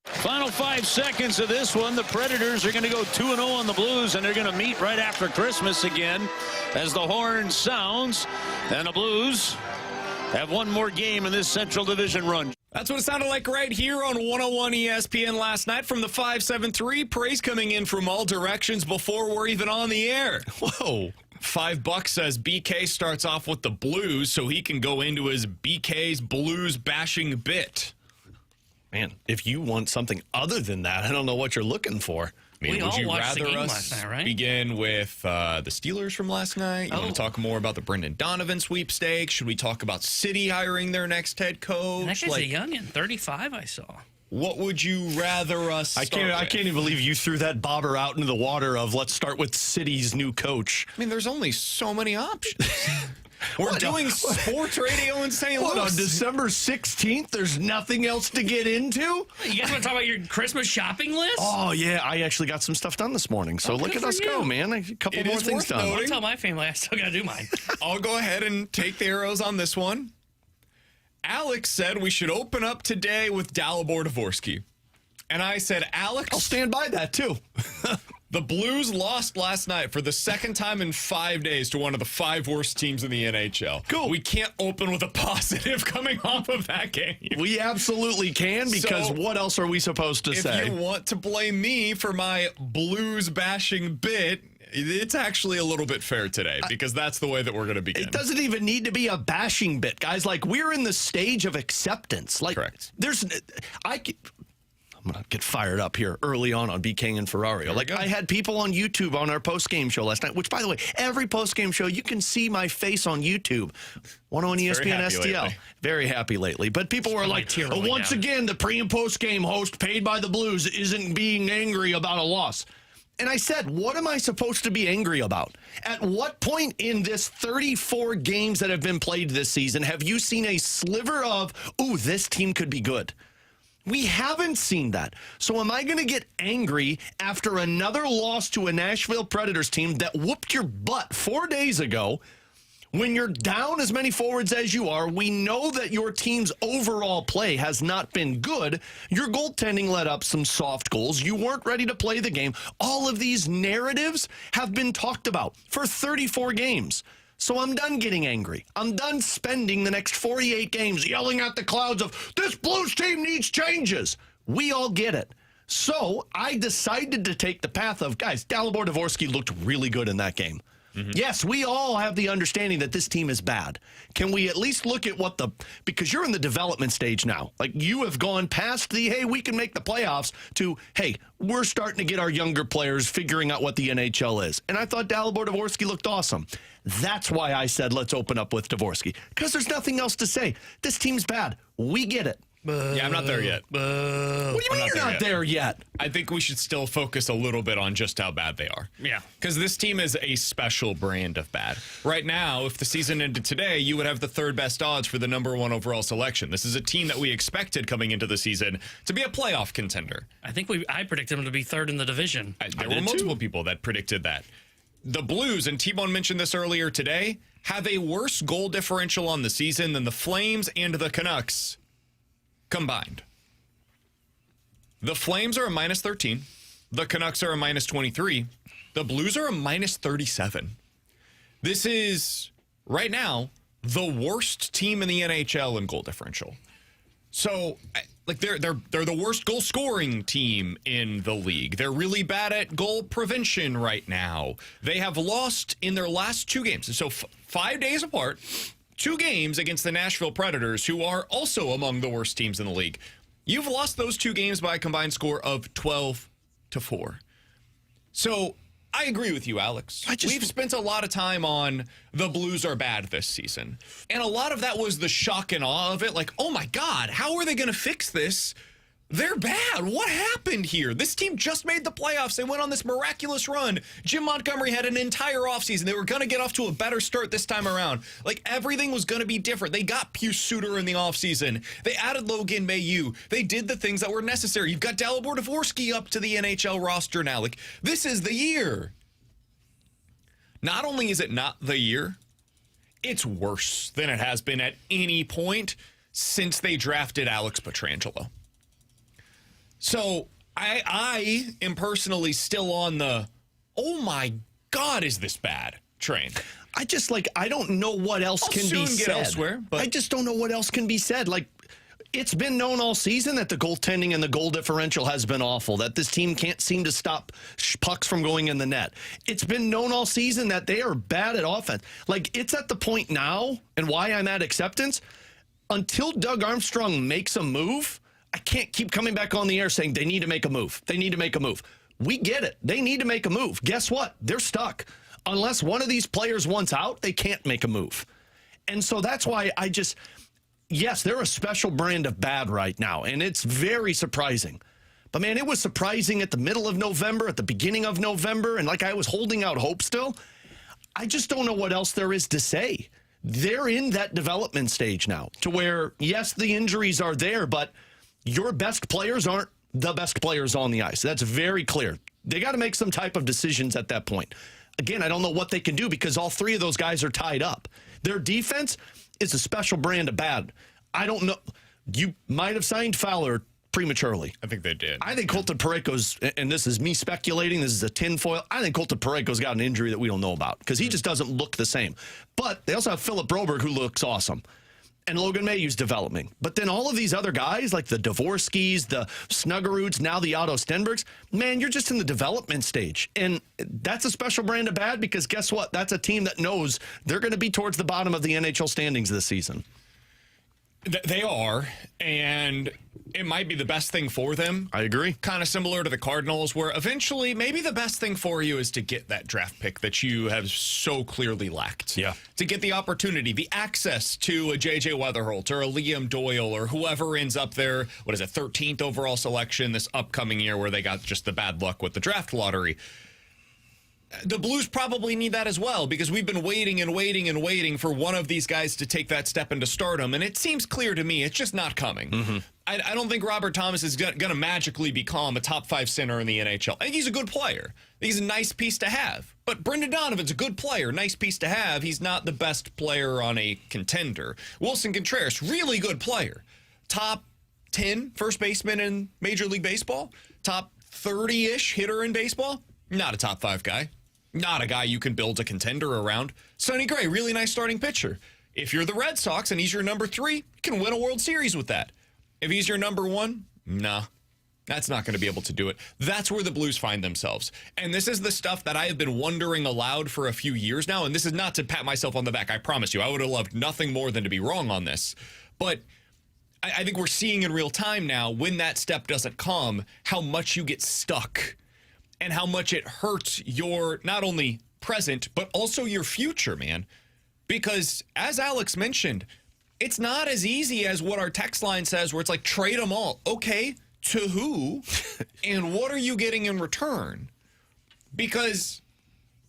Final 5 seconds of this one. The Predators are going to go 2-0 on the Blues, and they're going to meet right after Christmas again as the horn sounds. And the Blues have one more game in this Central Division run. That's what it sounded like right here on 101 ESPN last night from the 573. Praise coming in from all directions before we're even on the air. Whoa. $5 says BK starts off with the Blues so he can go into his BK's Blues bashing bit. Man, if you want something other than that, I don't know what you're looking for. I mean, we would all you watched the rather game us last night, right? begin with the Steelers from last night? You want to talk more about the Brendan Donovan sweepstakes? Should we talk about City hiring their next head coach? That guy's a youngin', 35, I saw. What would you rather us I can't even believe you threw that bobber out into the water of let's start with City's new coach. I mean, there's only so many options. We're doing sports radio in St. Louis. What, on December 16th, there's nothing else to get into? You guys want to talk about your Christmas shopping list? Oh, yeah. I actually got some stuff done this morning. So look at us go, man. A couple more things done. I'll tell my family I still got to do mine. I'll go ahead and take the arrows on this one. Alex said we should open up today with Dalibor Dvorsky. And I said, Alex, I'll stand by that, too. The Blues lost last night for the second time in 5 days to one of the 5 worst teams in the NHL. Cool. We can't open with a positive coming off of that game. We absolutely can, because So, what else are we supposed to say? If you want to blame me for my Blues bashing bit, it's actually a little bit fair today, because that's the way that we're going to begin. It doesn't even need to be a bashing bit, guys. Like, we're in the stage of acceptance. Like, Correct. I'm going to get fired up here early on BK and Ferrario. Like, I had people on YouTube on our post-game show last night, which, by the way, every post-game show, you can see my face on YouTube. 101 ESPN STL. Lately. Very happy lately. But people were like, once again, the pre- and post-game host paid by the Blues isn't being angry about a loss. And I said, what am I supposed to be angry about? At what point in this 34 games that have been played this season have you seen a sliver of, ooh, this team could be good? We haven't seen that. So am I going to get angry after another loss to a Nashville Predators team that whooped your butt 4 days ago? When you're down as many forwards as you are, we know that your team's overall play has not been good. Your goaltending let up some soft goals. You weren't ready to play the game. All of these narratives have been talked about for 34 games. So I'm done getting angry. I'm done spending the next 48 games yelling at the clouds of, this Blues team needs changes. We all get it. So I decided to take the path of, guys, Dalibor Dvorsky looked really good in that game. Mm-hmm. Yes, we all have the understanding that this team is bad. Can we at least look at because you're in the development stage now. Like, you have gone past the, hey, we can make the playoffs, to, hey, we're starting to get our younger players figuring out what the NHL is. And I thought Dalibor Dvorsky looked awesome. That's why I said let's open up with Dvorsky, because there's nothing else to say. This team's bad. We get it. Yeah, I'm not there yet. What do you mean you're not there yet? I think we should still focus a little bit on just how bad they are. Yeah. Because this team is a special brand of bad. Right now, if the season ended today, you would have the 3rd best odds for the number 1 overall selection. This is a team that we expected coming into the season to be a playoff contender. I think I predicted them to be 3rd in the division. There were multiple people that predicted that. The Blues, and T-Bone mentioned this earlier today, have a worse goal differential on the season than the Flames and the Canucks combined. The Flames are a -13. The Canucks are a -23. The Blues are a -37. This is, right now, the worst team in the NHL in goal differential. So, like, they're the worst goal scoring team in the league. They're really bad at goal prevention right now. They have lost in their last 2 games. And so 5 days apart, 2 games against the Nashville Predators, who are also among the worst teams in the league. You've lost those 2 games by a combined score of 12-4. So I agree with you, Alex. We've spent a lot of time on the Blues are bad this season. And a lot of that was the shock and awe of it. Like, oh my God, how are they going to fix this? They're bad. What happened here? This team just made the playoffs. They went on this miraculous run. Jim Montgomery had an entire offseason. They were going to get off to a better start this time around. Like, everything was going to be different. They got Pius Suter in the offseason. They added Logan Mailloux. They did the things that were necessary. You've got Dalibor Dvorsky up to the NHL roster now. Like, this is the year. Not only is it not the year, it's worse than it has been at any point since they drafted Alex Pietrangelo. So I am personally still on the, oh my God, is this bad train. I don't know what else can be said. Elsewhere, but I just don't know what else can be said. Like, it's been known all season that the goaltending and the goal differential has been awful, that this team can't seem to stop pucks from going in the net. It's been known all season that they are bad at offense. Like, it's at the point now, and why I'm at acceptance, until Doug Armstrong makes a move, I can't keep coming back on the air saying they need to make a move. They need to make a move. We get it. They need to make a move. Guess what? They're stuck. Unless one of these players wants out, they can't make a move. And so that's why yes, they're a special brand of bad right now, and it's very surprising. But, man, it was surprising at the middle of November, at the beginning of November, and like I was holding out hope still. I just don't know what else there is to say. They're in that development stage now to where, yes, the injuries are there, but your best players aren't the best players on the ice. That's very clear. They got to make some type of decisions at that point. Again, I don't know what they can do because all three of those guys are tied up. Their defense is a special brand of bad. I don't know. You might have signed Fowler prematurely. I think they did. I think Colton Parayko's, and this is me speculating, this is a tinfoil, I think Colton Parayko's got an injury that we don't know about because he just doesn't look the same. But they also have Philip Broberg, who looks awesome. And Logan Mayhew's developing. But then all of these other guys, like the Dvorskys, the Snuggeroods, now the Otto Stenbergs, man, you're just in the development stage. And that's a special brand of bad because guess what? That's a team that knows they're going to be towards the bottom of the NHL standings this season. They are, and it might be the best thing for them. I agree. Kind of similar to the Cardinals, where eventually maybe the best thing for you is to get that draft pick that you have so clearly lacked. Yeah. To get the opportunity, the access to a J.J. Weatherholt or a Liam Doyle or whoever ends up there, 13th overall selection this upcoming year where they got just the bad luck with the draft lottery. The Blues probably need that as well because we've been waiting and waiting and waiting for one of these guys to take that step into stardom, and it seems clear to me it's just not coming. Mm-hmm. I don't think Robert Thomas is going to magically become a top 5 center in the NHL. I think he's a good player. I think he's a nice piece to have. But Brendan Donovan's a good player, nice piece to have. He's not the best player on a contender. Wilson Contreras, really good player. Top 10 first baseman in Major League Baseball. Top 30-ish hitter in baseball. Not a top 5 guy. Not a guy you can build a contender around. Sonny Gray, really nice starting pitcher. If you're the Red Sox and he's your number 3, you can win a World Series with that. If he's your number 1, nah, that's not going to be able to do it. That's where the Blues find themselves. And this is the stuff that I have been wondering aloud for a few years now. And this is not to pat myself on the back. I promise you, I would have loved nothing more than to be wrong on this. But I think we're seeing in real time now, when that step doesn't come, how much you get stuck. And how much it hurts your not only present, but also your future, man. Because as Alex mentioned, it's not as easy as what our text line says, where it's like, trade them all. Okay, to who? And what are you getting in return? Because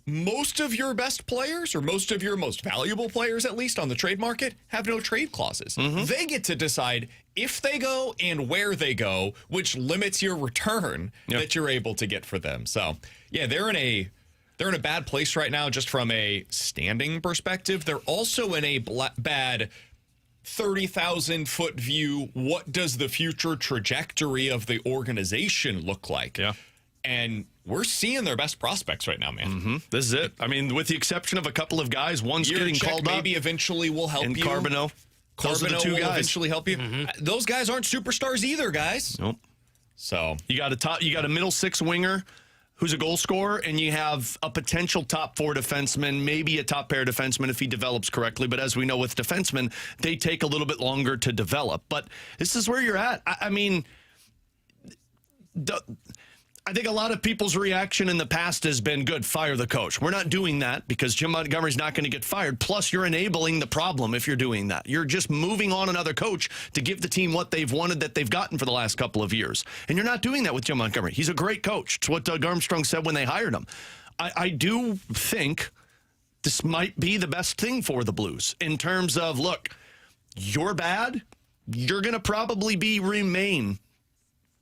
most of your best players, or most of your most valuable players, at least on the trade market, have no trade clauses. Mm-hmm. They get to decide if they go and where they go, which limits your return that you're able to get for them. So, yeah, they're in a bad place right now just from a standing perspective. They're also in a bad 30,000-foot view. What does the future trajectory of the organization look like? Yeah. And we're seeing their best prospects right now, man. Mm-hmm. This is it. I mean, with the exception of a couple of guys, one's getting called up. Maybe eventually will help and you. Carbonneau. Those are the two will guys. eventually help you. Mm-hmm. Those guys aren't superstars either, guys. Nope. So you got a middle 6 winger who's a goal scorer, and you have a potential top 4 defenseman, maybe a top pair defenseman if he develops correctly. But as we know with defensemen, they take a little bit longer to develop. But this is where you're at. I mean, I think a lot of people's reaction in the past has been, good, fire the coach. We're not doing that because Jim Montgomery's not going to get fired. Plus, you're enabling the problem if you're doing that. You're just moving on another coach to give the team what they've wanted that they've gotten for the last couple of years. And you're not doing that with Jim Montgomery. He's a great coach. It's what Doug Armstrong said when they hired him. I do think this might be the best thing for the Blues in terms of, look, you're bad. You're going to probably remain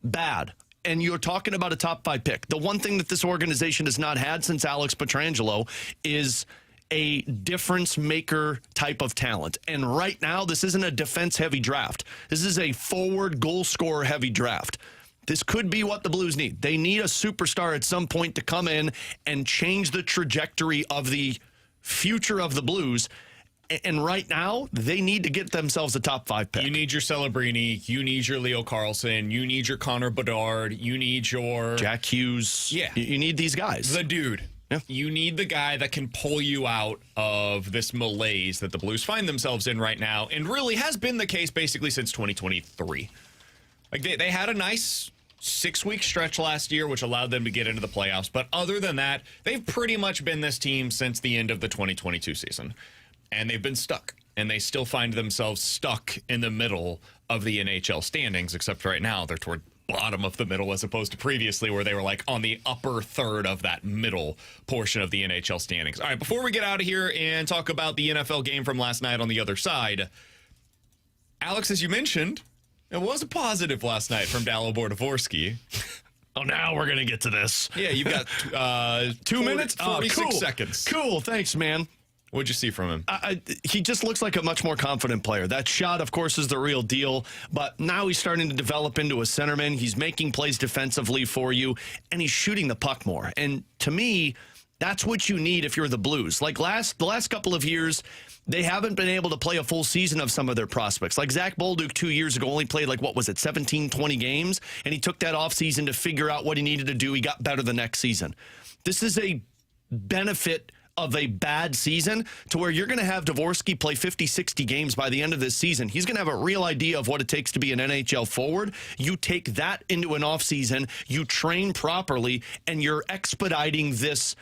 bad. And you're talking about a top 5 pick. The one thing that this organization has not had since Alex Pietrangelo is a difference maker type of talent. And right now, this isn't a defense heavy draft. This is a forward goal scorer heavy draft. This could be what the Blues need. They need a superstar at some point to come in and change the trajectory of the future of the Blues. And right now, they need to get themselves a top 5 pick. You need your Celebrini. You need your Leo Carlson. You need your Connor Bedard. You need your Jack Hughes. Yeah. You need these guys. The dude. Yeah. You need the guy that can pull you out of this malaise that the Blues find themselves in right now, and really has been the case basically since 2023. Like they had a nice 6-week stretch last year, which allowed them to get into the playoffs. But other than that, they've pretty much been this team since the end of the 2022 season. And they've been stuck. And they still find themselves stuck in the middle of the NHL standings, except right now they're toward bottom of the middle as opposed to previously where they were like on the upper third of that middle portion of the NHL standings. All right, before we get out of here and talk about the NFL game from last night on the other side, Alex, as you mentioned, it was a positive last night from Dalibor Dvorsky. Oh, now we're going to get to this. Yeah, you've got 2 minutes, 46 seconds. Cool, thanks, man. What'd you see from him? He just looks like a much more confident player. That shot, of course, is the real deal, but now he's starting to develop into a centerman. He's making plays defensively for you, and he's shooting the puck more. And to me, that's what you need if you're the Blues. Like the last couple of years, they haven't been able to play a full season of some of their prospects. Like Zach Bolduc 2 years ago only played 17, 20 games, and he took that offseason to figure out what he needed to do. He got better the next season. This is a benefit of a bad season to where you're going to have Dvorsky play 50, 60 games by the end of this season. He's going to have a real idea of what it takes to be an NHL forward. You take that into an offseason, you train properly, and you're expediting this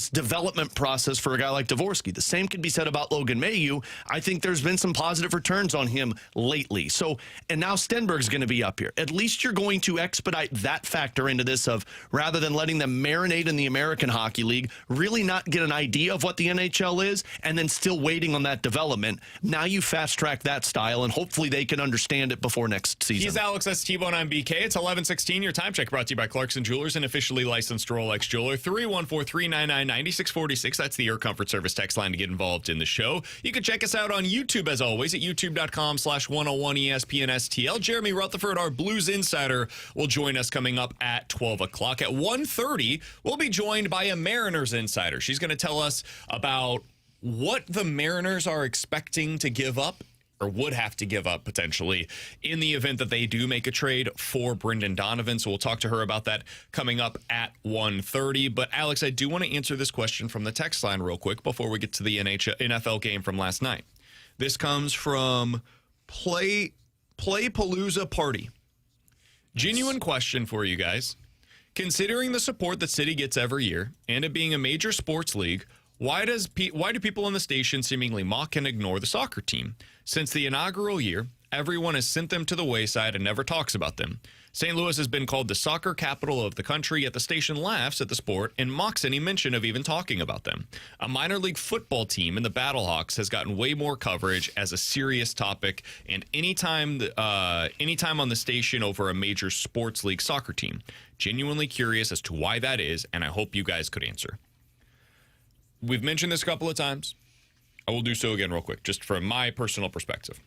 development process for a guy like Dvorsky. The same could be said about Logan Mailloux. I think there's been some positive returns on him lately. So, and now Stenberg's going to be up here. At least you're going to expedite that factor into this of rather than letting them marinate in the American Hockey League, really not get an idea of what the NHL is, and then still waiting on that development. Now you fast track that style, and hopefully they can understand it before next season. He's Alex S. T-Bone. I'm BK. It's 11:16. Your time check brought to you by Clarkson Jewelers, an officially licensed Rolex jeweler. 314-399-9646. That's the Air Comfort Service text line to get involved in the show. You can check us out on YouTube, as always, at youtube.com/101ESPN-STL. Jeremy Rutherford, our Blues insider, will join us coming up at 12 o'clock. At 1:30, we'll be joined by a Mariners insider. She's going to tell us about what the Mariners are expecting to give up, or would have to give up potentially, in the event that they do make a trade for Brendan Donovan. So we'll talk to her about that coming up at 1:30. But Alex, I do want to answer this question from the text line real quick before we get to the NFL game from last night. This comes from Playpalooza Party. Genuine question for you guys. Considering the support that City gets every year, and it being a major sports league, why do people on the station seemingly mock and ignore the soccer team? Since the inaugural year, everyone has sent them to the wayside and never talks about them. St. Louis has been called the soccer capital of the country, yet the station laughs at the sport and mocks any mention of even talking about them. A minor league football team in the Battlehawks has gotten way more coverage as a serious topic, and anytime on the station over a major sports league soccer team. Genuinely curious as to why that is, and I hope you guys could answer. We've mentioned this a couple of times. I will do so again real quick, just from my personal perspective.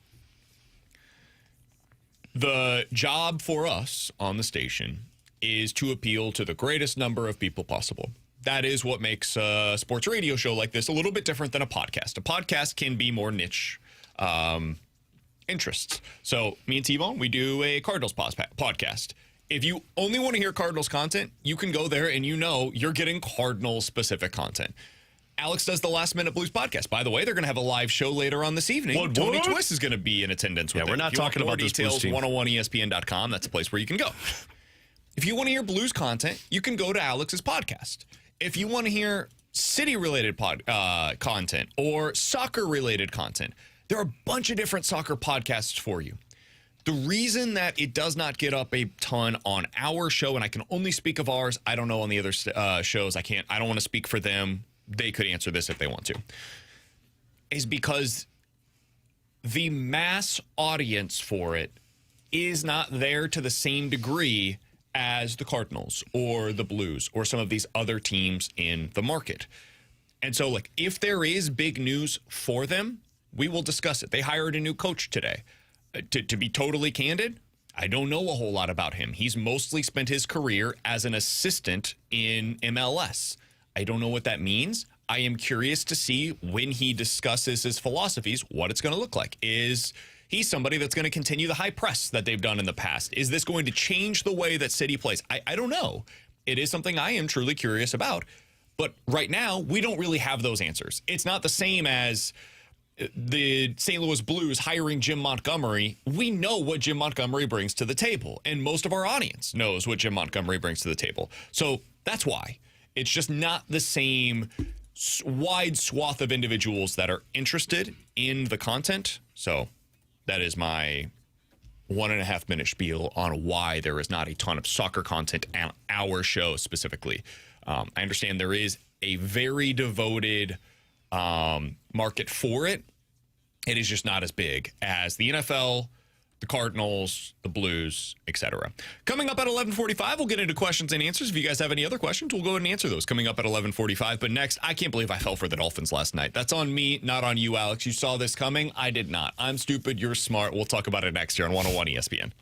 The job for us on the station is to appeal to the greatest number of people possible. That is what makes a sports radio show like this a little bit different than a podcast. A podcast can be more niche interests. So me and T-Bone, we do a Cardinals podcast. If you only want to hear Cardinals content, you can go there and you're getting Cardinals-specific content. Alex does the Last Minute Blues podcast. By the way, they're going to have a live show later on this evening. Tony Twist is going to be in attendance with them. We're not talking about this Blues team. 101ESPN.com. That's a place where you can go. If you want to hear Blues content, you can go to Alex's podcast. If you want to hear City-related content or soccer-related content, there are a bunch of different soccer podcasts for you. The reason that it does not get up a ton on our show, and I can only speak of ours, I don't know on the other shows, I don't want to speak for them. They could answer this if they want to, is because the mass audience for it is not there to the same degree as the Cardinals or the Blues or some of these other teams in the market. And so, if there is big news for them, we will discuss it. They hired a new coach today. To be totally candid, I don't know a whole lot about him. He's mostly spent his career as an assistant in MLS. I don't know what that means. I am curious to see when he discusses his philosophies, what it's going to look like. Is he somebody that's going to continue the high press that they've done in the past? Is this going to change the way that City plays? I don't know. It is something I am truly curious about. But right now, we don't really have those answers. It's not the same as the St. Louis Blues hiring Jim Montgomery. We know what Jim Montgomery brings to the table, and most of our audience knows what Jim Montgomery brings to the table. So that's why. It's just not the same wide swath of individuals that are interested in the content. So that is my 1.5 minute spiel on why there is not a ton of soccer content on our show specifically. I understand there is a very devoted market for it. It is just not as big as the NFL, the Cardinals, the Blues, etc. Coming up at 11:45, we'll get into questions and answers. If you guys have any other questions, we'll go ahead and answer those coming up at 11:45. But next, I can't believe I fell for the Dolphins last night. That's on me, not on you, Alex. You saw this coming. I did not. I'm stupid. You're smart. We'll talk about it next year on 101 ESPN.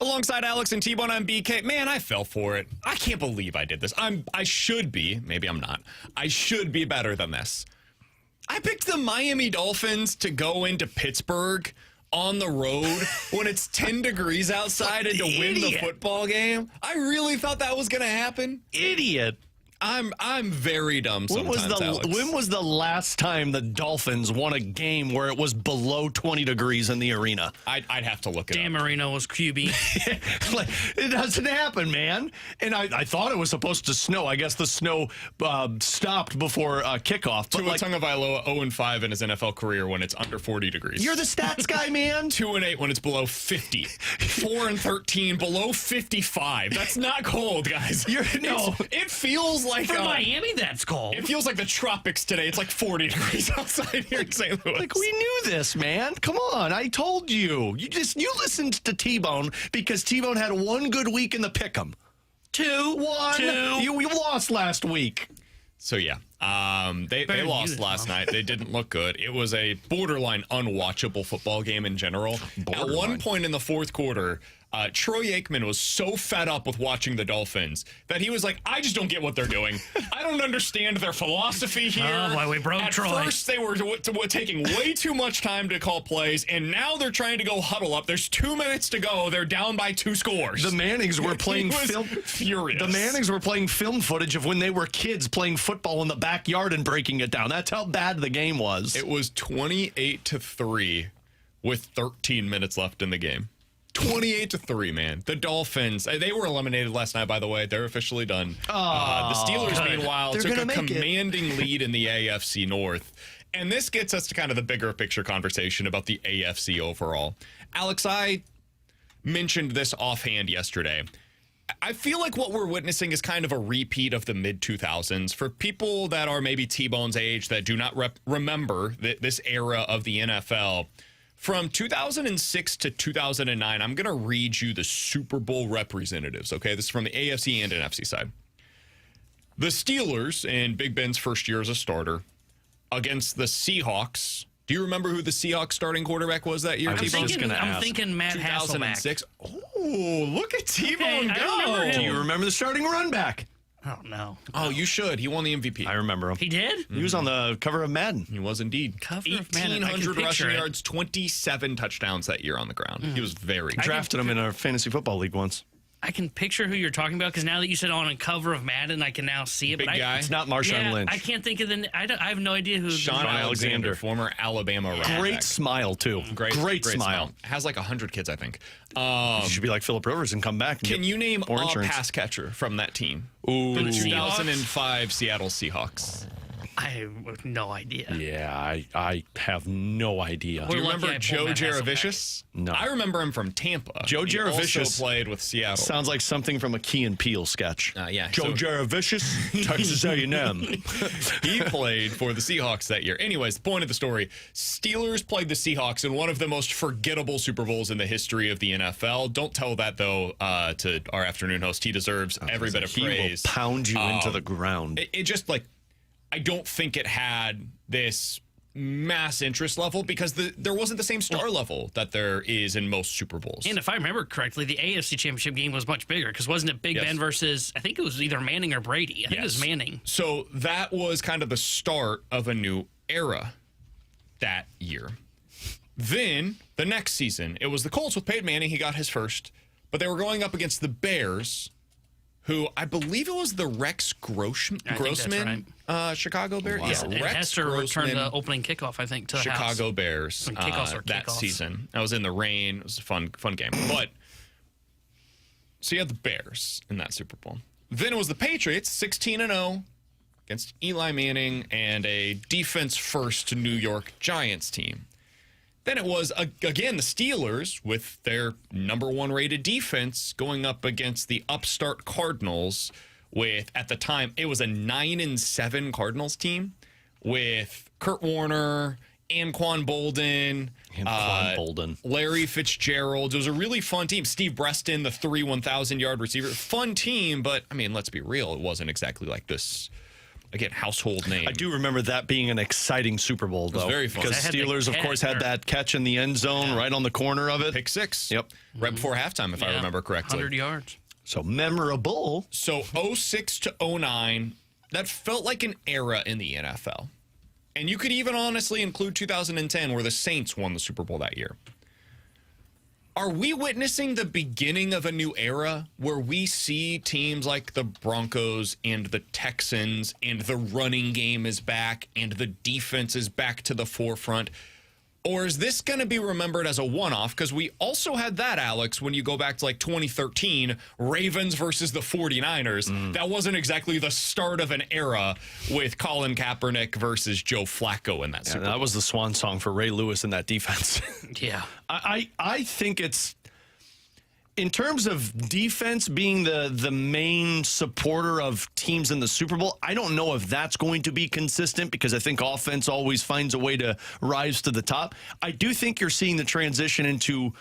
Alongside Alex and T-Bone on BK. Man, I fell for it. I can't believe I did this. I should be. Maybe I'm not. I should be better than this. I picked the Miami Dolphins to go into Pittsburgh on the road when it's 10 degrees outside and to win the football game. I really thought that was going to happen. Idiot. I'm very dumb sometimes, Alex. When was the last time the Dolphins won a game where it was below 20 degrees in the arena? I'd have to look it Dan up. Marino was QB. Like, it doesn't happen, man. And I thought it was supposed to snow. I guess the snow stopped before kickoff. But Tua Tagovailoa 0-5 in his NFL career when it's under 40 degrees. you're the stats guy, man. 2-8 when it's below 50. 4-13 below 55. That's not cold, guys. It feels like For Miami, that's cold. It feels like the tropics today. It's like 40 degrees outside here in St. Louis. Like, we knew this, man. Come on. I told you. You listened to T-Bone because T-Bone had one good week in the pick'em. 2-1. You lost last week. So, yeah, they lost last night. They didn't look good. It was a borderline unwatchable football game in general. At one point in the fourth quarter, Troy Aikman was so fed up with watching the Dolphins that he was like, I just don't get what they're doing. I don't understand their philosophy here. Oh, boy, we broke Troy. At first, they were taking way too much time to call plays, and now they're trying to go huddle up. There's 2 minutes to go. They're down by 2 scores. The Mannings were playing furious. The Mannings were playing film footage of when they were kids playing football in the backyard and breaking it down. That's how bad the game was. It was 28-3 with 13 minutes left in the game. 28-3, man. The Dolphins, they were eliminated last night, by the way. They're officially done. The Steelers, meanwhile, took a commanding lead in the AFC North. And this gets us to kind of the bigger picture conversation about the AFC overall. Alex, I mentioned this offhand yesterday. I feel like what we're witnessing is kind of a repeat of the mid-2000s. For people that are maybe T-Bone's age that do not remember this era of the NFL, from 2006 to 2009, I'm going to read you the Super Bowl representatives, okay? This is from the AFC and NFC side. The Steelers, in Big Ben's first year as a starter, against the Seahawks. Do you remember who the Seahawks starting quarterback was that year? I'm thinking Matt 2006. Hasselbeck. Oh, look at T-Bone go. Do you remember the starting run back? Oh, no. Oh, you should. He won the MVP. I remember him. He did? He was on the cover of Madden. He was indeed. Cover of Madden. I can 1,800 picture rushing it. yards, 27 touchdowns that year on the ground. He was very good. Drafted him in our fantasy football league once. I can picture who you're talking about because now that you said on a cover of Madden, I can now see it. Big but guy. It's not Marshawn Lynch. I can't think of I have no idea who. Sean Alexander, former Alabama running back. Great smile, too. Great smile. Has like 100 kids, I think. You should be like Phillip Rivers and come back. And Can you name more a insurance. pass catcher from that team? Ooh. The 2005 Seattle Seahawks. I have no idea. Yeah, I have no idea. Do you We're lucky remember I Joe pulled Matt Hasselbeck. Jaravicious? No. I remember him from Tampa. Joe He Jaravicious also played with Seattle. Sounds like something from a Key and Peele sketch. Yeah. Joe Jaravicious, Texas A&M. He played for the Seahawks that year. Anyways, the point of the story, Steelers played the Seahawks in one of the most forgettable Super Bowls in the history of the NFL. Don't tell that, though, to our afternoon host. He deserves every bit of praise. He will pound you into the ground. It just, like, I don't think it had this mass interest level because there wasn't the same star level that there is in most Super Bowls. And if I remember correctly, the AFC Championship game was much bigger because wasn't it Big Ben versus, I think it was either Manning or Brady. I think it was Manning. So that was kind of the start of a new era that year. Then the next season, it was the Colts with Peyton Manning. He got his first, but they were going up against the Bears, who I believe it was the Rex Grossman Chicago Bears. Wow. Yeah, And Rex Hester returned Grossman, the opening kickoff, I think, to the Chicago house. Bears When kickoffs were that kickoffs. season. I was in the rain. It was a fun game. But so you had the Bears in that Super Bowl. Then it was the Patriots, 16-0 against Eli Manning and a defense-first New York Giants team. Then it was, again, the Steelers with their number 1 rated defense going up against the upstart Cardinals with, at the time, it was a 9-7 Cardinals team with Kurt Warner, Anquan Bolden, Larry Fitzgerald. It was a really fun team. Steve Breston, the 3 1,000-yard receiver. Fun team, but, I mean, let's be real. It wasn't exactly like this, again, household name. I do remember that being an exciting Super Bowl, though. It was very fun. Because Steelers, of course, had that catch in the end zone right on the corner of it. Pick 6. Yep. Right before halftime, if I remember correctly. 100 yards. So memorable. So 06 to 09, that felt like an era in the NFL. And you could even honestly include 2010, where the Saints won the Super Bowl that year. Are we witnessing the beginning of a new era where we see teams like the Broncos and the Texans and the running game is back and the defense is back to the forefront? Or is this going to be remembered as a one-off? Because we also had that, Alex, when you go back to like 2013, Ravens versus the 49ers. That wasn't exactly the start of an era with Colin Kaepernick versus Joe Flacco in that Super Bowl. That was the swan song for Ray Lewis in that defense. Yeah. I think it's, in terms of defense being the main supporter of teams in the Super Bowl, I don't know if that's going to be consistent because I think offense always finds a way to rise to the top. I do think you're seeing the transition into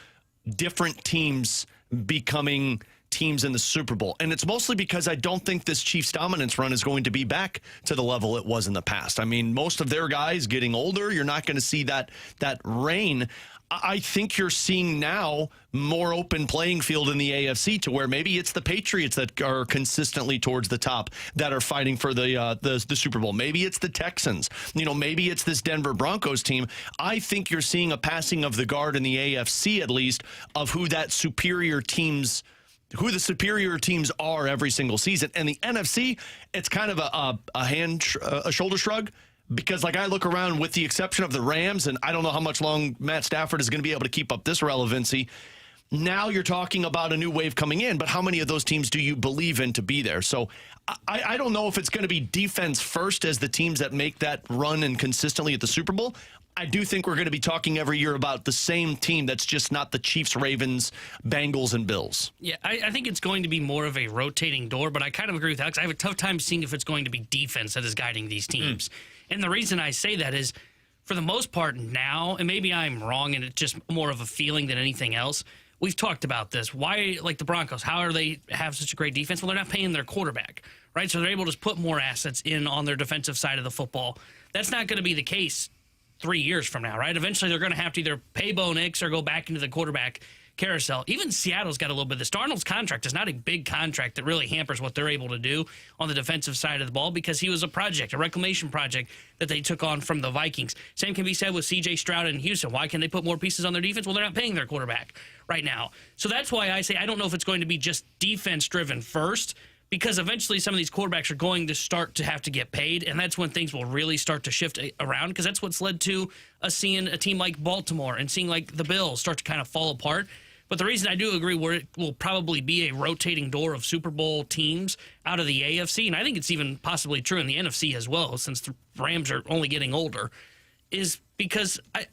different teams becoming teams in the Super Bowl. And it's mostly because I don't think this Chiefs dominance run is going to be back to the level it was in the past. I mean, most of their guys getting older, you're not going to see that reign. I think you're seeing now more open playing field in the AFC to where maybe it's the Patriots that are consistently towards the top that are fighting for the Super Bowl. Maybe it's the Texans. Maybe it's this Denver Broncos team. I think you're seeing a passing of the guard in the AFC, at least, of who the superior teams are every single season. And the NFC, it's kind of a shoulder shrug. Because, I look around, with the exception of the Rams, and I don't know how much long Matt Stafford is going to be able to keep up this relevancy. Now you're talking about a new wave coming in, but how many of those teams do you believe in to be there? So I don't know if it's going to be defense first as the teams that make that run and consistently at the Super Bowl. I do think we're going to be talking every year about the same team that's just not the Chiefs, Ravens, Bengals, and Bills. Yeah, I think it's going to be more of a rotating door, but I kind of agree with Alex. I have a tough time seeing if it's going to be defense that is guiding these teams. And the reason I say that is, for the most part now, and maybe I'm wrong and it's just more of a feeling than anything else, we've talked about this. Why, like the Broncos, how are they have such a great defense? Well, they're not paying their quarterback, right? So they're able to put more assets in on their defensive side of the football. That's not going to be the case 3 years from now, right? Eventually they're going to have to either pay Bo Nix or go back into the quarterback carousel. Even Seattle's got a little bit of this. Darnold's contract is not a big contract that really hampers what they're able to do on the defensive side of the ball because he was a reclamation project that they took on from the Vikings. Same can be said with C.J. Stroud in Houston. Why can they put more pieces on their defense? Well, they're not paying their quarterback right now. So that's why I say I don't know if it's going to be just defense-driven first, because eventually some of these quarterbacks are going to start to have to get paid, and that's when things will really start to shift around, because that's what's led to us seeing a team like Baltimore and seeing like the Bills start to kind of fall apart. But the reason I do agree where it will probably be a rotating door of Super Bowl teams out of the AFC, and I think it's even possibly true in the NFC as well, since the Rams are only getting older, is because I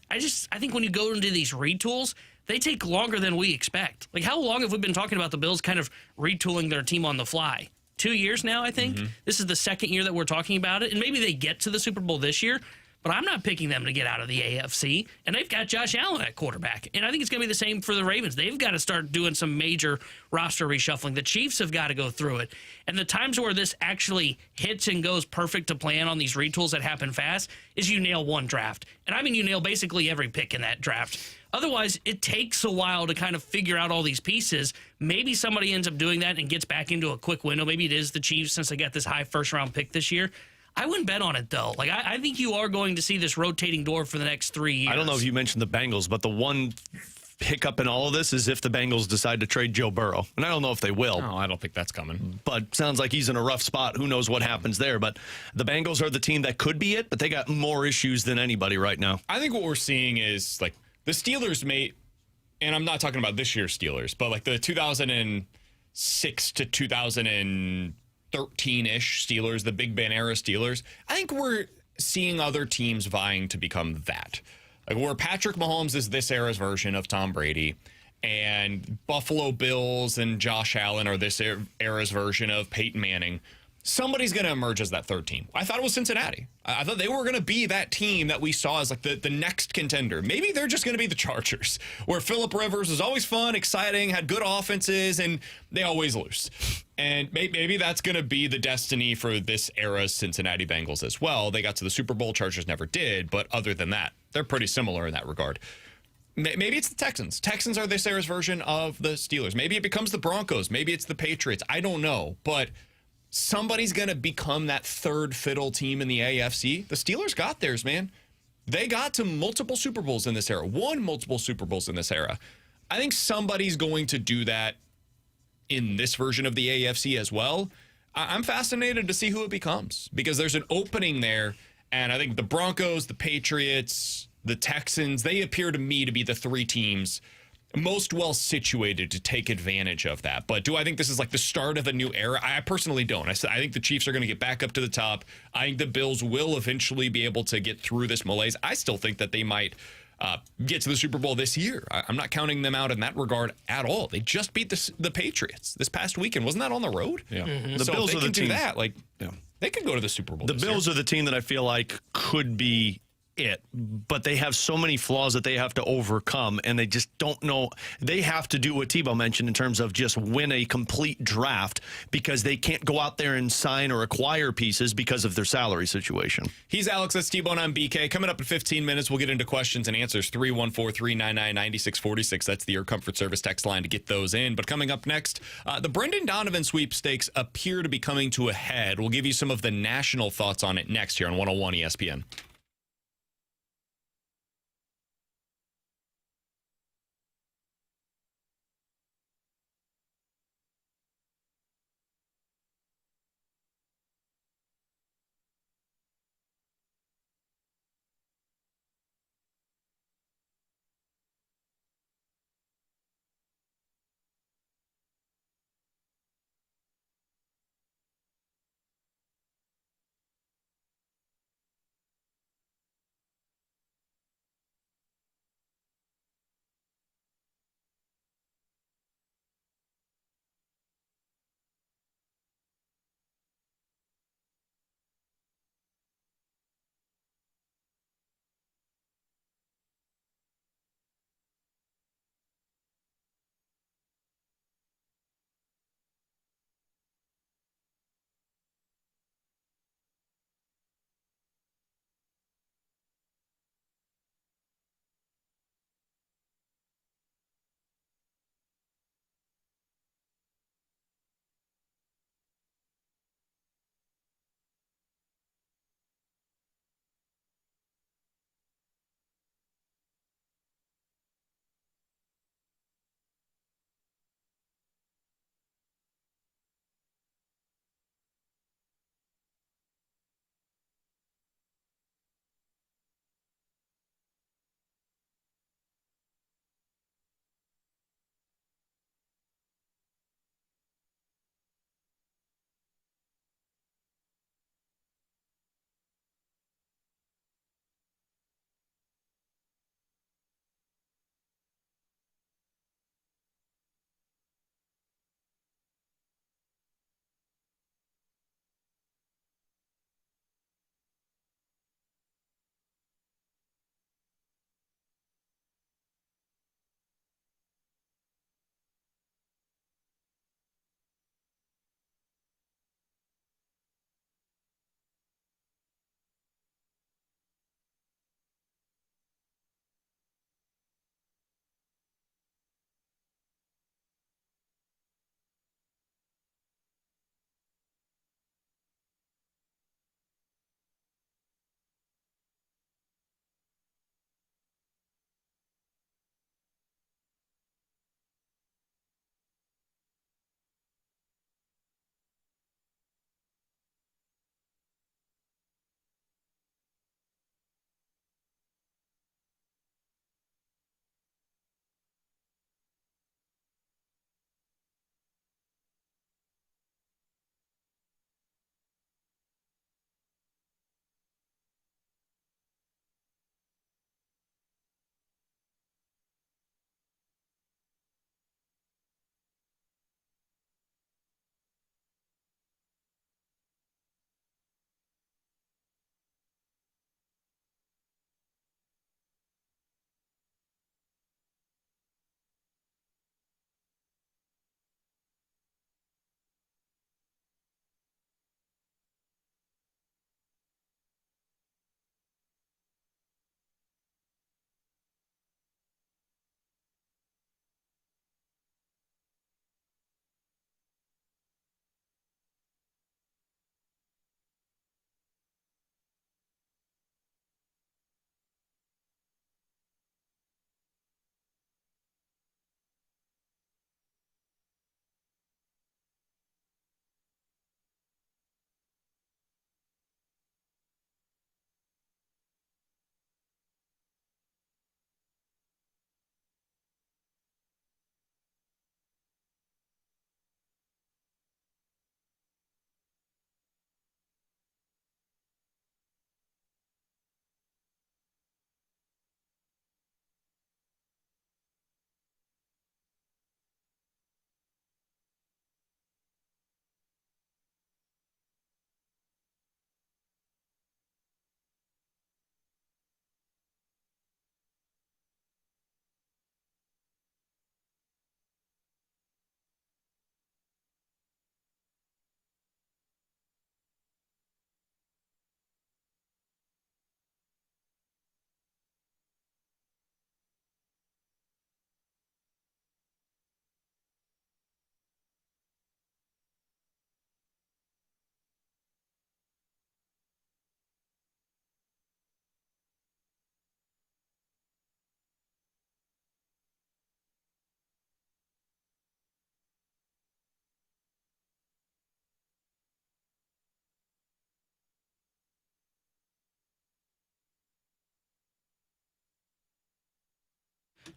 think when you go into these retools, they take longer than we expect. Like, how long have we been talking about the Bills kind of retooling their team on the fly? 2 years now, I think. This is the second year that we're talking about it. And maybe they get to the Super Bowl this year, but I'm not picking them to get out of the AFC. And they've got Josh Allen at quarterback. And I think it's going to be the same for the Ravens. They've got to start doing some major roster reshuffling. The Chiefs have got to go through it. And the times where this actually hits and goes perfect to plan on these retools that happen fast is you nail one draft. And I mean you nail basically every pick in that draft. Otherwise, it takes a while to kind of figure out all these pieces. Maybe somebody ends up doing that and gets back into a quick window. Maybe it is the Chiefs since they got this high first-round pick this year. I wouldn't bet on it, though. Like, I think you are going to see this rotating door for the next 3 years. I don't know if you mentioned the Bengals, but the one hiccup in all of this is if the Bengals decide to trade Joe Burrow. And I don't know if they will. No, I don't think that's coming. But sounds like he's in a rough spot. Who knows what happens there. But the Bengals are the team that could be it, but they got more issues than anybody right now. I think what we're seeing is, like, the Steelers may... And I'm not talking about this year's Steelers, but like the 2006 to 2013-ish Steelers, the Big Ben era Steelers, I think we're seeing other teams vying to become that. Like, where Patrick Mahomes is this era's version of Tom Brady, and Buffalo Bills and Josh Allen are this era's version of Peyton Manning. Somebody's going to emerge as that third team. I thought it was Cincinnati. I thought they were going to be that team that we saw as like the next contender. Maybe they're just going to be the Chargers, where Phillip Rivers was always fun, exciting, had good offenses, and they always lose. And maybe that's going to be the destiny for this era's Cincinnati Bengals as well. They got to the Super Bowl. Chargers never did. But other than that, they're pretty similar in that regard. Maybe it's the Texans. Texans are this era's version of the Steelers. Maybe it becomes the Broncos. Maybe it's the Patriots. I don't know. But somebody's going to become that third fiddle team in the AFC. The Steelers got theirs, man. They got to multiple Super Bowls in this era, won multiple Super Bowls in this era. I think somebody's going to do that in this version of the AFC as well. I'm fascinated to see who it becomes because there's an opening there. And I think the Broncos, the Patriots, the Texans, they appear to me to be the three teams most well situated to take advantage of that. But do I think this is like the start of a new era? I personally don't. I think the Chiefs are going to get back up to the top. I think the Bills will eventually be able to get through this malaise. I still think that they might get to the Super Bowl this year. I'm not counting them out in that regard at all. They just beat the Patriots this past weekend. Wasn't that on the road? Yeah. The Bills are the team. Do that, they could go to the Super Bowl. The Bills are the team that I feel like could be it, but they have so many flaws that they have to overcome, and they just don't know. They have to do what Tebow mentioned in terms of just win a complete draft because they can't go out there and sign or acquire pieces because of their salary situation. He's Alex, that's T-Bone, I'm BK. Coming up in 15 minutes, we'll get into questions and answers. 314-399-9646. That's the Air Comfort Service text line to get those in. But coming up next, the Brendan Donovan sweepstakes appear to be coming to a head. We'll give you some of the national thoughts on it next here on 101 ESPN.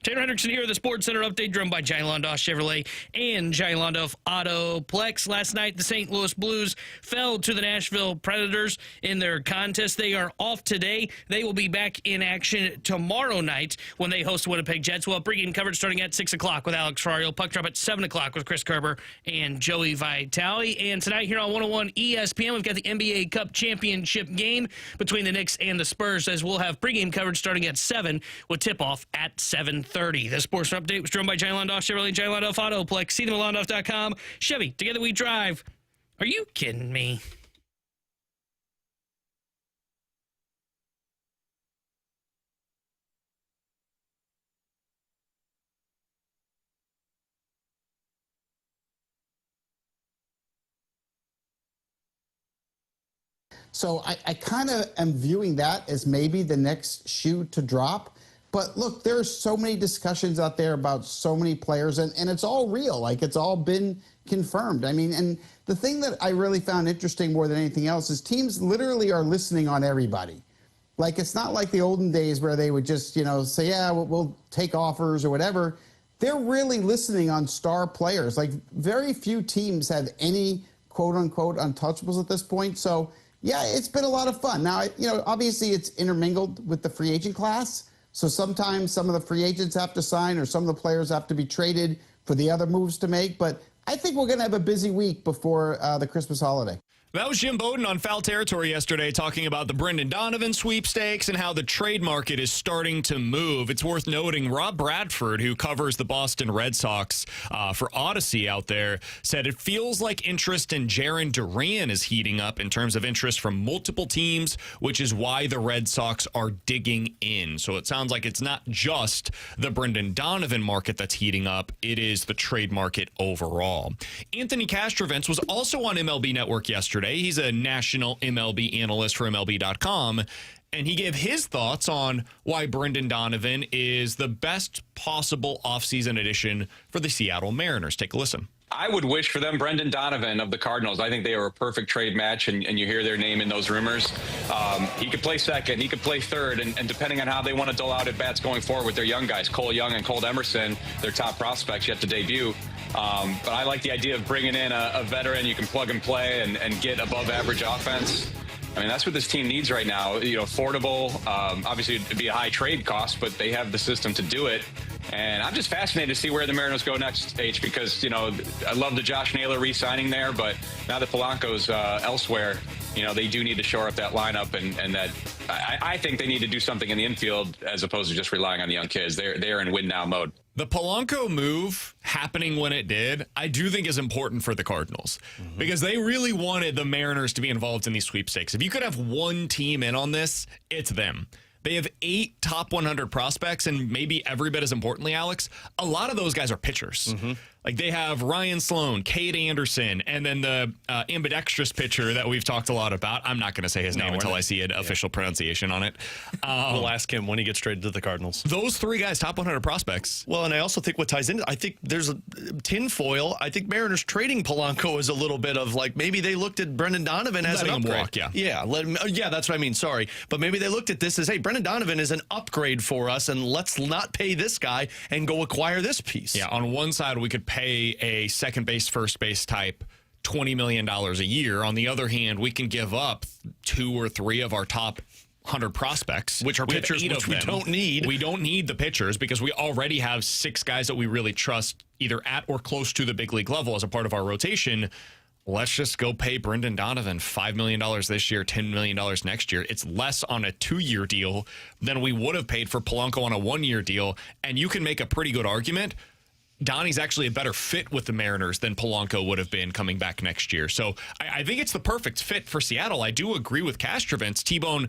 Taylor Hendrickson here, the Sports Center update, driven by Giant Londoff Chevrolet and Giant Londoff Autoplex. Last night, the St. Louis Blues fell to the Nashville Predators in their contest. They are off today. They will be back in action tomorrow night when they host the Winnipeg Jets. We'll have pregame coverage starting at 6 o'clock with Alex Ferrario. Puck drop at 7 o'clock with Chris Kerber and Joey Vitale. And tonight here on 101 ESPN, we've got the NBA Cup Championship game between the Knicks and the Spurs, as we'll have pregame coverage starting at 7 with tip-off at 7:30. The Sports Update was driven by Giant Londoff Chevrolet, Giant Londoff Autoplex. See them at londoff.com. Chevy, together we drive. Are you kidding me? So I kind of am viewing that as maybe the next shoe to drop. But look, there's so many discussions out there about so many players, and it's all real. Like, it's all been confirmed. I mean, and the thing that I really found interesting more than anything else is teams literally are listening on everybody. Like, it's not like the olden days where they would just, say, yeah, we'll take offers or whatever. They're really listening on star players. Like, very few teams have any quote-unquote untouchables at this point. So, yeah, it's been a lot of fun. Now, obviously it's intermingled with the free agent class. So sometimes some of the free agents have to sign or some of the players have to be traded for the other moves to make. But I think we're going to have a busy week before the Christmas holiday. That was Jim Bowden on Foul Territory yesterday, talking about the Brendan Donovan sweepstakes and how the trade market is starting to move. It's worth noting Rob Bradford, who covers the Boston Red Sox for Odyssey out there, said it feels like interest in Jarren Duran is heating up in terms of interest from multiple teams, which is why the Red Sox are digging in. So it sounds like it's not just the Brendan Donovan market that's heating up, it is the trade market overall. Anthony Castrovents was also on MLB Network yesterday. He's a national MLB analyst for MLB.com, and he gave his thoughts on why Brendan Donovan is the best possible offseason addition for the Seattle Mariners. Take a listen. I would wish for them Brendan Donovan of the Cardinals. I think they are a perfect trade match, and you hear their name in those rumors. He could play second, he could play third, and depending on how they want to dole out at bats going forward with their young guys, Cole Young and Cole Emerson, their top prospects yet to debut. But I like the idea of bringing in a veteran you can plug and play and get above average offense. I mean, that's what this team needs right now. Affordable. Obviously, it'd be a high trade cost, but they have the system to do it. And I'm just fascinated to see where the Mariners go next, H, because, I love the Josh Naylor re-signing there, but now that Polanco's elsewhere, they do need to shore up that lineup, and that I think they need to do something in the infield as opposed to just relying on the young kids. They're in win-now mode. The Polanco move happening when it did, I do think is important for the Cardinals because they really wanted the Mariners to be involved in these sweepstakes. If you could have one team in on this, it's them. They have 8 top 100 prospects, and maybe every bit as importantly, Alex, a lot of those guys are pitchers. Like, they have Ryan Sloan, Cade Anderson, and then the ambidextrous pitcher that we've talked a lot about. I'm not going to say his name until I see an official pronunciation on it. We'll ask him when he gets traded to the Cardinals. Those 3 guys, top 100 prospects. Well, and I also think what ties into, I think there's a tinfoil. I think Mariners trading Polanco is a little bit of like, maybe they looked at Brendan Donovan as an upgrade. Walk, yeah. Yeah, that's what I mean. Sorry. But maybe they looked at this as, hey, Brendan Donovan is an upgrade for us, and let's not pay this guy and go acquire this piece. Yeah, on one side, we could pay a second base, first base type $20 million a year. On the other hand, we can give up 2 or 3 of our top 100 prospects, which are pitchers which we don't need. We don't need the pitchers because we already have 6 guys that we really trust either at or close to the big league level as a part of our rotation. Let's just go pay Brendan Donovan $5 million this year, $10 million next year. It's less on a 2-year deal than we would have paid for Polanco on a 1-year deal. And you can make a pretty good argument. Donnie's actually a better fit with the Mariners than Polanco would have been coming back next year. So I think it's the perfect fit for Seattle. I do agree with Castrovents. T-Bone,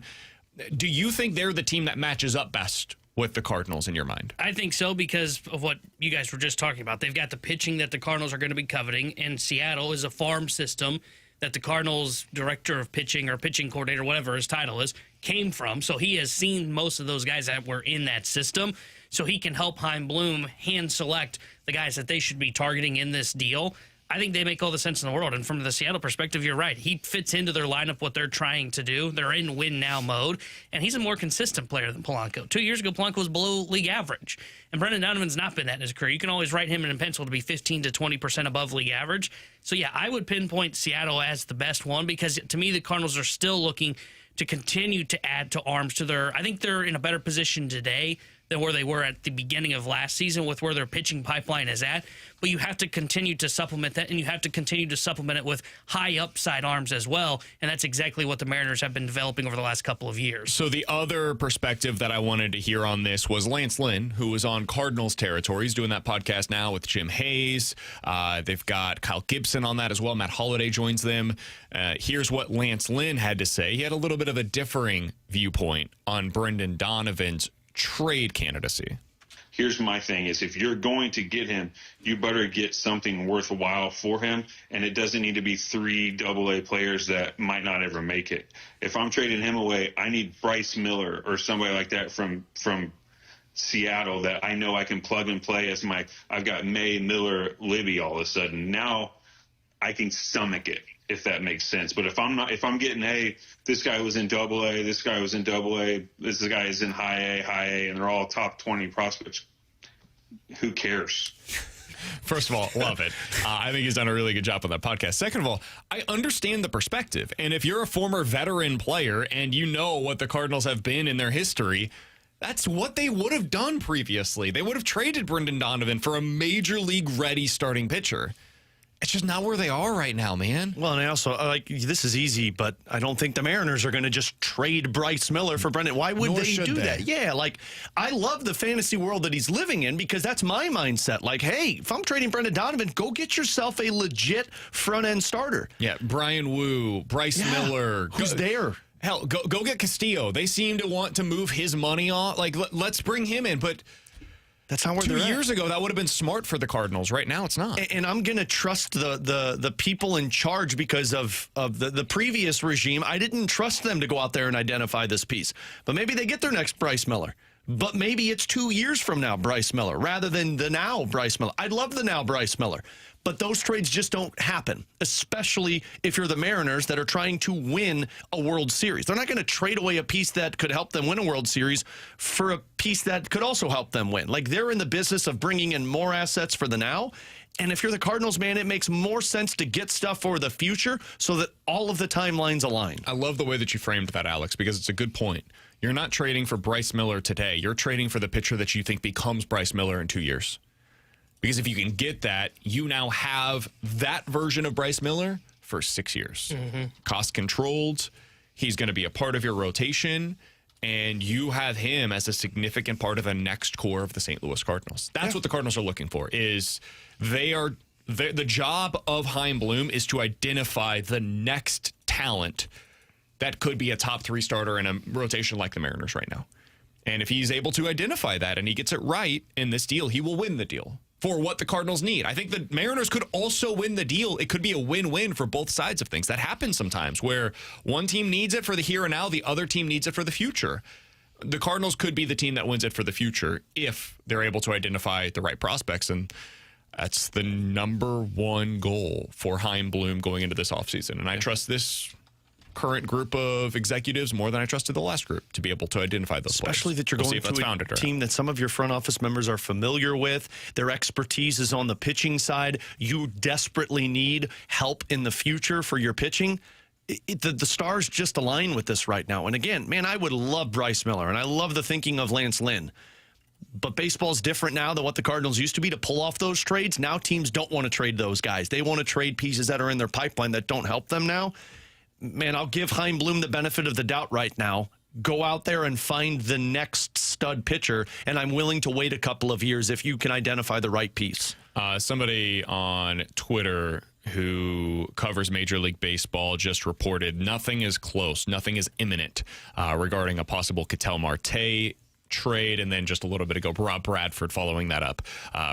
do you think they're the team that matches up best with the Cardinals in your mind? I think so because of what you guys were just talking about. They've got the pitching that the Cardinals are going to be coveting, and Seattle is a farm system that the Cardinals director of pitching or pitching coordinator, whatever his title is, came from. So he has seen most of those guys that were in that system. So he can help Chaim Bloom hand select the guys that they should be targeting in this deal. I think they make all the sense in the world. And from the Seattle perspective, you're right. He fits into their lineup, what they're trying to do. They're in win-now mode, and he's a more consistent player than Polanco. 2 years ago, Polanco was below league average, and Brendan Donovan's not been that in his career. You can always write him in pencil to be 15 to 20% above league average. So, yeah, I would pinpoint Seattle as the best one because, to me, the Cardinals are still looking to continue to add to arms to their – I think they're in a better position today than where they were at the beginning of last season with where their pitching pipeline is at. But you have to continue to supplement that, and you have to continue to supplement it with high upside arms as well. And that's exactly what the Mariners have been developing over the last couple of years. So the other perspective that I wanted to hear on this was Lance Lynn, who was on Cardinals territory. He's doing that podcast now with Jim Hayes. They've got Kyle Gibson on that as well. Matt Holliday joins them. Here's what Lance Lynn had to say. He had a little bit of a differing viewpoint on Brendan Donovan's trade candidacy. Here's my thing is if you're going to get him, you better get something worthwhile for him. And it doesn't need to be 3 AA players that might not ever make it. If I'm trading him away, I need Bryce Miller or somebody like that from Seattle that I know I can plug and play as I've got May, Miller, Libby all of a sudden. Now I can stomach it, if that makes sense. But if I'm getting, hey, this guy was in AA, this guy was in AA, this guy is in high A, and they're all top 20 prospects, who cares? First of all, love it. I think he's done a really good job on that podcast. Second of all, I understand the perspective. And if you're a former veteran player and you know what the Cardinals have been in their history, that's what they would have done previously. They would have traded Brendan Donovan for a major league ready starting pitcher. It's just not where they are right now, man. Well, and I also, this is easy, but I don't think the Mariners are going to just trade Bryce Miller for Brendan. Why would they do that? Yeah, I love the fantasy world that he's living in because that's my mindset. Hey, if I'm trading Brendan Donovan, go get yourself a legit front-end starter. Yeah, Brian Wu, Bryce Miller. Who's there? Hell, go get Castillo. They seem to want to move his money on. Let's bring him in, but that's not where they're at. 2 years ago, that would have been smart for the Cardinals. Right now, it's not. And I'm going to trust the people in charge because of the previous regime. I didn't trust them to go out there and identify this piece. But maybe they get their next Bryce Miller. But maybe it's 2 years from now, Bryce Miller, rather than the now Bryce Miller. I'd love the now Bryce Miller. But those trades just don't happen, especially if you're the Mariners that are trying to win a World Series. They're not going to trade away a piece that could help them win a World Series for a piece that could also help them win. They're in the business of bringing in more assets for the now. And if you're the Cardinals, man, it makes more sense to get stuff for the future so that all of the timelines align. I love the way that you framed that, Alex, because it's a good point. You're not trading for Bryce Miller today. You're trading for the pitcher that you think becomes Bryce Miller in 2 years. Because if you can get that, you now have that version of Bryce Miller for 6 years. Mm-hmm. Cost controlled. He's going to be a part of your rotation. And you have him as a significant part of the next core of the St. Louis Cardinals. That's what the Cardinals are looking for. The job of Chaim Bloom is to identify the next talent that could be a top 3 starter in a rotation like the Mariners right now. And if he's able to identify that and he gets it right in this deal, he will win the deal for what the Cardinals need. I think the Mariners could also win the deal. It could be a win-win for both sides of things. That happens sometimes where one team needs it for the here and now, the other team needs it for the future. The Cardinals could be the team that wins it for the future if they're able to identify the right prospects, and that's the number one goal for Chaim Bloom going into this offseason. And I trust this current group of executives more than I trusted the last group to be able to identify those Especially players. That you're going to a team that some of your front office members are familiar with. Their expertise is on the pitching side. You desperately need help in the future for your pitching. The stars just align with this right now. And again, man, I would love Bryce Miller, and I love the thinking of Lance Lynn. But baseball's different now than what the Cardinals used to be to pull off those trades. Now teams don't want to trade those guys. They want to trade pieces that are in their pipeline that don't help them now. Man, I'll give Chaim Bloom the benefit of the doubt right now. Go out there and find the next stud pitcher, and I'm willing to wait a couple of years if you can identify the right piece. Somebody on Twitter who covers Major League Baseball just reported nothing is close, nothing is imminent regarding a possible Ketel Marte trade, and then just a little bit ago, Rob Bradford following that up.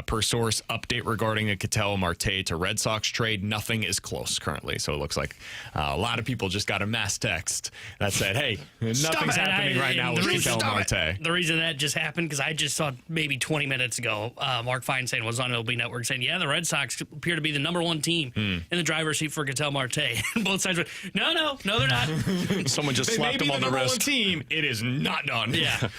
Per source, update regarding a Ketel Marte to Red Sox trade. Nothing is close currently. So it looks like a lot of people just got a mass text that said, hey, nothing's happening right now with Ketel Marte. The reason that just happened, because I just saw maybe 20 minutes ago, Mark Feinstein was on MLB Network saying, yeah, the Red Sox appear to be the number one team in the driver's seat for Ketel Marte. And both sides went, no, they're not. Someone just slapped him on the wrist. Team, it is not done. Yeah.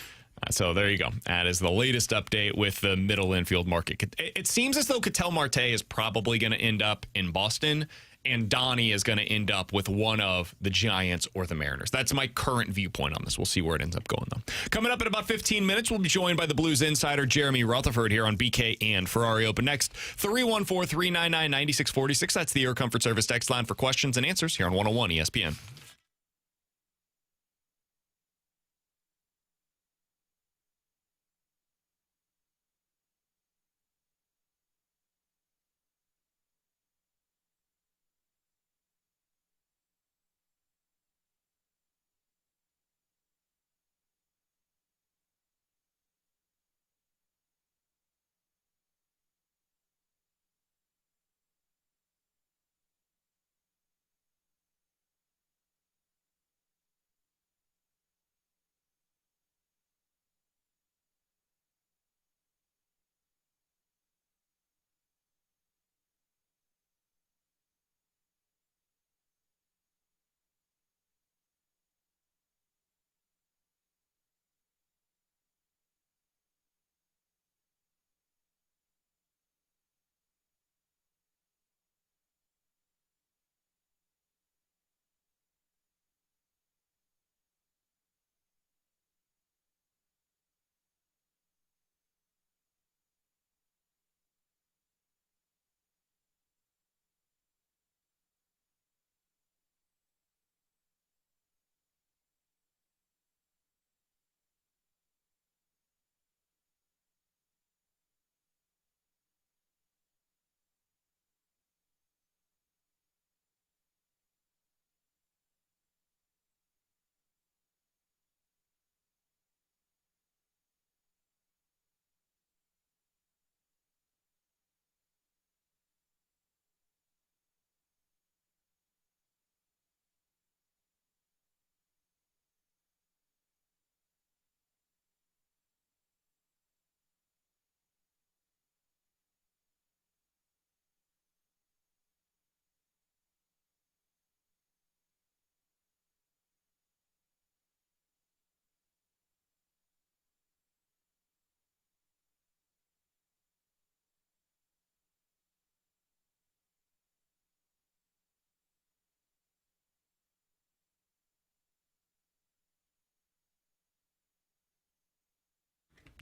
So there you go. That is the latest update with the middle infield market. It seems as though Ketel Marte is probably going to end up in Boston, and Donnie is going to end up with one of the Giants or the Mariners. That's my current viewpoint on this. We'll see where it ends up going, though. Coming up in about 15 minutes, we'll be joined by the Blues insider Jeremy Rutherford here on BK and Ferrari Open next. 314-399-9646. That's the Air Comfort Service text line for questions and answers here on 101 ESPN.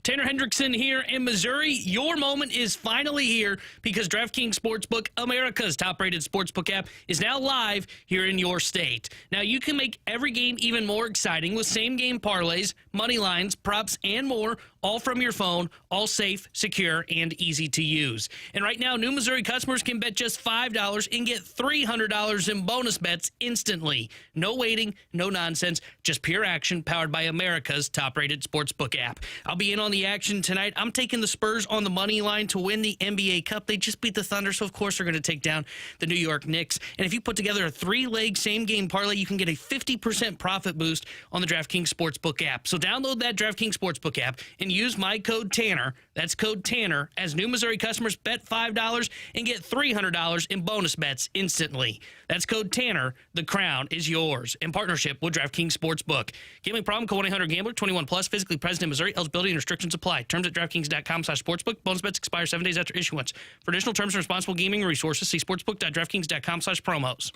Tanner Hendrickson here in Missouri. Your moment is finally here because DraftKings Sportsbook, America's top-rated sportsbook app, is now live here in your state. Now, you can make every game even more exciting with same-game parlays, money lines, props, and more, all from your phone, all safe, secure, and easy to use. And right now, new Missouri customers can bet just $5 and get $300 in bonus bets instantly. No waiting, no nonsense, just pure action powered by America's top-rated sportsbook app. I'll be in on the action tonight. I'm taking the Spurs on the money line to win the NBA Cup. They just beat the Thunder, so of course they're going to take down the New York Knicks. And if you put together a 3-leg same-game parlay, you can get a 50% profit boost on the DraftKings Sportsbook app. So download that DraftKings Sportsbook app and use my code Tanner. That's code Tanner as new Missouri customers bet $5 and get $300 in bonus bets instantly. That's code Tanner. The crown is yours in partnership with DraftKings Sportsbook. Gambling problem? Call 1-800-GAMBLER. 21 plus. Physically present in Missouri. Eligibility and restrictions apply. Terms at DraftKings.com/sportsbook. Bonus bets expire 7 days after issuance. For additional terms and responsible gaming resources, see sportsbook.draftkings.com/promos.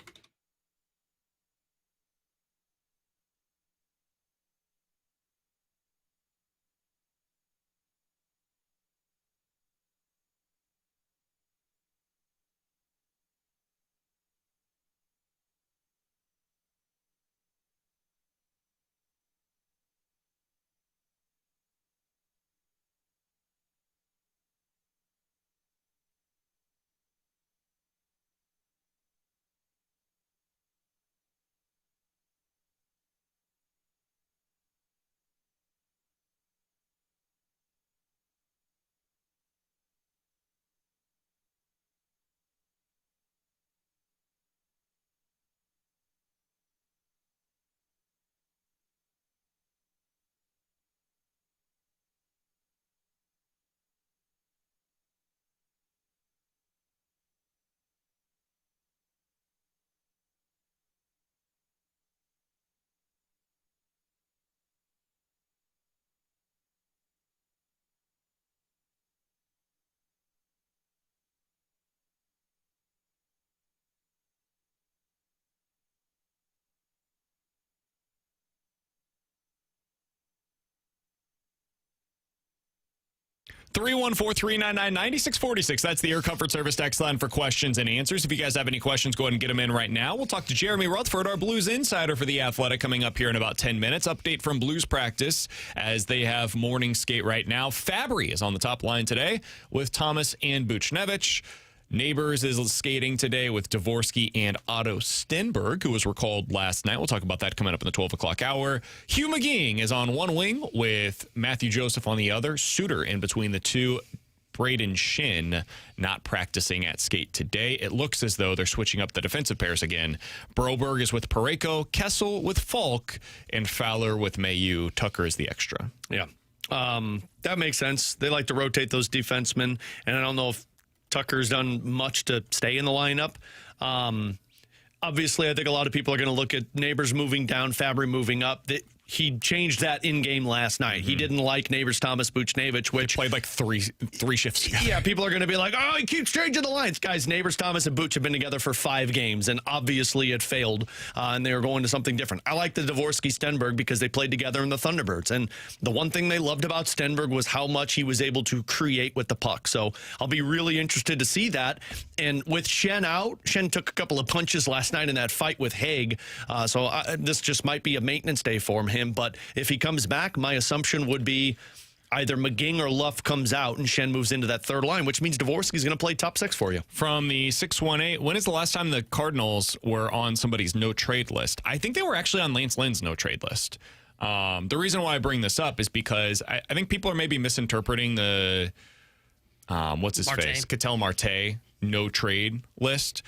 314-399-9646. That's the Air Comfort Service text line for questions and answers. If you guys have any questions, go ahead and get them in right now. We'll talk to Jeremy Rutherford, our Blues insider for The Athletic, coming up here in about 10 minutes. Update from Blues practice as they have morning skate right now. Fabry is on the top line today with Thomas and Buchnevich. Neighbors is skating today with Dvorsky and Otto Stenberg, who was recalled last night. We'll talk about that coming up in the 12 o'clock hour. Hugh McGeeing is on one wing with Matthew Joseph on the other. Suter in between the two. Braden Shin not practicing at skate today. It looks as though they're switching up the defensive pairs again. Broberg is with Parayko, Kessel with Falk, and Fowler with Mayu. Tucker is the extra. Yeah. That makes sense. They like to rotate those defensemen, and I don't know if Tucker's done much to stay in the lineup. Obviously, I think a lot of people are going to look at Neighbors moving down, Fabry moving up. He changed that in-game last night. He didn't like Neighbors, Thomas, Buchnevich, which... They played like three shifts together. Yeah, people are going to be like, oh, he keeps changing the lines. Guys, Neighbors, Thomas, and Buch have been together for 5 games, and obviously it failed, and they were going to something different. I like the Dvorsky-Stenberg because they played together in the Thunderbirds, and the one thing they loved about Stenberg was how much he was able to create with the puck. So I'll be really interested to see that. And with Shen out, Shen took a couple of punches last night in that fight with Haig, so this just might be a maintenance day for him. But if he comes back, my assumption would be either McGing or Luff comes out and Shen moves into that third line, which means Dvorsky's going to play top 6 for you. From the 618, when is the last time the Cardinals were on somebody's no-trade list? I think they were actually on Lance Lynn's no-trade list. The reason why I bring this up is because I think people are maybe misinterpreting the, what's-his-face? Ketel Marte no-trade list.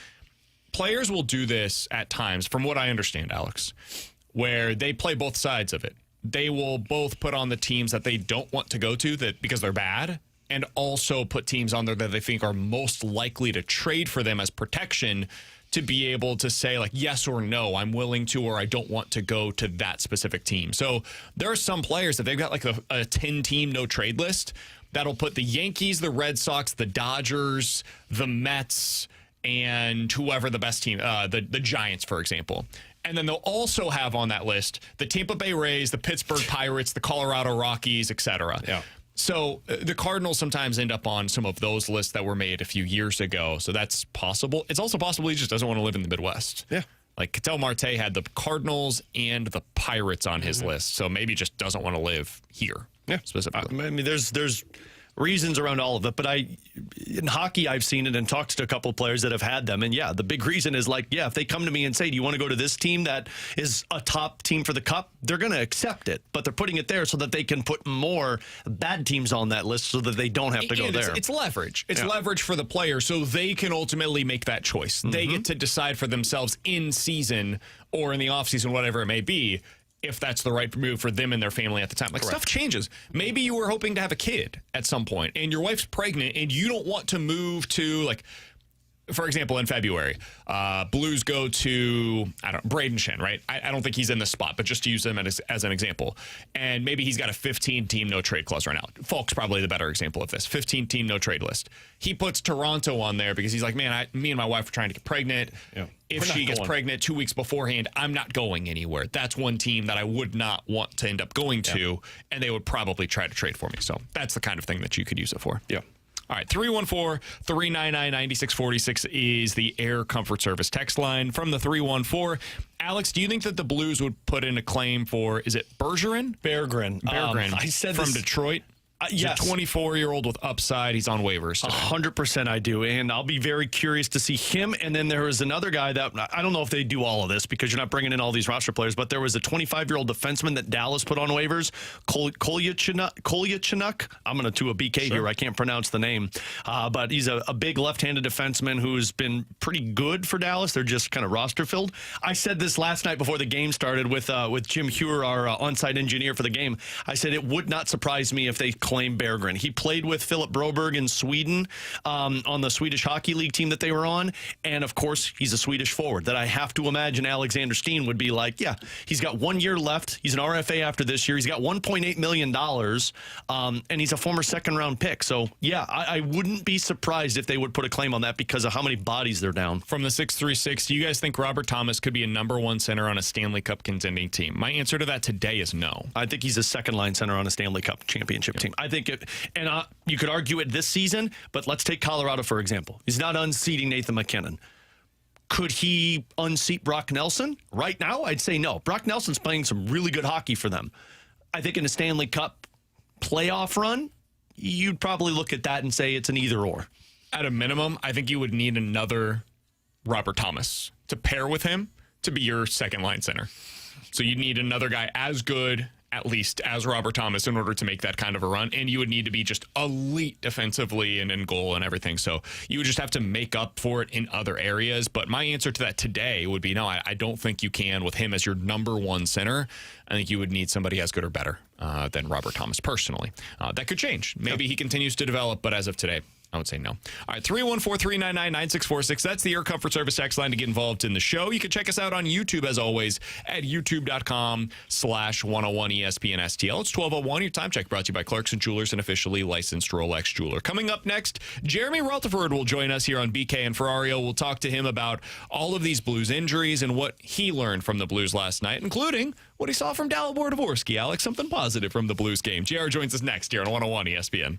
Players will do this at times, from what I understand, Alex, where they play both sides of it. They will both put on the teams that they don't want to go to because they're bad, and also put teams on there that they think are most likely to trade for them as protection to be able to say, like, yes or no, I'm willing to, or I don't want to go to that specific team. So there are some players that they've got like a 10-team no-trade list that'll put the Yankees, the Red Sox, the Dodgers, the Mets, and whoever the best team, the Giants, for example. And then they'll also have on that list the Tampa Bay Rays, the Pittsburgh Pirates, the Colorado Rockies, etc. Yeah. So the Cardinals sometimes end up on some of those lists that were made a few years ago. So that's possible. It's also possible he just doesn't want to live in the Midwest. Yeah. Like Ketel Marte had the Cardinals and the Pirates on his list. So maybe just doesn't want to live here. Yeah. Specifically. I mean, there's reasons around all of it, but in hockey, I've seen it and talked to a couple of players that have had them. And yeah, the big reason is like, yeah, if they come to me and say, do you want to go to this team that is a top team for the cup? They're going to accept it, but they're putting it there so that they can put more bad teams on that list so that they don't have to go there. It's leverage. It's leverage for the player so they can ultimately make that choice. They get to decide for themselves in season or in the offseason, whatever it may be, if that's the right move for them and their family at the time. Like, stuff changes. Maybe you were hoping to have a kid at some point and your wife's pregnant and you don't want to move to, like, for example, in February, Blues go to, Braden Shen, right? I don't think he's in this spot, but just to use him as an example. And maybe he's got a 15-team no-trade clause right now. Falk's probably the better example of this. 15-team no-trade list. He puts Toronto on there because he's like, man, me and my wife are trying to get pregnant. Yeah. If she gets pregnant 2 weeks beforehand, I'm not going anywhere. That's one team that I would not want to end up going to, and they would probably try to trade for me. So that's the kind of thing that you could use it for. Yeah. All right, 314-399-9646 is the Air Comfort Service text line. From the 314, Alex, do you think that the Blues would put in a claim for, is it Bergeron? Berggren. I said from Detroit. Yes. He's a 24-year-old with upside. He's on waivers. 100% I do, and I'll be very curious to see him. And then there was another guy that, I don't know if they do all of this because you're not bringing in all these roster players, but there was a 25-year-old defenseman that Dallas put on waivers, Kolyachuk. I'm going to do a BK here. I can't pronounce the name, but he's a big left-handed defenseman who's been pretty good for Dallas. They're just kind of roster-filled. I said this last night before the game started with Jim Heuer, our on-site engineer for the game. I said it would not surprise me if they claim Berggren. He played with Philip Broberg in Sweden on the Swedish Hockey League team that they were on. And, of course, he's a Swedish forward that I have to imagine Alexander Steen would be like, yeah, he's got 1 year left. He's an RFA after this year. He's got $1.8 million, and he's a former second-round pick. So, yeah, I wouldn't be surprised if they would put a claim on that because of how many bodies they're down. From the 636, do you guys think Robert Thomas could be a #1 center on a Stanley Cup contending team? My answer to that today is no. I think he's a second-line center on a Stanley Cup championship team. I think you could argue it this season, but let's take Colorado, for example. He's not unseating Nathan McKinnon. Could he unseat Brock Nelson? Right now, I'd say no. Brock Nelson's playing some really good hockey for them. I think in a Stanley Cup playoff run, you'd probably look at that and say it's an either or. At a minimum, I think you would need another Robert Thomas to pair with him to be your second line center. So you'd need another guy as good, at least, as Robert Thomas in order to make that kind of a run. And you would need to be just elite defensively and in goal and everything. So you would just have to make up for it in other areas. But my answer to that today would be no, I don't think you can with him as your number one center. I think you would need somebody as good or better than Robert Thomas personally. That could change. Maybe he continues to develop, but as of today, I would say no. All right, 314-399-9646. That's the Air Comfort Service text line to get involved in the show. You can check us out on YouTube, as always, at youtube.com/101ESPN-STL. It's 12:01. Your time check brought to you by Clarkson Jewelers, an officially licensed Rolex jeweler. Coming up next, Jeremy Rutherford will join us here on BK and Ferrario. We'll talk to him about all of these Blues injuries and what he learned from the Blues last night, including what he saw from Dalibor Dvorsky. Alex, something positive from the Blues game. JR joins us next here on 101 ESPN.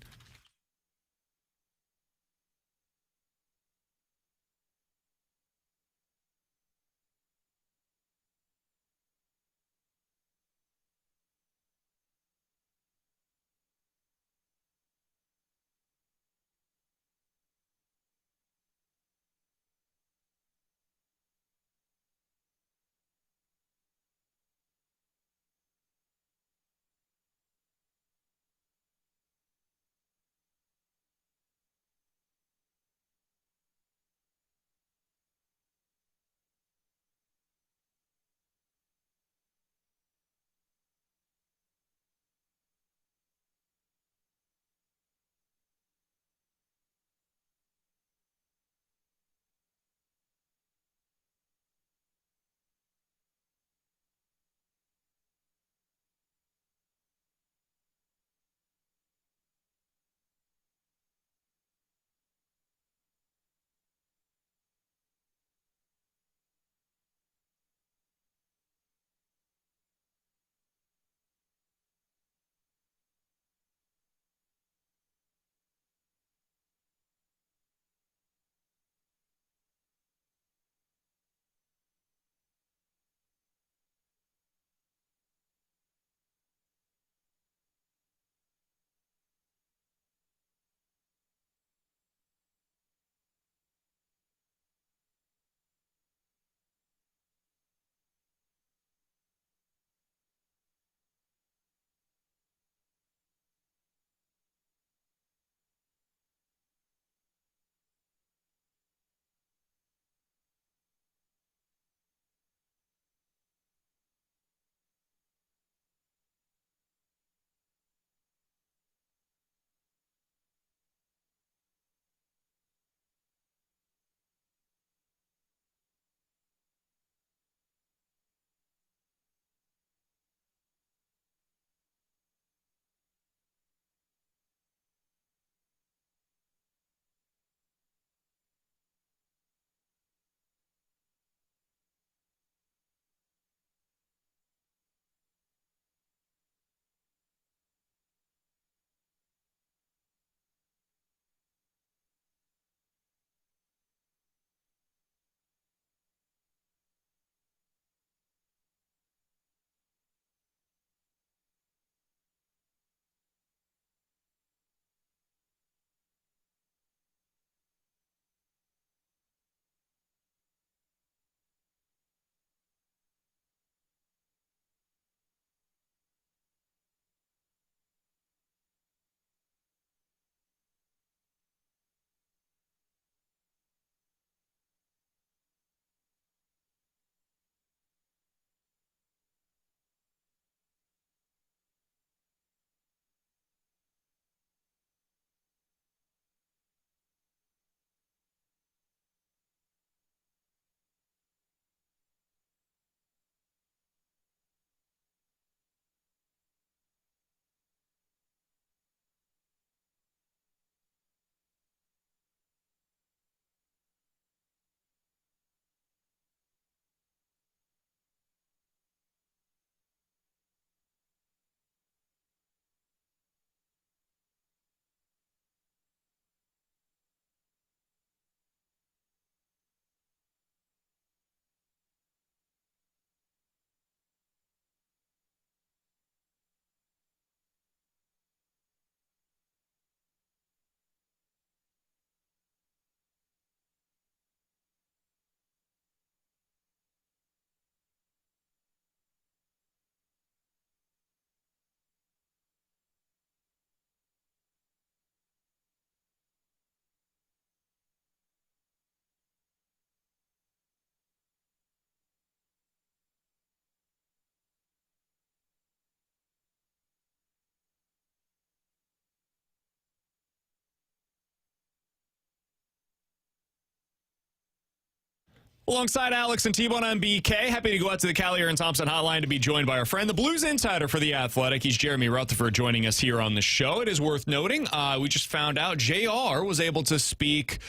Alongside Alex and T-Bone, I'm BK. Happy to go out to the Callier and Thompson hotline to be joined by our friend, the Blues insider for The Athletic. He's Jeremy Rutherford joining us here on the show. It is worth noting, we just found out JR was able to speak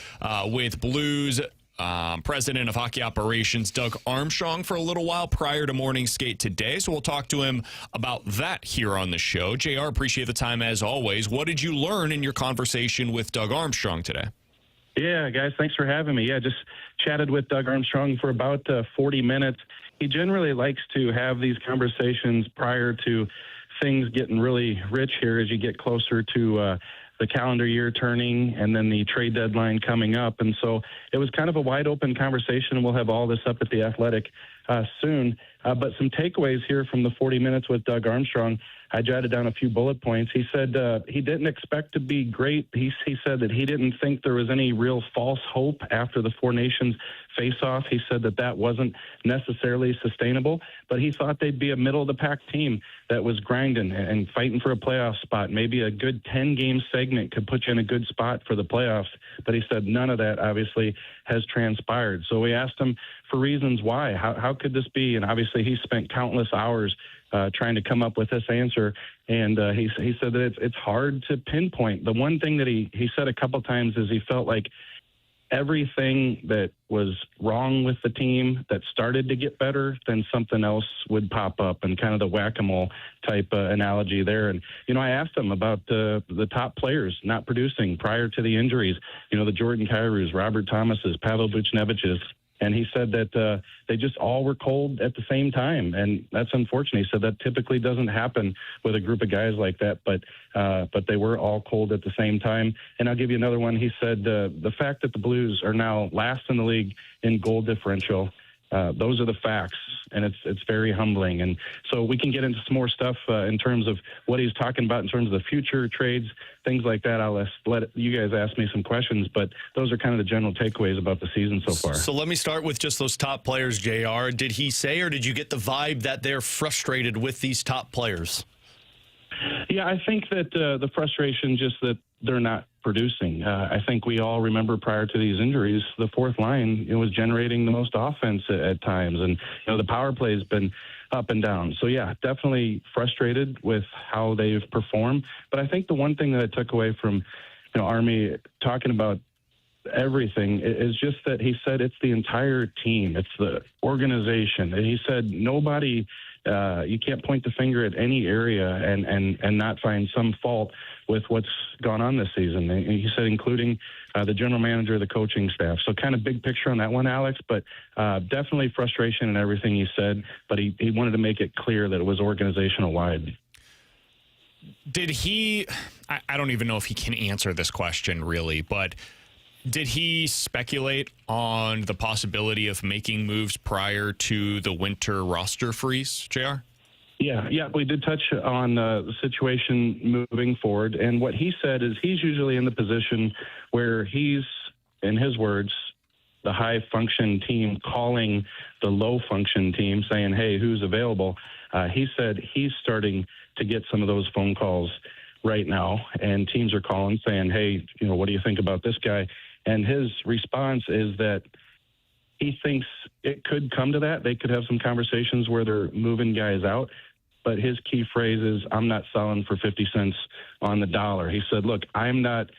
with Blues president of hockey operations, Doug Armstrong, for a little while prior to morning skate today. So we'll talk to him about that here on the show. JR, appreciate the time as always. What did you learn in your conversation with Doug Armstrong today? Yeah, guys, thanks for having me. Yeah, just chatted with Doug Armstrong for about 40 minutes. He generally likes to have these conversations prior to things getting really rich here as you get closer to the calendar year turning and then the trade deadline coming up. And so it was kind of a wide open conversation, and we'll have all this up at The Athletic soon. But some takeaways here from the 40 minutes with Doug Armstrong. I jotted down a few bullet points. He said he didn't expect to be great. He said that he didn't think there was any real false hope after the Four Nations face-off. He said that wasn't necessarily sustainable, but he thought they'd be a middle-of-the-pack team that was grinding and fighting for a playoff spot. Maybe a good 10-game segment could put you in a good spot for the playoffs, but he said none of that, obviously, has transpired. So we asked him for reasons why. How could this be? And obviously he spent countless hours trying to come up with this answer. And he said that it's hard to pinpoint. The one thing that he said a couple times is he felt like everything that was wrong with the team that started to get better, then something else would pop up, and kind of the whack-a-mole type analogy there. And, I asked him about the top players not producing prior to the injuries, the Jordan Kyrous, Robert Thomases, Pavel Buchneviches. And he said that they just all were cold at the same time, and that's unfortunate. He said that typically doesn't happen with a group of guys like that, but they were all cold at the same time. And I'll give you another one. He said the fact that the Blues are now last in the league in goal differential, those are the facts, and it's very humbling. And so we can get into some more stuff in terms of what he's talking about in terms of the future trades, things like that. I'll let you guys ask me some questions, but those are kind of the general takeaways about the season so far. So let me start with just those top players, JR. Did he say, or did you get the vibe that they're frustrated with these top players? Yeah, I think that the frustration just that they're not producing. I think we all remember prior to these injuries, the fourth line was generating the most offense at times, and the power play has been up and down. So yeah, definitely frustrated with how they've performed. But I think the one thing that I took away from Army talking about everything is just that he said it's the entire team, it's the organization. And he said nobody. You can't point the finger at any area and not find some fault with what's gone on this season. And he said, including the general manager, the coaching staff. So kind of big picture on that one, Alex, but definitely frustration in everything he said. But he wanted to make it clear that it was organizational wide. Did he, I don't even know if he can answer this question really, but did he speculate on the possibility of making moves prior to the winter roster freeze, JR? Yeah, we did touch on the situation moving forward. And what he said is he's usually in the position where he's, in his words, the high-function team calling the low-function team saying, hey, who's available? He said he's starting to get some of those phone calls right now, and teams are calling saying, hey, what do you think about this guy? And his response is that he thinks it could come to that. They could have some conversations where they're moving guys out. But his key phrase is, I'm not selling for 50 cents on the dollar. He said, look, I'm not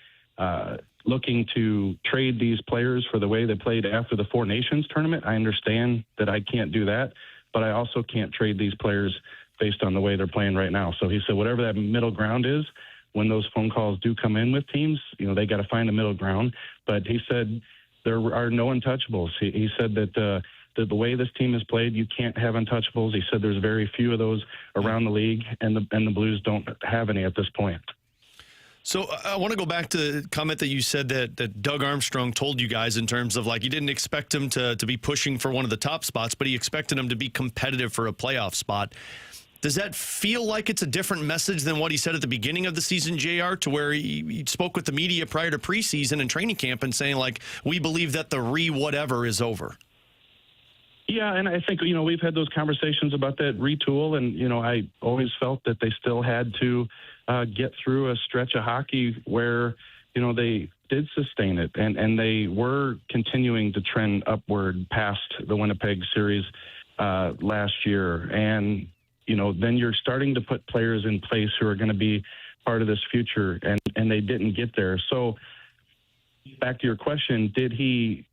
looking to trade these players for the way they played after the Four Nations tournament. I understand that I can't do that, but I also can't trade these players based on the way they're playing right now. So he said, whatever that middle ground is, when those phone calls do come in with teams, they got to find a middle ground. But he said there are no untouchables. He said that the way this team has played, you can't have untouchables. He said there's very few of those around the league, and the Blues don't have any at this point. So I want to go back to the comment that you said that Doug Armstrong told you guys in terms of, like, you didn't expect him to be pushing for one of the top spots, but he expected him to be competitive for a playoff spot. Does that feel like it's a different message than what he said at the beginning of the season, JR, to where he spoke with the media prior to preseason and training camp and saying, like, we believe that the whatever is over? Yeah, and I think, we've had those conversations about that retool, and, I always felt that they still had to get through a stretch of hockey where, they did sustain it, and they were continuing to trend upward past the Winnipeg series last year. And, then you're starting to put players in place who are going to be part of this future, and they didn't get there. So back to your question, did he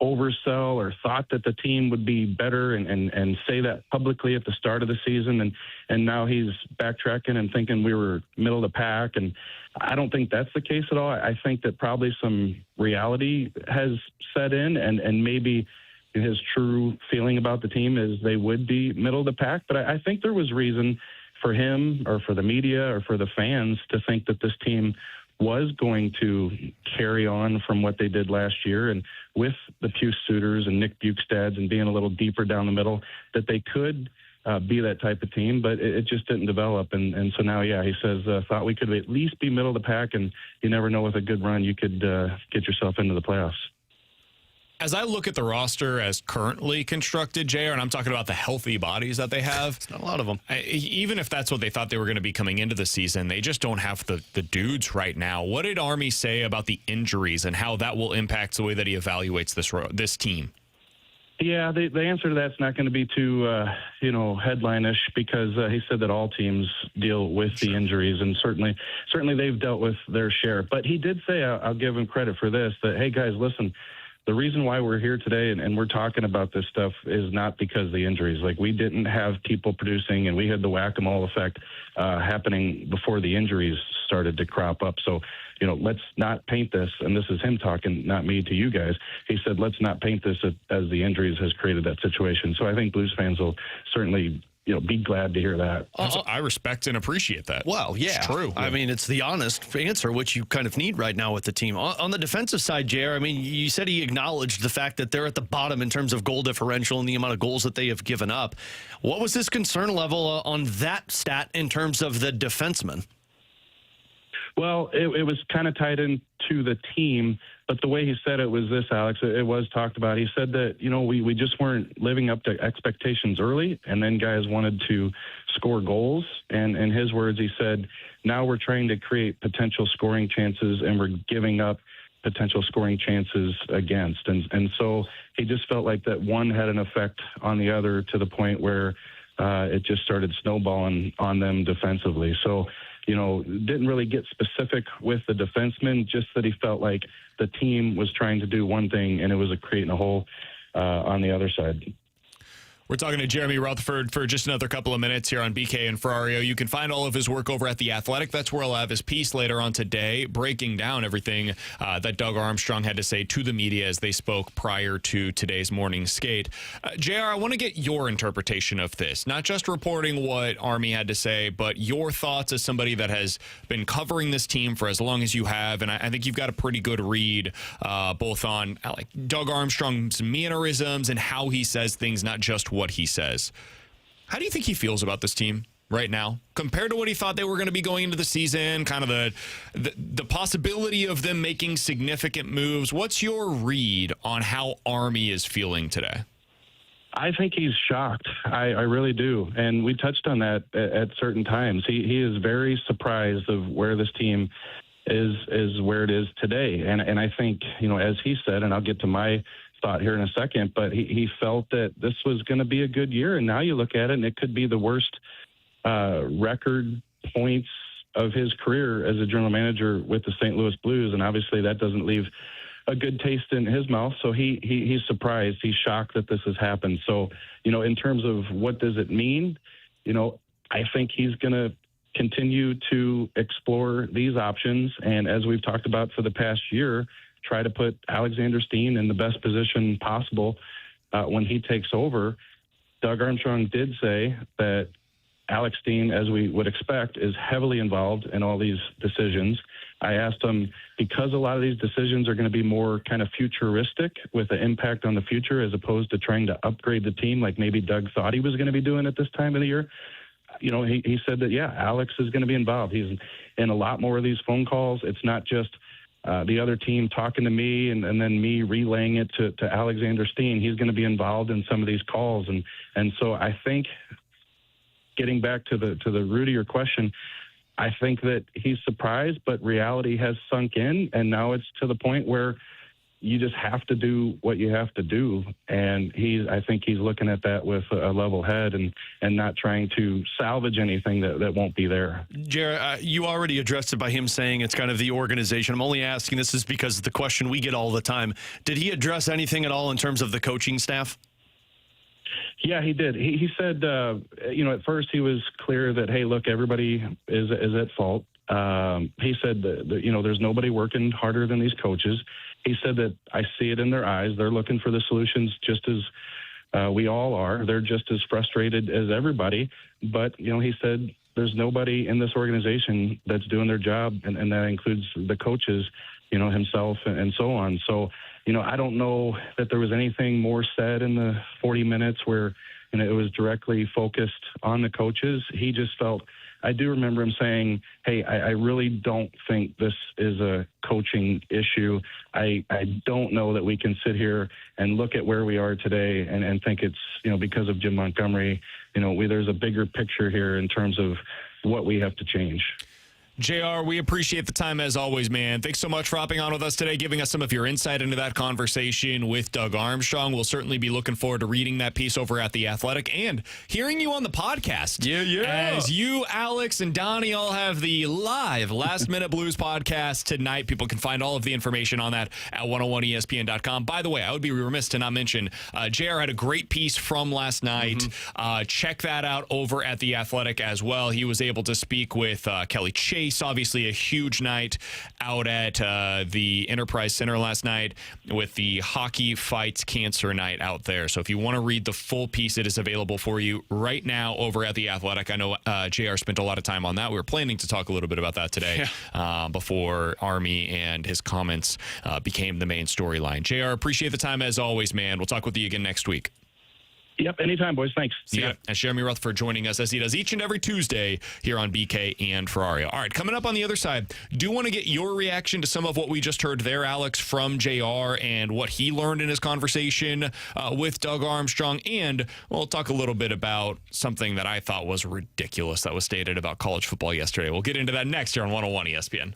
oversell or thought that the team would be better and say that publicly at the start of the season, and now he's backtracking and thinking we were middle of the pack? And I don't think that's the case at all. I think that probably some reality has set in, and maybe his true feeling about the team is they would be middle of the pack. But I think there was reason for him or for the media or for the fans to think that this team was going to carry on from what they did last year, and with the Pius Suiters and Nick Bukestads and being a little deeper down the middle, that they could be that type of team, but it just didn't develop. And so now, he says, thought we could at least be middle of the pack, and you never know, with a good run, you could get yourself into the playoffs. As I look at the roster as currently constructed, JR, and I'm talking about the healthy bodies that they have. It's not a lot of them. Even if that's what they thought they were going to be coming into the season, they just don't have the dudes right now. What did Army say about the injuries and how that will impact the way that he evaluates this team? Yeah, the answer to that's not going to be too, headline-ish, because he said that all teams deal with the injuries, and certainly they've dealt with their share. But he did say, I'll give him credit for this, that, hey, guys, listen, the reason why we're here today and we're talking about this stuff is not because of the injuries. Like, we didn't have people producing, and we had the whack-a-mole effect happening before the injuries started to crop up. So, let's not paint this, and this is him talking, not me, to you guys. He said, let's not paint this as the injuries has created that situation. So I think Blues fans will certainly be glad to hear that. I respect and appreciate that. Well, yeah. It's true. I mean, it's the honest answer, which you kind of need right now with the team. On the defensive side, JR, I mean, you said he acknowledged the fact that they're at the bottom in terms of goal differential and the amount of goals that they have given up. What was his concern level on that stat in terms of the defensemen? Well, it was kind of tied into the team, but the way he said it was this, Alex. It was talked about. He said that, we just weren't living up to expectations early, and then guys wanted to score goals. And in his words, he said, now we're trying to create potential scoring chances, and we're giving up potential scoring chances against. And so he just felt like that one had an effect on the other, to the point where it just started snowballing on them defensively. So, didn't really get specific with the defenseman, just that he felt like the team was trying to do one thing, and it was creating a hole on the other side. We're talking to Jeremy Rutherford for just another couple of minutes here on BK and Ferrario. You can find all of his work over at The Athletic. That's where I'll have his piece later on today, breaking down everything that Doug Armstrong had to say to the media as they spoke prior to today's morning skate. JR, I want to get your interpretation of this, not just reporting what Army had to say, but your thoughts as somebody that has been covering this team for as long as you have. And I think you've got a pretty good read both on Doug Armstrong's mannerisms and how he says things, not just what he says. How do you think he feels about this team right now compared to what he thought they were going to be going into the season, kind of the possibility of them making significant moves? What's your read on how Army is feeling today? I think he's shocked. I really do. And we touched on that at certain times. He is very surprised of where this team is where it is today. And I think, as he said, and I'll get to my thought here in a second, but he felt that this was going to be a good year. And now you look at it, and it could be the worst record points of his career as a general manager with the St. Louis Blues. And obviously that doesn't leave a good taste in his mouth. So he's surprised. He's shocked that this has happened. So, in terms of what does it mean, I think he's going to continue to explore these options. And as we've talked about for the past year, try to put Alexander Steen in the best position possible when he takes over. Doug Armstrong did say that Alex Steen, as we would expect, is heavily involved in all these decisions. I asked him, because a lot of these decisions are going to be more kind of futuristic with an impact on the future, as opposed to trying to upgrade the team like maybe Doug thought he was going to be doing at this time of the year. He said that, yeah, Alex is going to be involved. He's in a lot more of these phone calls. It's not just the other team talking to me and then me relaying it to Alexander Steen. He's going to be involved in some of these calls. And so I think, getting back to the root of your question, I think that he's surprised, but reality has sunk in, and now it's to the point where you just have to do what you have to do. And I think he's looking at that with a level head and not trying to salvage anything that won't be there. Jared, you already addressed it by him saying it's kind of the organization. I'm only asking this is because the question we get all the time. Did he address anything at all in terms of the coaching staff? Yeah, he did. He said, at first he was clear that, hey, look, everybody is at fault. He said that, there's nobody working harder than these coaches. He said that I see it in their eyes. They're looking for the solutions just as we all are. They're just as frustrated as everybody. But, he said there's nobody in this organization that's doing their job, and that includes the coaches, himself and so on. So, I don't know that there was anything more said in the 40 minutes where it was directly focused on the coaches. He just felt, I do remember him saying, hey, I really don't think this is a coaching issue. I don't know that we can sit here and look at where we are today and think it's, because of Jim Montgomery, there's a bigger picture here in terms of what we have to change. JR, we appreciate the time as always, man. Thanks so much for hopping on with us today, giving us some of your insight into that conversation with Doug Armstrong. We'll certainly be looking forward to reading that piece over at The Athletic and hearing you on the podcast. Yeah. As you, Alex, and Donnie all have the live Last Minute Blues podcast tonight. People can find all of the information on that at 101ESPN.com. By the way, I would be remiss to not mention, JR had a great piece from last night. Check that out over at The Athletic as well. He was able to speak with Kelly Chase. Obviously a huge night out at the Enterprise Center last night with the Hockey Fights Cancer Night out there. So if you want to read the full piece, it is available for you right now over at The Athletic. I know JR spent a lot of time on that. We were planning to talk a little bit about that today before Army and his comments became the main storyline. JR, appreciate the time as always, man. We'll talk with you again next week. Yep, anytime, boys. Thanks. See ya. And Jeremy Rutherford joining us as he does each and every Tuesday here on BK and Ferrario. All right, coming up on the other side, do want to get your reaction to some of what we just heard there, Alex, from JR and what he learned in his conversation with Doug Armstrong. And we'll talk a little bit about something that I thought was ridiculous that was stated about college football yesterday. We'll get into that next here on 101 ESPN.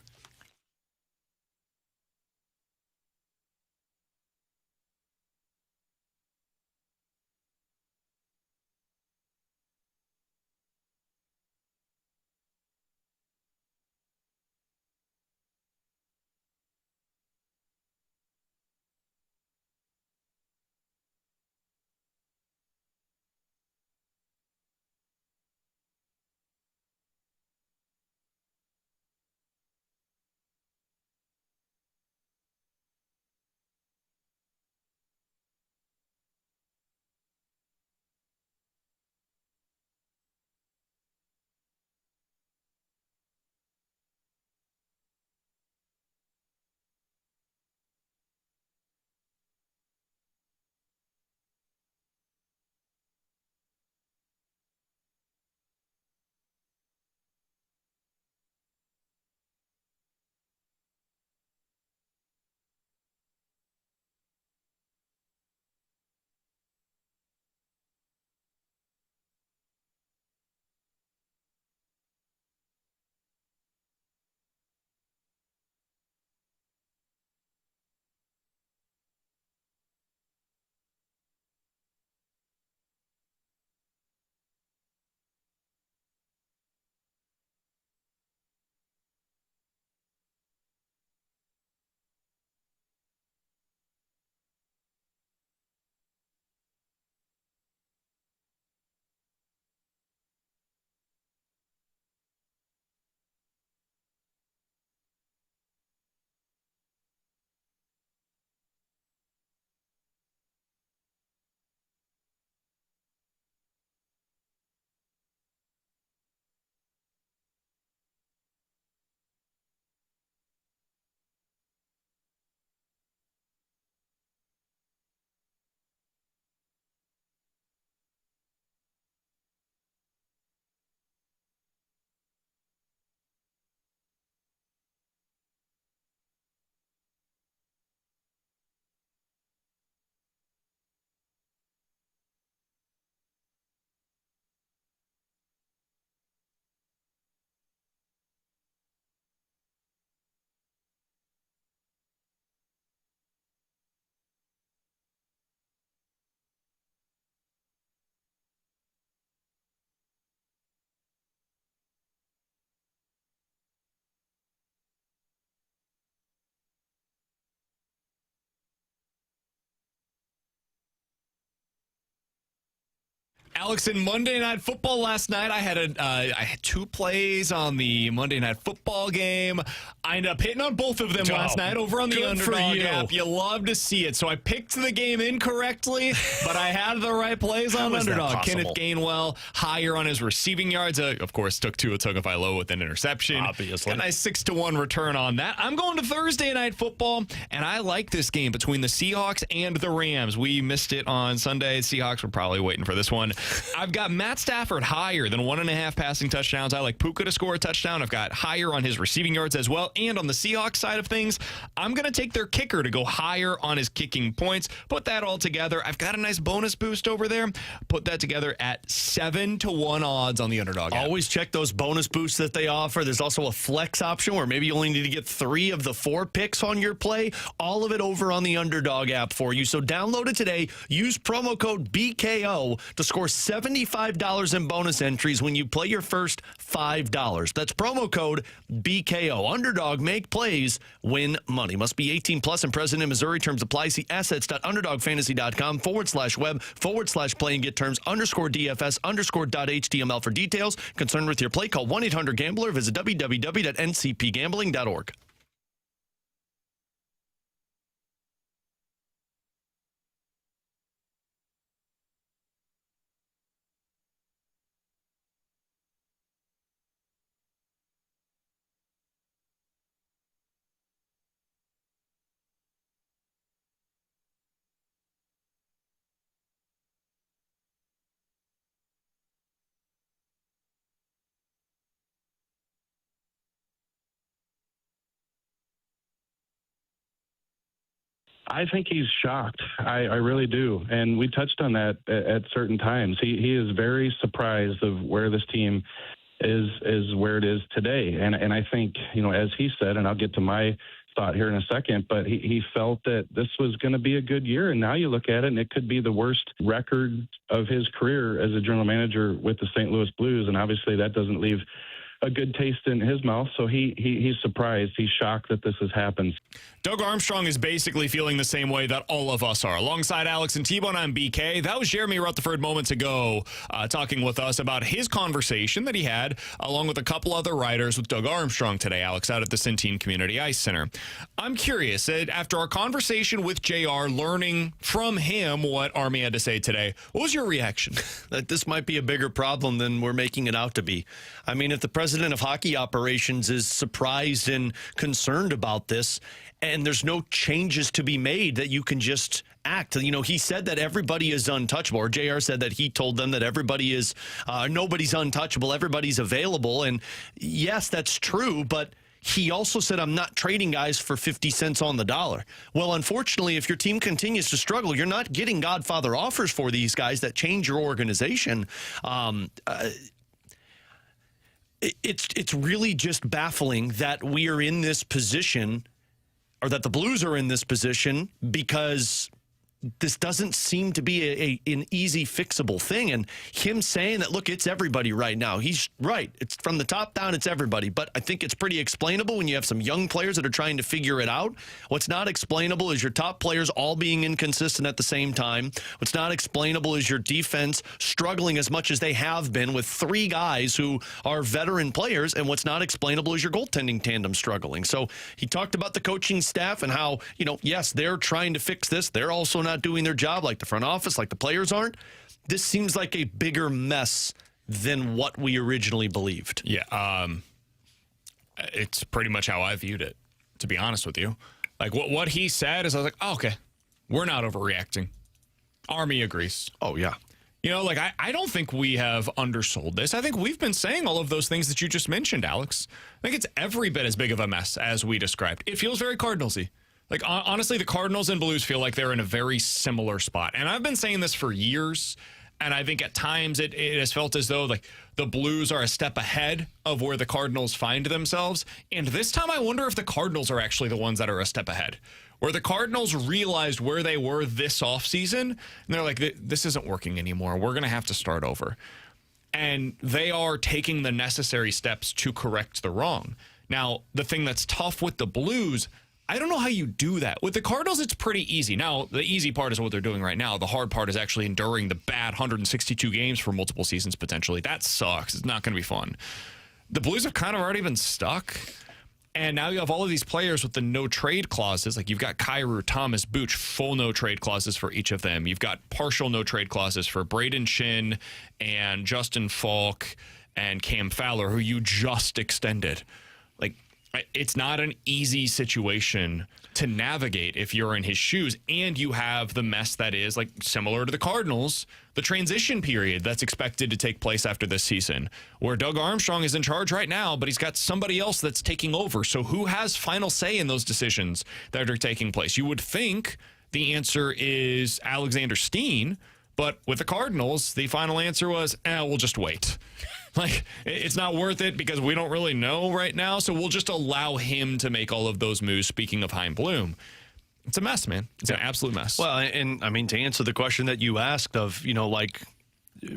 Alex, in Monday Night Football last night, I had 2 plays on the Monday Night Football game. I ended up hitting on both of them last night over on the Underdog app. You love to see it. So I picked the game incorrectly, but I had the right plays on Underdog. Kenneth Gainwell higher on his receiving yards. Of course, took Tua Tagovailoa with an interception. Obviously. A nice 6-1 return on that. I'm going to Thursday Night Football, and I like this game between the Seahawks and the Rams. We missed it on Sunday. Seahawks were probably waiting for this one. I've got Matt Stafford higher than 1.5 passing touchdowns. I like Puka to score a touchdown. I've got higher on his receiving yards as well. And on the Seahawks side of things, I'm going to take their kicker to go higher on his kicking points. Put that all together. I've got a nice bonus boost over there. Put that together at 7-1 odds on the Underdog app. Always check those bonus boosts that they offer. There's also a flex option where maybe you only need to get 3 of the 4 picks on your play. All of it over on the Underdog app for you. So download it today. Use promo code BKO to score $75 in bonus entries when you play your first $5. That's promo code BKO. Underdog, make plays, win money. Must be 18 plus and present in Missouri. Terms apply. See assets.underdogfantasy.com/web/play and get terms _DFS_.html for details. Concerned with your play, call 1-800-GAMBLER. Visit www.ncpgambling.org. I think he's shocked. I really do. And we touched on that at certain times. He is very surprised of where this team is where it is today. And I think, as he said, and I'll get to my thought here in a second, but he felt that this was going to be a good year. And now you look at it, and it could be the worst record of his career as a general manager with the St. Louis Blues. And obviously that doesn't leave a good taste in his mouth. So he's surprised. He's shocked that this has happened. Doug Armstrong is basically feeling the same way that all of us are. Alongside Alex and T-Bone, I'm BK. That was Jeremy Rutherford moments ago talking with us about his conversation that he had along with a couple other writers with Doug Armstrong today, Alex, out at the Centene Community Ice Center. I'm curious, after our conversation with JR, learning from him what Army had to say today, what was your reaction? That this might be a bigger problem than we're making it out to be. I mean, if the president of hockey operations is surprised and concerned about this, and there's no changes to be made that you can just act. He said that everybody is untouchable, or JR said that he told them that everybody is, nobody's untouchable, everybody's available. And yes, that's true, but he also said, I'm not trading guys for 50 cents on the dollar. Well, unfortunately, if your team continues to struggle, you're not getting Godfather offers for these guys that change your organization. It's really just baffling that we are in this position, or that the Blues are in this position, because this doesn't seem to be an easy fixable thing. And him saying that, look, it's everybody right now. He's right. It's from the top down. It's everybody. But I think it's pretty explainable when you have some young players that are trying to figure it out. What's not explainable is your top players all being inconsistent at the same time. What's not explainable is your defense struggling as much as they have been with 3 guys who are veteran players. And what's not explainable is your goaltending tandem struggling. So he talked about the coaching staff and how, yes, they're trying to fix this. They're also not doing their job, like the front office, like the players aren't. This seems like a bigger mess than what we originally believed. Yeah, it's pretty much how I viewed it, to be honest with you. Like, what he said is, I was like, oh, okay, we're not overreacting. Army agrees. Oh, yeah. I don't think we have undersold this. I think we've been saying all of those things that you just mentioned, Alex. I think it's every bit as big of a mess as we described. It feels very Cardinals-y. Like, honestly, the Cardinals and Blues feel like they're in a very similar spot. And I've been saying this for years, and I think at times it has felt as though, like, the Blues are a step ahead of where the Cardinals find themselves. And this time I wonder if the Cardinals are actually the ones that are a step ahead, where the Cardinals realized where they were this offseason, and they're like, this isn't working anymore. We're going to have to start over. And they are taking the necessary steps to correct the wrong. Now, the thing that's tough with the Blues, I don't know how you do that. With the Cardinals, it's pretty easy. Now, the easy part is what they're doing right now. The hard part is actually enduring the bad 162 games for multiple seasons, potentially. That sucks. It's not going to be fun. The Blues have kind of already been stuck. And now you have all of these players with the no-trade clauses. Like, you've got Kyrou, Thomas, Booch, full no-trade clauses for each of them. You've got partial no-trade clauses for Braden Shin and Justin Falk and Cam Fowler, who you just extended. Like, it's not an easy situation to navigate if you're in his shoes, and you have the mess that is, like, similar to the Cardinals, the transition period that's expected to take place after this season, where Doug Armstrong is in charge right now, but he's got somebody else that's taking over. So who has final say in those decisions that are taking place? You would think the answer is Alexander Steen, but with the Cardinals, the final answer was, we'll just wait. Like, it's not worth it because we don't really know right now, so we'll just allow him to make all of those moves, speaking of Chaim Bloom. It's a mess, man. It's an absolute mess. Well, and I mean, to answer the question that you asked of, like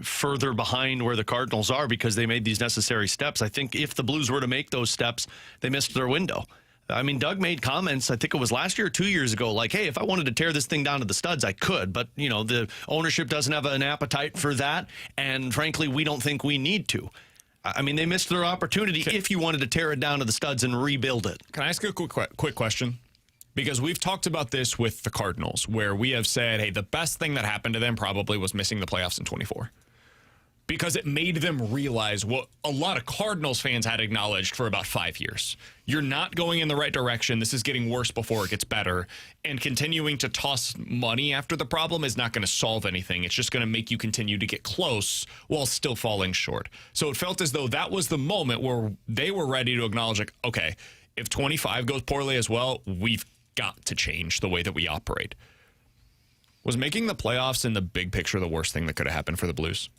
further behind where the Cardinals are because they made these necessary steps, I think if the Blues were to make those steps, they missed their window. I mean, Doug made comments, I think it was last year or 2 years ago, like, hey, if I wanted to tear this thing down to the studs, I could. But, the ownership doesn't have an appetite for that. And frankly, we don't think we need to. I mean, they missed their opportunity if you wanted to tear it down to the studs and rebuild it. Can I ask you a quick question? Because we've talked about this with the Cardinals, where we have said, hey, the best thing that happened to them probably was missing the playoffs in 24. Because it made them realize what a lot of Cardinals fans had acknowledged for about 5 years. You're not going in the right direction. This is getting worse before it gets better. And continuing to toss money after the problem is not going to solve anything. It's just going to make you continue to get close while still falling short. So it felt as though that was the moment where they were ready to acknowledge, like, okay, if 25 goes poorly as well, we've got to change the way that we operate. Was making the playoffs in the big picture the worst thing that could have happened for the Blues?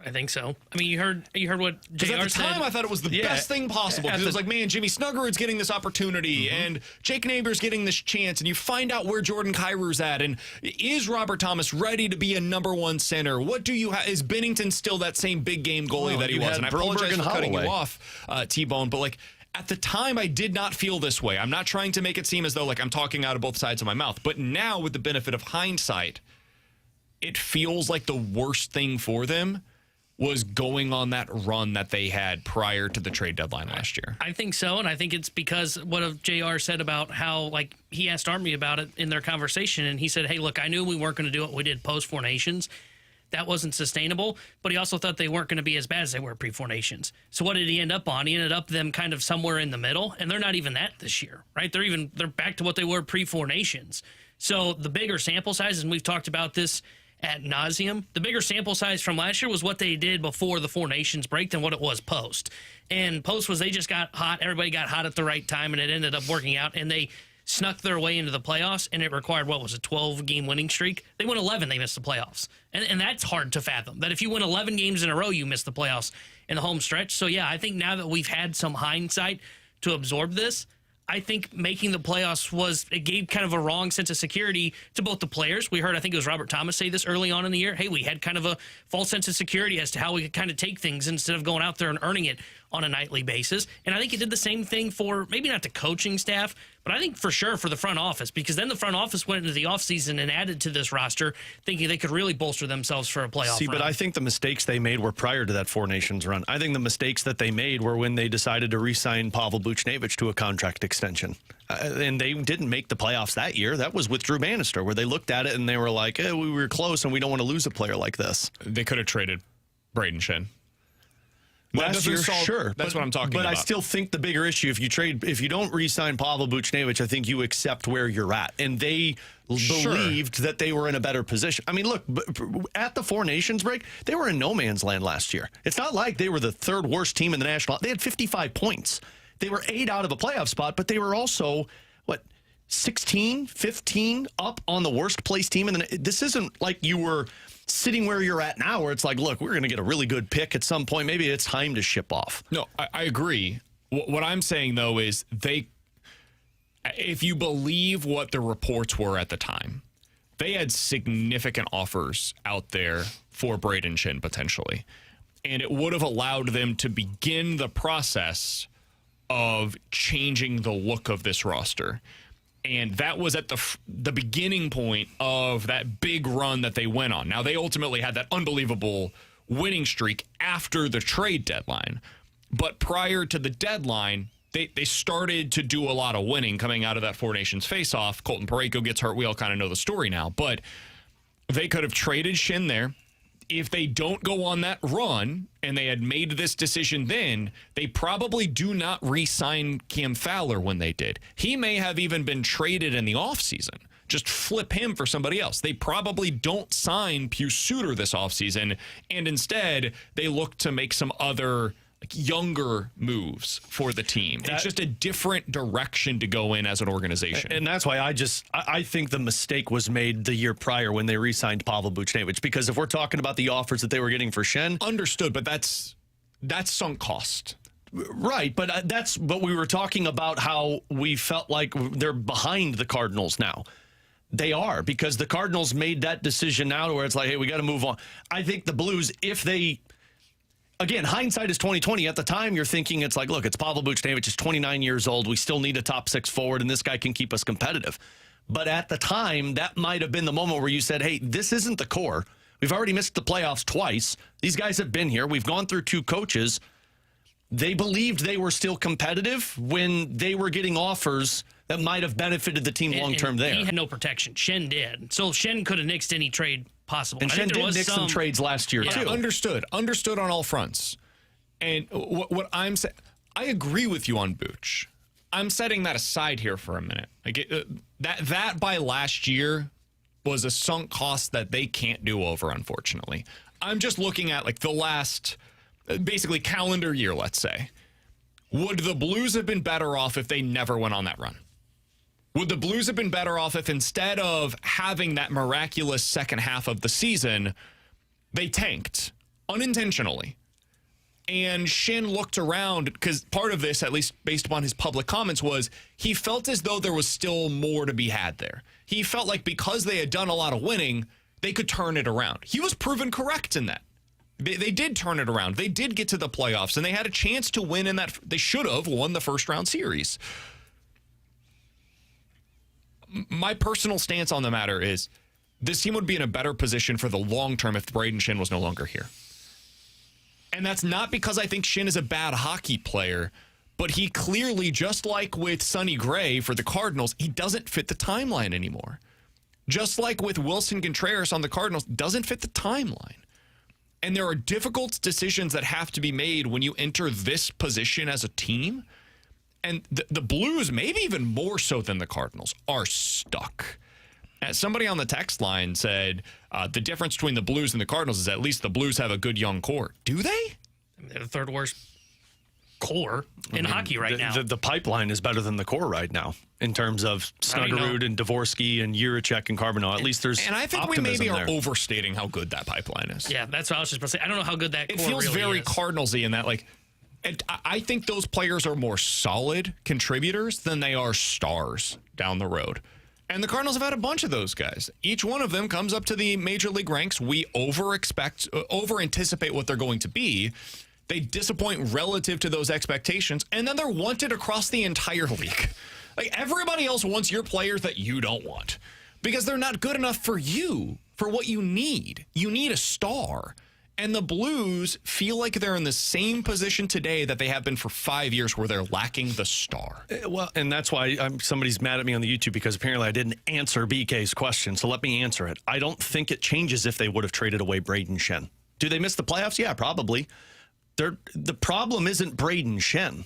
I think so. I mean, you heard what JR said. At the time, I thought it was the best thing possible. Because it was like, man, Jimmy Snuggerud's getting this opportunity, and Jake Neighbors getting this chance, and you find out where Jordan Kyrou's at, and is Robert Thomas ready to be a number one center? What do you have? Is Binnington still that same big game goalie that he was? And I apologize for cutting you off, T-Bone, but like, at the time, I did not feel this way. I'm not trying to make it seem as though like I'm talking out of both sides of my mouth. But now, with the benefit of hindsight, it feels like the worst thing for them was going on that run that they had prior to the trade deadline last year. I think so, and I think it's because what JR said about how, like, he asked Army about it in their conversation, and he said, hey, look, I knew we weren't going to do what we did post-Four Nations. That wasn't sustainable, but he also thought they weren't going to be as bad as they were pre-Four Nations. So what did he end up on? He ended up them kind of somewhere in the middle, and they're not even that this year, right? They're back to what they were pre-Four Nations. So the bigger sample size, and we've talked about this ad nauseum, the bigger sample size from last year was what they did before the Four Nations break than what it was post. And post was they just got hot. Everybody got hot at the right time, and it ended up working out. And they snuck their way into the playoffs, and it required, what was it, 12-game winning streak? They won 11, they missed the playoffs. And that's hard to fathom, that if you win 11 games in a row, you miss the playoffs in the home stretch. So, yeah, I think now that we've had some hindsight to absorb this, I think making the playoffs it gave kind of a wrong sense of security to both the players. We heard, I think it was Robert Thomas say this early on in the year. Hey, we had kind of a false sense of security as to how we could kind of take things instead of going out there and earning it on a nightly basis. And I think it did the same thing for maybe not the coaching staff, but I think for sure for the front office, because then the front office went into the offseason and added to this roster thinking they could really bolster themselves for a playoff run. But I think the mistakes they made were prior to that Four Nations run. I think the mistakes that they made were when they decided to re-sign Pavel Buchnevich to a contract extension. And they didn't make the playoffs that year. That was with Drew Bannister, where they looked at it and they were like, we were close and we don't want to lose a player like this. They could have traded Braden Shin. Last year, sure. That's what I'm talking about. But I still think the bigger issue, if you don't re-sign Pavel Buchnevich, I think you accept where you're at. And they believed that they were in a better position. I mean, look, at the Four Nations break, they were in no man's land last year. It's not like they were the third worst team in the national. They had 55 points. They were 8 out of a playoff spot, but they were also, 16, 15 up on the worst place team. This isn't like you were sitting where you're at now, where it's like, look, we're going to get a really good pick at some point. Maybe it's time to ship off. No, I agree. What I'm saying, though, is if you believe what the reports were at the time, they had significant offers out there for Braden Shin, potentially. And it would have allowed them to begin the process of changing the look of this roster. And that was at the beginning point of that big run that they went on. Now, they ultimately had that unbelievable winning streak after the trade deadline. But prior to the deadline, they started to do a lot of winning coming out of that Four Nations face-off. Colton Parayko gets hurt. We all kind of know the story now. But they could have traded Shin there. If they don't go on that run and they had made this decision then, they probably do not re-sign Cam Fowler when they did. He may have even been traded in the offseason. Just flip him for somebody else. They probably don't sign Pius Suter this offseason, and instead they look to make some other younger moves for the team. It's just a different direction to go in as an organization. And that's why I think the mistake was made the year prior when they re-signed Pavel Buchnevich, because if we're talking about the offers that they were getting for Shen. Understood, but that's sunk cost. Right, but we were talking about how we felt like they're behind the Cardinals now. They are, because the Cardinals made that decision now to where it's like, hey, we got to move on. I think the Blues, if they... Again, hindsight is 20/20. At the time, you're thinking it's like, look, it's Pavel Buchnevich, is 29 years old. We still need a top 6 forward, and this guy can keep us competitive. But at the time, that might have been the moment where you said, hey, this isn't the core. We've already missed the playoffs twice. These guys have been here. We've gone through 2 coaches. They believed they were still competitive when they were getting offers that might have benefited the team long-term there. He had no protection. Shen did. So Shen could have nixed any trade possible. And Shen did nix some trades last year, too. Understood on all fronts. And what I'm saying, I agree with you on Booch. I'm setting that aside here for a minute. Like that by last year was a sunk cost that they can't do over, unfortunately. I'm just looking at like the last, basically calendar year, let's say. Would the Blues have been better off if they never went on that run? Would the Blues have been better off if instead of having that miraculous second half of the season, they tanked unintentionally? And Shin looked around, because part of this, at least based upon his public comments, was he felt as though there was still more to be had there. He felt like because they had done a lot of winning, they could turn it around. He was proven correct in that. They did turn it around. They did get to the playoffs, and they had a chance to win in that. They should have won the first round series. My personal stance on the matter is this team would be in a better position for the long term if Braden Shin was no longer here. And that's not because I think Shin is a bad hockey player, but he clearly, just like with Sonny Gray for the Cardinals, he doesn't fit the timeline anymore. Just like with Wilson Contreras on the Cardinals, doesn't fit the timeline. And there are difficult decisions that have to be made when you enter this position as a team. And the Blues, maybe even more so than the Cardinals, are stuck. As somebody on the text line said, the difference between the Blues and the Cardinals is at least the Blues have a good young core. Do they? They're the third worst core in hockey right now. The pipeline is better than the core right now in terms of Snuggerud and Dvorsky and Juracek and Carbonneau. At least there's And I think we maybe are overstating how good that pipeline is. Yeah, that's what I was just about to say. I don't know how good that core feels really very is. Cardinals-y in that, like, I think those players are more solid contributors than they are stars down the road. And the Cardinals have had a bunch of those guys. Each one of them comes up to the major league ranks. We over-anticipate what they're going to be. They disappoint relative to those expectations, and then they're wanted across the entire league. Like, everybody else wants your players that you don't want because they're not good enough for you, for what you need. You need a star. And the Blues feel like they're in the same position today that they have been for 5 years where they're lacking the star. Well, and that's why somebody's mad at me on the YouTube because apparently I didn't answer BK's question. So let me answer it. I don't think it changes if they would have traded away Braden Shen. Do they miss the playoffs? Yeah, probably. The problem isn't Braden Shen.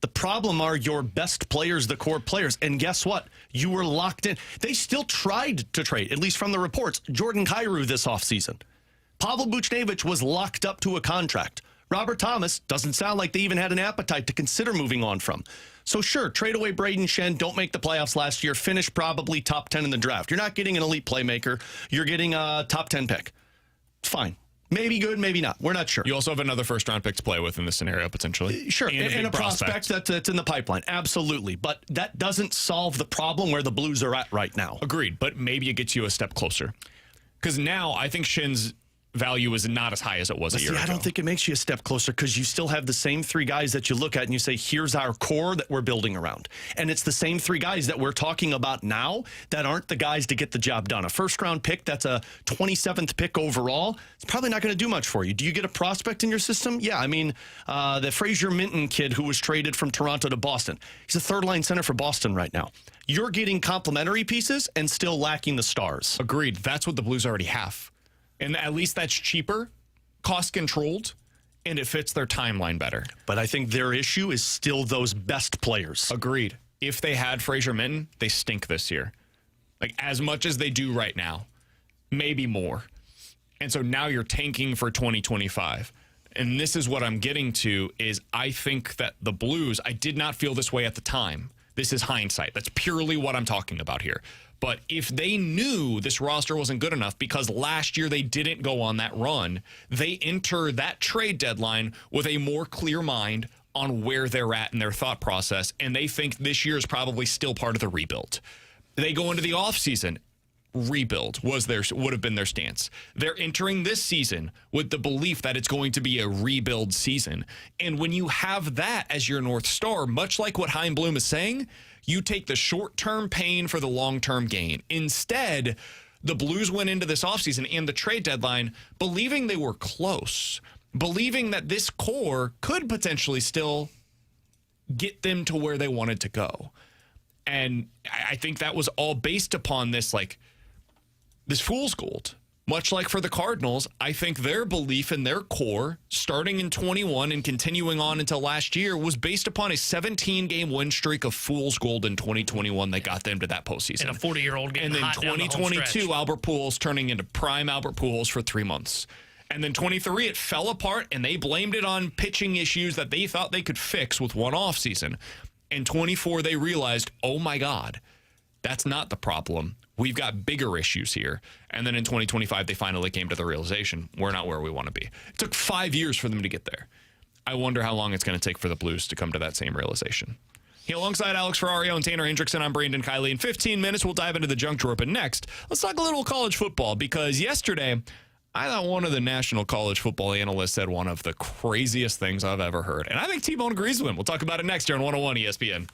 The problem are your best players, the core players. And guess what? You were locked in. They still tried to trade, at least from the reports, Jordan Kyrou this offseason. Pavel Buchnevich was locked up to a contract. Robert Thomas doesn't sound like they even had an appetite to consider moving on from. So sure, trade away Braden Shen, don't make the playoffs last year, finish probably top 10 in the draft. You're not getting an elite playmaker. You're getting a top 10 pick. It's fine. Maybe good, maybe not. We're not sure. You also have another first-round pick to play with in this scenario, potentially. Sure, and a prospect that's in the pipeline. Absolutely. But that doesn't solve the problem where the Blues are at right now. Agreed, but maybe it gets you a step closer. Because now I think Shin's value is not as high as it was a year ago. I don't think it makes you a step closer because you still have the same three guys that you look at and you say, here's our core that we're building around. And it's the same three guys that we're talking about now that aren't the guys to get the job done. A first-round pick that's a 27th pick overall, it's probably not going to do much for you. Do you get a prospect in your system? Yeah, I mean, the Fraser Minton kid who was traded from Toronto to Boston. He's a third-line center for Boston right now. You're getting complementary pieces and still lacking the stars. Agreed. That's what the Blues already have. And at least that's cheaper, cost-controlled, and it fits their timeline better. But I think their issue is still those best players. Agreed. If they had Fraser Minton, they stink this year. Like, as much as they do right now. Maybe more. And so now you're tanking for 2025. And this is what I'm getting to is I think that the Blues, I did not feel this way at the time. This is hindsight. That's purely what I'm talking about here. But if they knew this roster wasn't good enough because last year they didn't go on that run, they enter that trade deadline with a more clear mind on where they're at in their thought process, and they think this year is probably still part of the rebuild. They go into the offseason, rebuild would have been their stance. They're entering this season with the belief that it's going to be a rebuild season. And when you have that as your North Star, much like what Chaim Bloom is saying, you take the short-term pain for the long-term gain. Instead, the Blues went into this offseason and the trade deadline believing they were close, believing that this core could potentially still get them to where they wanted to go. And I think that was all based upon this fool's gold. Much like for the Cardinals, I think their belief in their core, starting in 21 and continuing on until last year, was based upon a 17-game win streak of fool's gold in 2021 that got them to that postseason. And a 40-year-old getting and then hot down the home 2022, stretch. Albert Pujols turning into prime Albert Pujols for 3 months. And then 23, it fell apart, and they blamed it on pitching issues that they thought they could fix with one offseason. In 24, they realized, oh my God, that's not the problem. We've got bigger issues here. And then in 2025, they finally came to the realization, we're not where we want to be. It took 5 years for them to get there. I wonder how long it's going to take for the Blues to come to that same realization. Alongside Alex Ferrario and Tanner Hendrickson, I'm Brandon Kiley. In 15 minutes, we'll dive into the junk drawer. But next, let's talk a little college football, because yesterday, I thought one of the national college football analysts said one of the craziest things I've ever heard. And I think T-Bone agrees with him. We'll talk about it next here on 101 ESPN.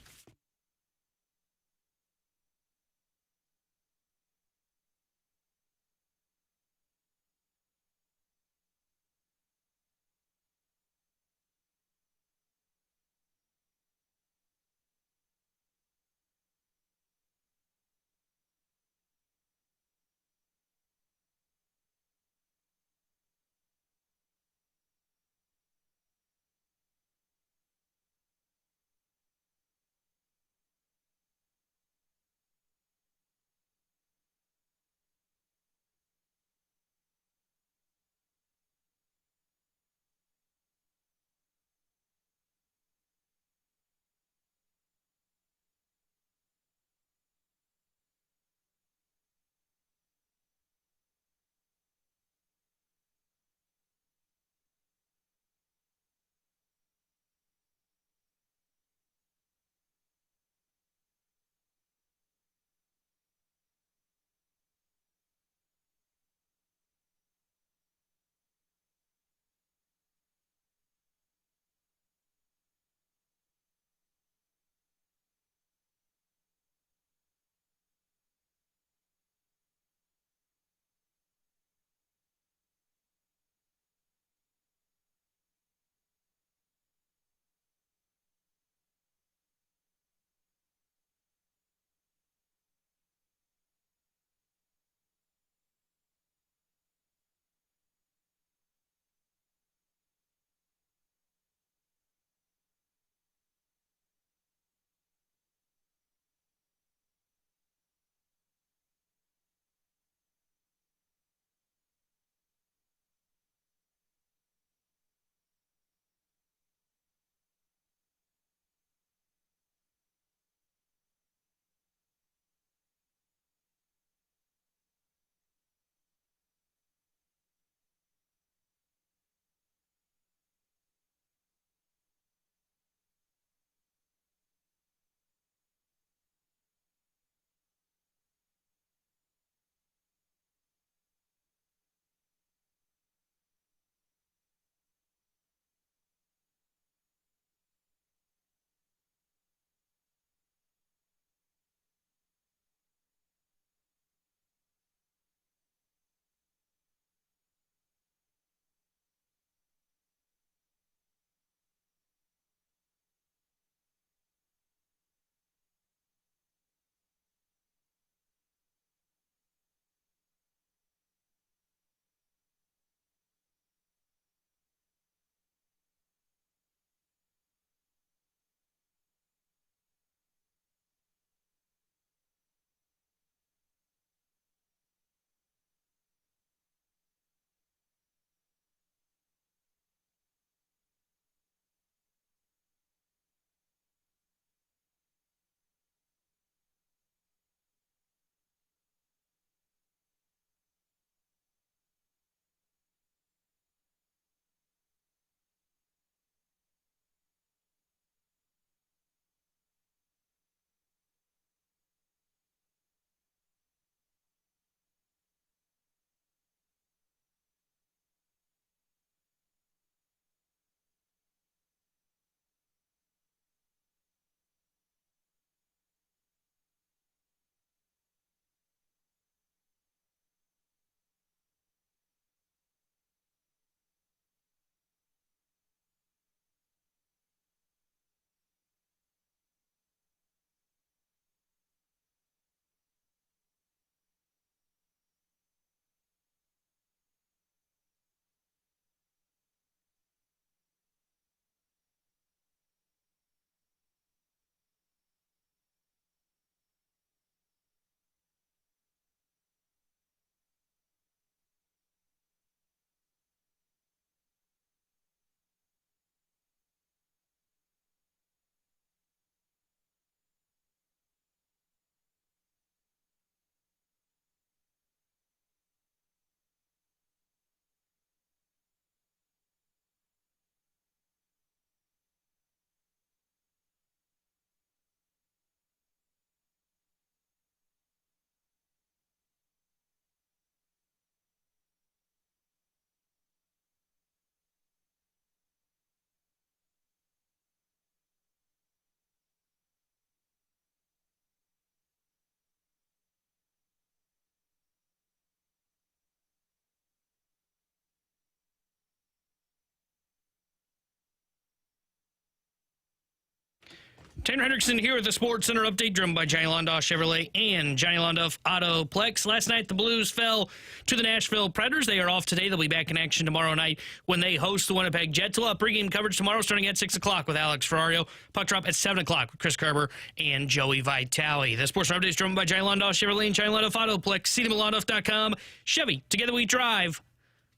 Tanner Hendrickson here with the Sports Center update, driven by Johnny Londoff Chevrolet and Johnny Londoff Autoplex. Last night, the Blues fell to the Nashville Predators. They are off today. They'll be back in action tomorrow night when they host the Winnipeg Jets. We'll have pregame coverage tomorrow starting at 6 o'clock with Alex Ferrario. Puck drop at 7 o'clock with Chris Kerber and Joey Vitale. The Sports Center update is driven by Johnny Londoff Chevrolet and Johnny Londoff Autoplex. See them at Londoff.com. Chevy, together we drive.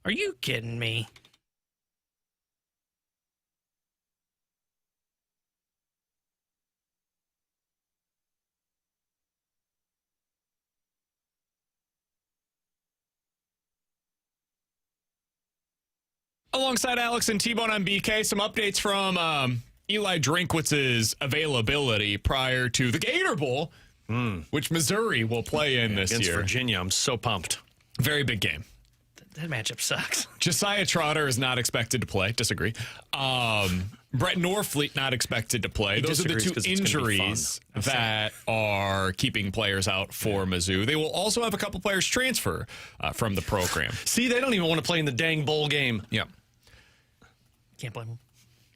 Are you kidding me? Alongside Alex and T-Bone on BK, some updates from Eli Drinkwitz's availability prior to the Gator Bowl, which Missouri will play in this against year. Virginia. I'm so pumped. Very big game. That matchup sucks. Josiah Trotter is not expected to play. Disagree. Brett Norfleet not expected to play. Those are the two injuries that are keeping players out for Mizzou. They will also have a couple players transfer from the program. See, they don't even want to play in the dang bowl game. Yeah. Can't blame him.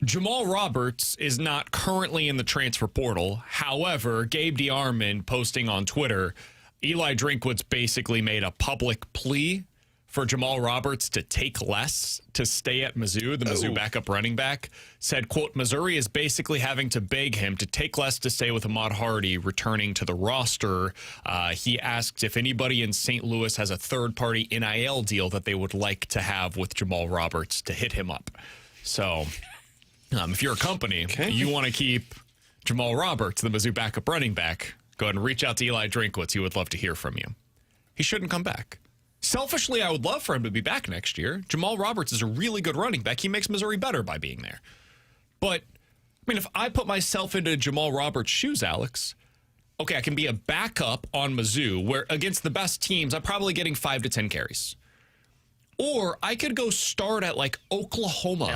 Jamal Roberts is not currently in the transfer portal. However, Gabe DeArmond posting on Twitter, Eli Drinkwitz basically made a public plea for Jamal Roberts to take less to stay at Mizzou. The Mizzou backup running back said, quote, Missouri is basically having to beg him to take less to stay with Ahmad Hardy returning to the roster. He asked if anybody in St. Louis has a third-party NIL deal that they would like to have with Jamal Roberts to hit him up. So if you're a company, you want to keep Jamal Roberts, the Mizzou backup running back, go ahead and reach out to Eli Drinkwitz. He would love to hear from you. He shouldn't come back. Selfishly, I would love for him to be back next year. Jamal Roberts is a really good running back. He makes Missouri better by being there. But, I mean, if I put myself into Jamal Roberts' shoes, Alex, okay, I can be a backup on Mizzou, where against the best teams, I'm probably getting 5 to 10 carries. Or I could go start at, like, Oklahoma.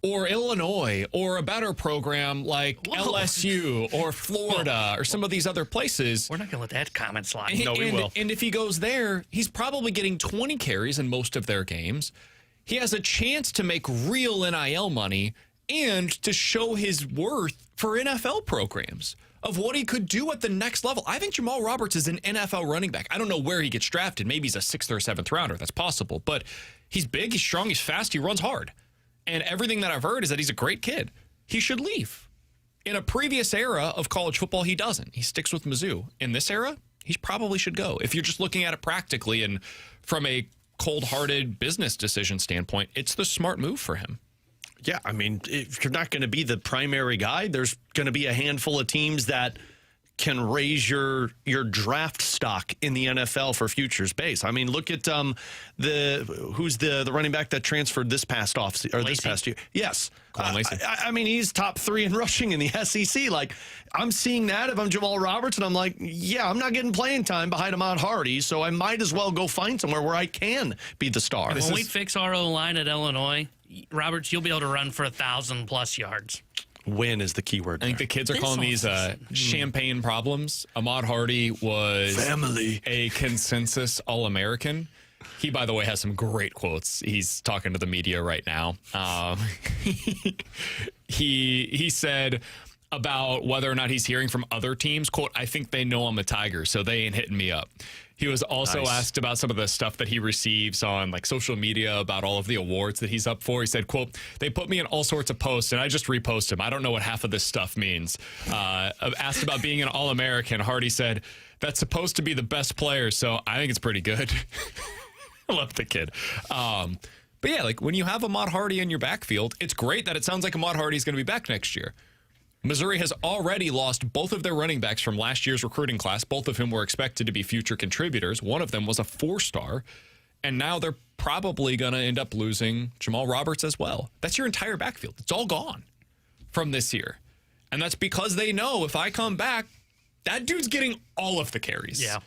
Illinois, or a better program like LSU or Florida or some of these other places. We're not going to let that comment slide. No, we will. And if he goes there, he's probably getting 20 carries in most of their games. He has a chance to make real NIL money and to show his worth for NFL programs of what he could do at the next level. I think Jamal Roberts is an NFL running back. I don't know where he gets drafted. Maybe he's a 6th or 7th rounder. That's possible. But he's big, he's strong, he's fast, he runs hard. And everything that I've heard is that he's a great kid. He should leave. In a previous era of college football, he doesn't. He sticks with Mizzou. In this era, he probably should go. If you're just looking at it practically and from a cold-hearted business decision standpoint, it's the smart move for him. Yeah, I mean, if you're not going to be the primary guy, there's going to be a handful of teams that can raise your draft stock in the NFL for future space. I mean, look at who's the running back that transferred this past year. Yes. I mean, he's top 3 in rushing in the SEC. Like, I'm seeing that if I'm Jamal Roberts, and I'm like, yeah, I'm not getting playing time behind Ahmad Hardy, so I might as well go find somewhere where I can be the star. When we fix our O-line at Illinois, Roberts, you'll be able to run for 1,000+ yards. Win is the key word. I think the kids are calling these champagne problems. Ahmad Hardy was a consensus All-American. He, by the way, has some great quotes. He's talking to the media right now. He said about whether or not he's hearing from other teams, quote, I think they know I'm a Tiger, so they ain't hitting me up. He was also asked about some of the stuff that he receives on like social media about all of the awards that he's up for. He said, quote, they put me in all sorts of posts and I just repost them. I don't know what half of this stuff means. Asked about being an All-American, Hardy said, that's supposed to be the best player, so I think it's pretty good. I love the kid. But yeah, like when you have Ahmad Hardy in your backfield, it's great that it sounds like Ahmad Hardy is going to be back next year. Missouri has already lost both of their running backs from last year's recruiting class, both of whom were expected to be future contributors. One of them was a 4-star, and now they're probably going to end up losing Jamal Roberts as well. That's your entire backfield. It's all gone from this year. And that's because they know if I come back, that dude's getting all of the carries. Yeah.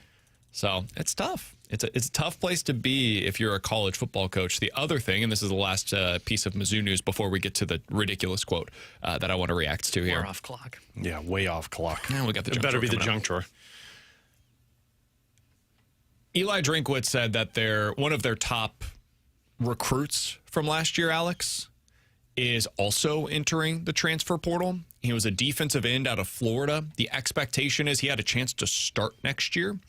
So it's tough. It's a tough place to be if you're a college football coach. The other thing, and this is the last piece of Mizzou news before we get to the ridiculous quote that I want to react to here. We're off clock. Yeah, way off clock. Yeah, we got the it better be the junk drawer. Eli Drinkwitz said that one of their top recruits from last year, Alex, is also entering the transfer portal. He was a defensive end out of Florida. The expectation is he had a chance to start next year.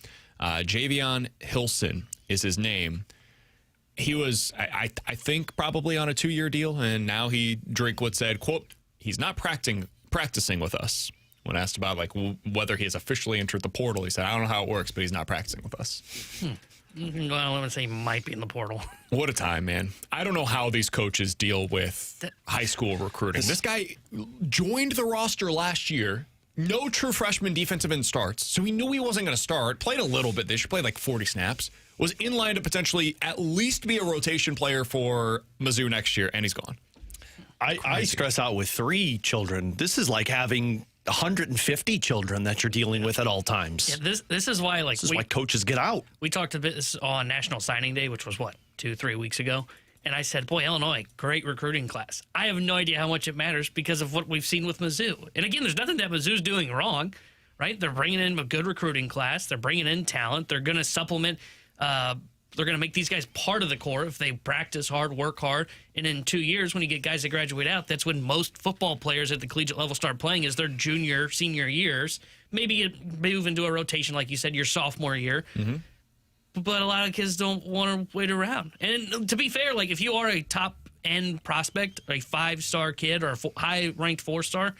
Javion Hilson is his name. He was, I think, probably on a 2-year deal, and now Drinkwitz said, quote, he's not practicing with us. When asked about whether he has officially entered the portal, he said, I don't know how it works, but he's not practicing with us. Well, I want to say he might be in the portal. What a time, man. I don't know how these coaches deal with high school recruiting. This guy joined the roster last year. No true freshman defensive end starts, so he knew he wasn't going to start. Played a little bit this year, played like 40 snaps. Was in line to potentially at least be a rotation player for Mizzou next year, and he's gone. I stress out with 3 children. This is like having 150 children that you're dealing with at all times. Yeah, this is why this is why coaches get out. We talked a bit on National Signing Day, which was 2-3 weeks ago, and I said, boy, Illinois, great recruiting class. I have no idea how much it matters because of what we've seen with Mizzou. And again, there's nothing that Mizzou's doing wrong, right? They're bringing in a good recruiting class. They're bringing in talent. They're going to supplement. They're going to make these guys part of the core if they practice hard, work hard. And in 2 years, when you get guys that graduate out, that's when most football players at the collegiate level start playing is their junior, senior years. Maybe you move into a rotation, like you said, your sophomore year. Mm-hmm. But a lot of kids don't want to wait around. And to be fair, if you are a top-end prospect, a 5-star kid or a high-ranked 4-star,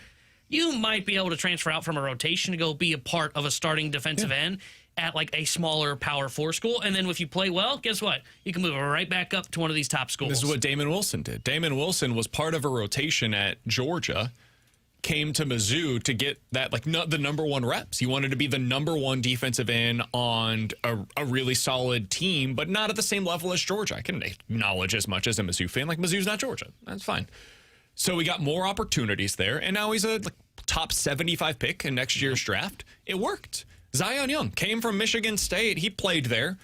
you might be able to transfer out from a rotation to go be a part of a starting defensive end at a smaller Power 4 school. And then if you play well, guess what? You can move right back up to one of these top schools. This is what Damon Wilson did. Damon Wilson was part of a rotation at Georgia, came to Mizzou to get that, not the number 1 reps. He wanted to be the number 1 defensive end on a really solid team, but not at the same level as Georgia. I can acknowledge as much as a Mizzou fan. Mizzou's not Georgia. That's fine. So we got more opportunities there, and now he's a top 75 pick in next year's draft. It worked. Zion Young came from Michigan State. He played there,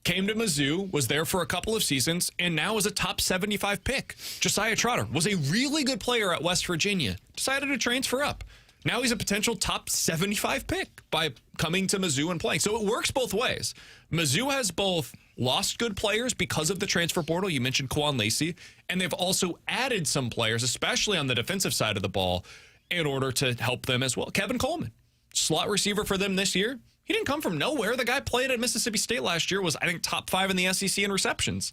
came to Mizzou, was there for a couple of seasons, and now is a top 75 pick. Josiah Trotter was a really good player at West Virginia, decided to transfer up. Now he's a potential top 75 pick by coming to Mizzou and playing. So it works both ways. Mizzou has both lost good players because of the transfer portal. You mentioned Quan Lacey, and they've also added some players, especially on the defensive side of the ball, in order to help them as well. Kevin Coleman, slot receiver for them this year. He didn't come from nowhere. The guy played at Mississippi State last year, was, I think, top 5 in the SEC in receptions.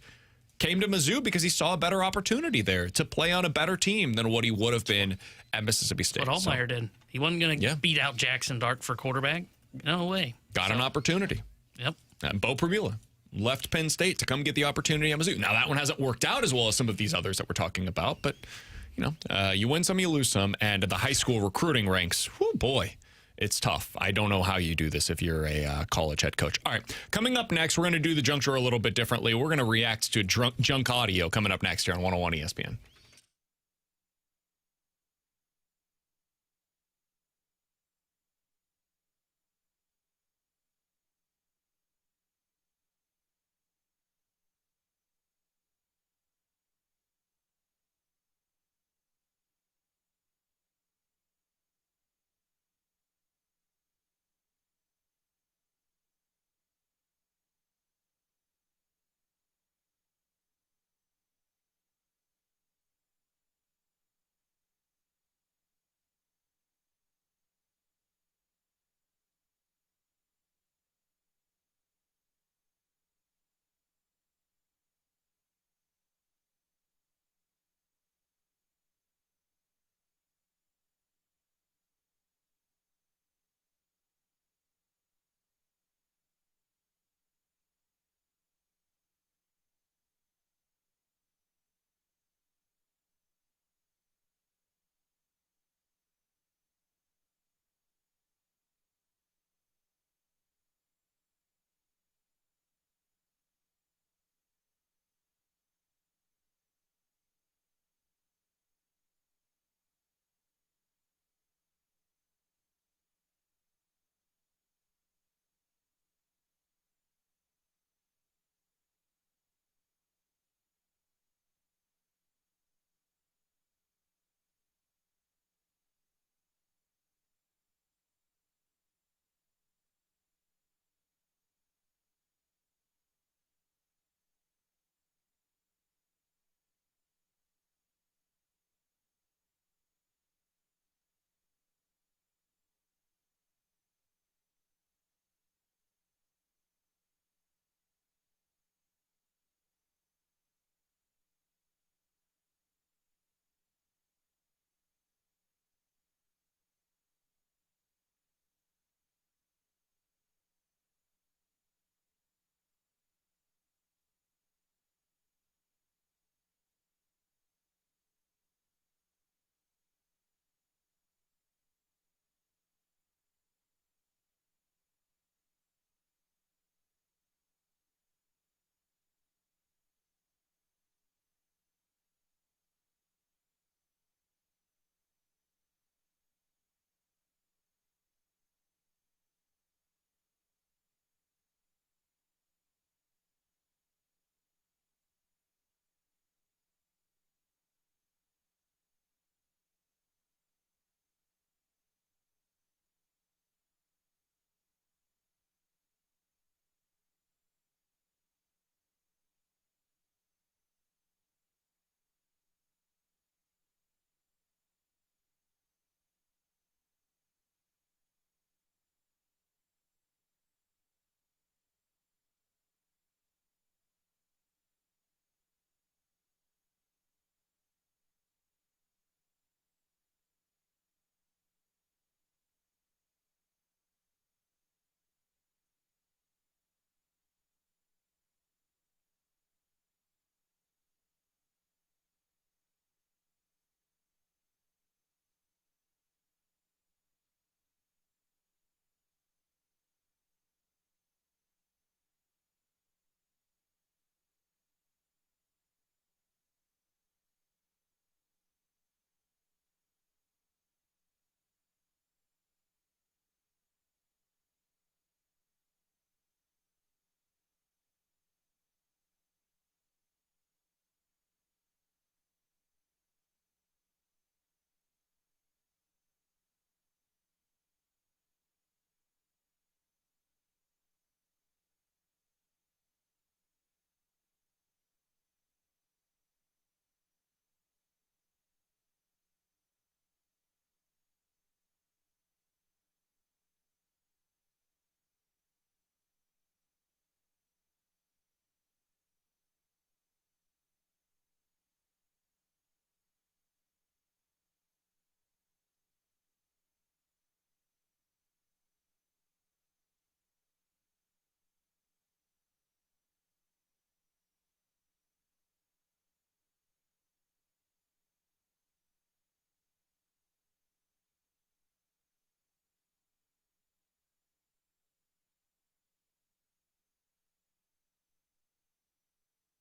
Came to Mizzou because he saw a better opportunity there to play on a better team than what he would have been at Mississippi State. What Altmaier did. He wasn't going to beat out Jackson Dart for quarterback. No way. Got an opportunity. Yep. Bo Pribula left Penn State to come get the opportunity at Mizzou. Now, that one hasn't worked out as well as some of these others that we're talking about, but, you win some, you lose some, and the high school recruiting ranks, whoo, boy. It's tough. I don't know how you do this if you're a college head coach. All right, coming up next, we're going to do the junk drawer a little bit differently. We're going to react to junk audio coming up next here on 101 ESPN.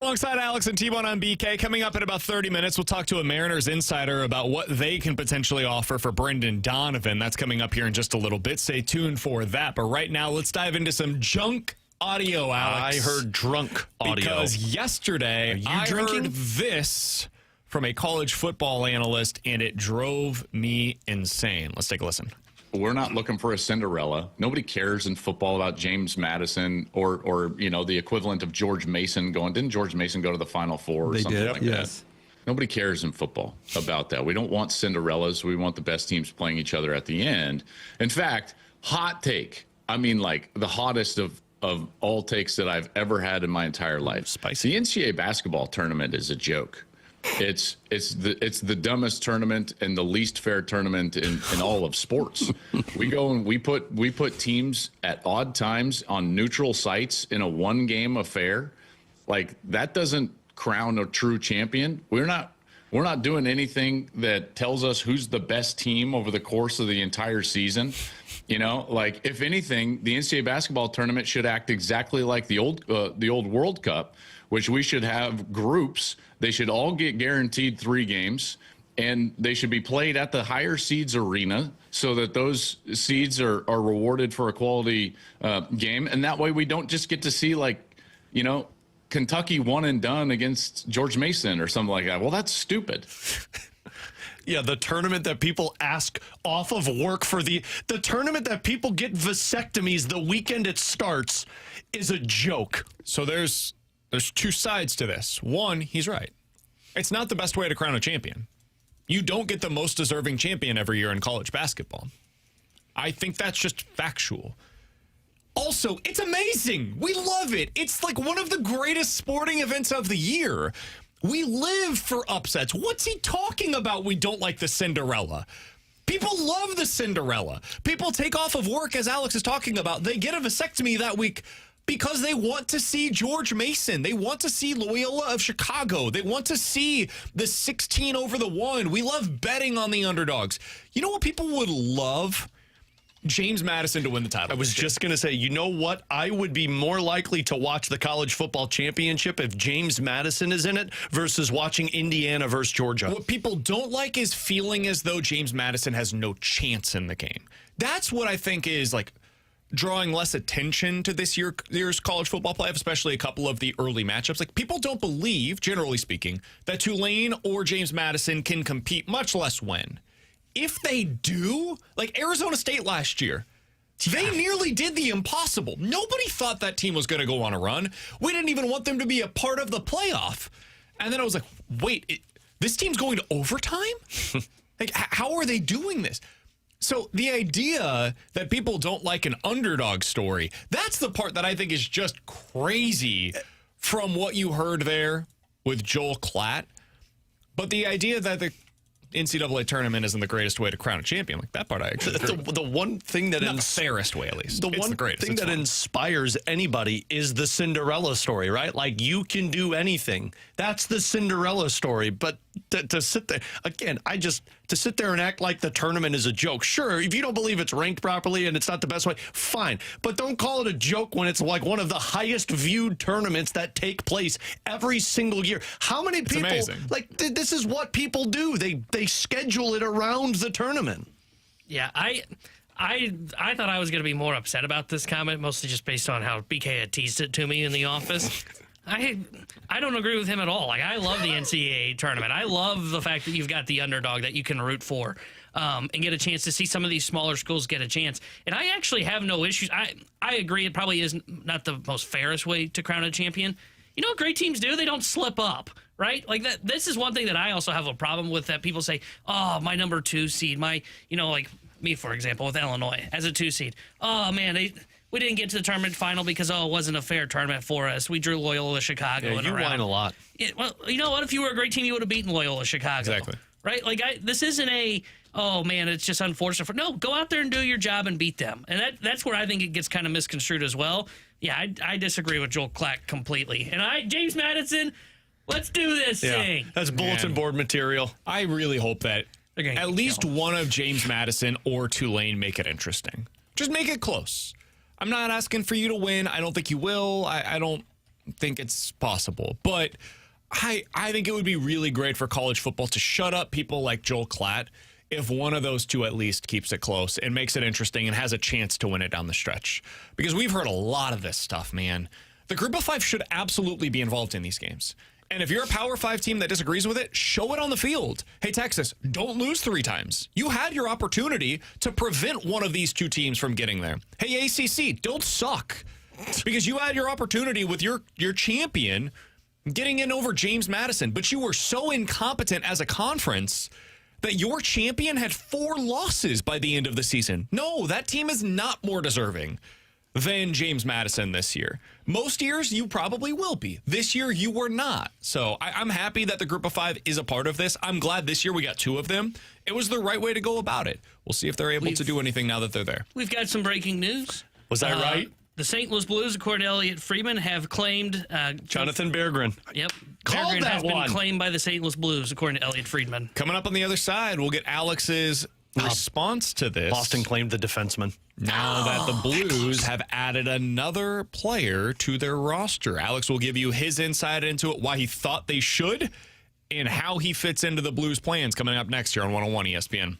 Alongside Alex and T-Bone on BK, coming up in about 30 minutes, we'll talk to a Mariners insider about what they can potentially offer for Brendan Donovan. That's coming up here in just a little bit. Stay tuned for that. But right now, let's dive into some junk audio, Alex. I heard drunk audio. Because yesterday, I heard this from a college football analyst, and it drove me insane. Let's take a listen. We're not looking for a Cinderella. Nobody cares in football about James Madison or the equivalent of George Mason going. Didn't George Mason go to the Final Four or something like that? Nobody cares in football about that. We don't want Cinderellas. We want the best teams playing each other at the end. In fact, hot take. I mean, like the hottest of all takes that I've ever had in my entire life. Spicy. The NCAA basketball tournament is a joke. It's the dumbest tournament and the least fair tournament in all of sports. We go and we put teams at odd times on neutral sites in a one-game affair. Like, that doesn't crown a true champion. We're not doing anything that tells us who's the best team over the course of the entire season. Like, if anything, the NCAA basketball tournament should act exactly like the old World Cup, which we should have groups. They should all get guaranteed 3 games, and they should be played at the higher seeds arena so that those seeds are rewarded for a quality game. And that way we don't just get to see, Kentucky one and done against George Mason or something like that. Well, that's stupid. Yeah, the tournament that people ask off of work for the tournament that people get vasectomies the weekend it starts is a joke. So there's 2 sides to this. One, he's right. It's not the best way to crown a champion. You don't get the most deserving champion every year in college basketball. I think that's just factual. Also, it's amazing. We love it. It's like one of the greatest sporting events of the year. We live for upsets. What's he talking about? We don't like the Cinderella. People love the Cinderella. People take off of work, as Alex is talking about. They get a vasectomy that week because they want to see George Mason. They want to see Loyola of Chicago. They want to see the 16 over the 1. We love betting on the underdogs. You know what people would love? James Madison to win the title. I was just going to say, you know what? I would be more likely to watch the college football championship if James Madison is in it versus watching Indiana versus Georgia. What people don't like is feeling as though James Madison has no chance in the game. That's what I think is drawing less attention to this year's college football playoff, especially a couple of the early matchups. Like, people don't believe, generally speaking, that Tulane or James Madison can compete, much less win. If they do, like Arizona State last year, they nearly did the impossible. Nobody thought that team was going to go on a run. We didn't even want them to be a part of the playoff. And then I was like, wait, this team's going to overtime? Like, how are they doing this? So the idea that people don't like an underdog story, that's the part that I think is just crazy from what you heard there with Joel Klatt. But the idea that the NCAA tournament isn't the greatest way to crown a champion, like that part I actually agree with. The one thing that not the fairest way, at least. The one thing that inspires anybody is the Cinderella story, right? Like, you can do anything. That's the Cinderella story. But to sit there again, to sit there and act like the tournament is a joke. Sure, if you don't believe it's ranked properly and it's not the best way, fine. But don't call it a joke when it's like one of the highest viewed tournaments that take place every single year. How many people this is what people do? They schedule it around the tournament. Yeah, I thought I was going to be more upset about this comment, mostly just based on how BK had teased it to me in the office. I don't agree with him at all. Like, I love the NCAA tournament. I love the fact that you've got the underdog that you can root for and get a chance to see some of these smaller schools get a chance. And I actually have no issues. I agree it probably is not the most fairest way to crown a champion. You know what great teams do? They don't slip up, right? Like, that. This is one thing that I also have a problem with, that people say, oh, my number 2 seed, like me, for example, with Illinois as a 2 seed. Oh, man, we didn't get to the tournament final because, it wasn't a fair tournament for us. We drew Loyola Chicago. Yeah, you whine a lot. Well, you know what? If you were a great team, you would have beaten Loyola Chicago. Exactly. Right? Like, this isn't oh, man, it's just unfortunate. No, go out there and do your job and beat them. And that's where I think it gets kind of misconstrued as well. Yeah, I disagree with Joel Klatt completely. And James Madison, let's do this thing. That's bulletin board material. I really hope that at least one of James Madison or Tulane make it interesting. Just make it close. I'm not asking for you to win. I don't think you will. I don't think it's possible. But I think it would be really great for college football to shut up people like Joel Klatt if one of those two at least keeps it close and makes it interesting and has a chance to win it down the stretch. Because we've heard a lot of this stuff, man. The group of five should absolutely be involved in these games. And if you're a Power 5 team that disagrees with it, show it on the field. Hey, Texas, don't lose 3 times. You had your opportunity to prevent one of these two teams from getting there. Hey, ACC, don't suck. Because you had your opportunity with your champion getting in over James Madison, but you were so incompetent as a conference that your champion had 4 losses by the end of the season. No, that team is not more deserving than James Madison this year. Most years, you probably will be. This year, you were not. So I'm happy that the group of 5 is a part of this. I'm glad this year we got 2 of them. It was the right way to go about it. We'll see if they're able to do anything now that they're there. We've got some breaking news. Was I right? The St. Louis Blues, according to Elliot Friedman, have claimed... Jonathan Berggren. Yep. Called Berggren that has one. been claimed by the St. Louis Blues, according to Elliot Friedman. Coming up on the other side, we'll get Alex's response to this. Boston claimed the defenseman. Now that the Blues have added another player to their roster. Alex will give you his insight into it, why he thought they should, and how he fits into the Blues' plans coming up next year on 101 ESPN.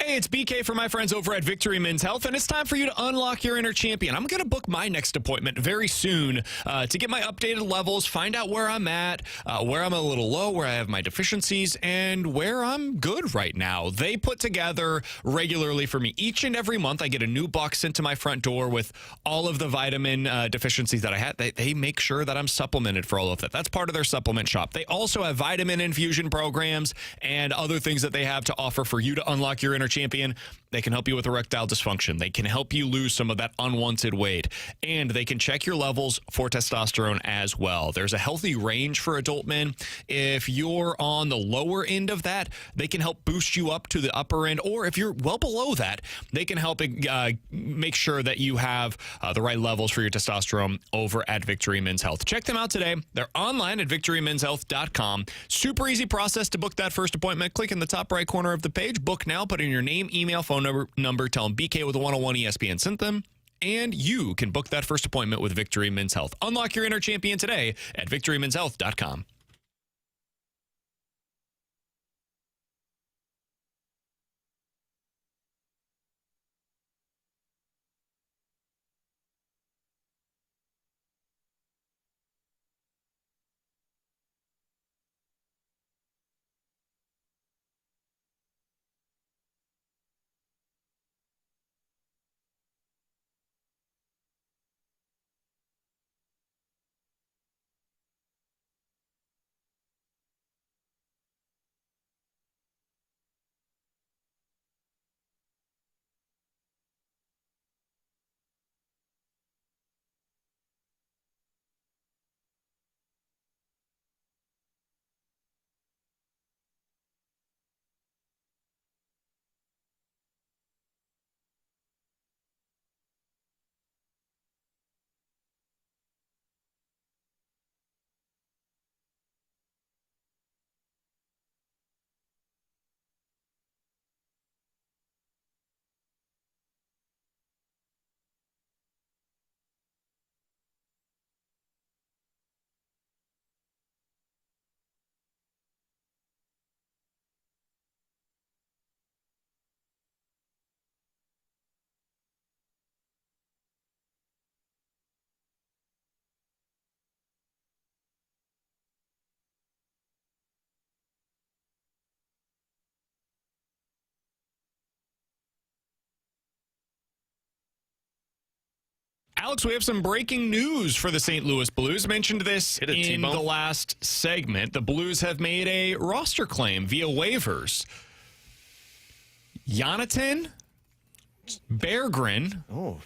Hey, it's BK for my friends over at Victory Men's Health, and it's time for you to unlock your inner champion. I'm going to book my next appointment very soon to get my updated levels, find out where I'm at, where I'm a little low, where I have my deficiencies, and where I'm good right now. They put together regularly for me. Each and every month, I get a new box sent to my front door with all of the vitamin deficiencies that I had. They make sure that I'm supplemented for all of that. That's part of their supplement shop. They also have vitamin infusion programs and other things that they have to offer for you to unlock your inner champion. They can help you with erectile dysfunction. They can help you lose some of that unwanted weight. And they can check your levels for testosterone as well. There's a healthy range for adult men. If you're on the lower end of that, they can help boost you up to the upper end. Or if you're well below that, they can help make sure that you have the right levels for your testosterone over at Victory Men's Health. Check them out today. They're online at victorymenshealth.com. Super easy process to book that first appointment. Click in the top right corner of the page. Book now. Put in your name, email, phone number. Tell them BK with the 101 ESPN sent them. And you can book that first appointment with Victory Men's Health. Unlock your inner champion today at victorymenshealth.com. Alex, we have some breaking news for the St. Louis Blues. Mentioned this in T-Bone. the last segment. The Blues have made a roster claim via waivers. Jonathan Berggren. Oh,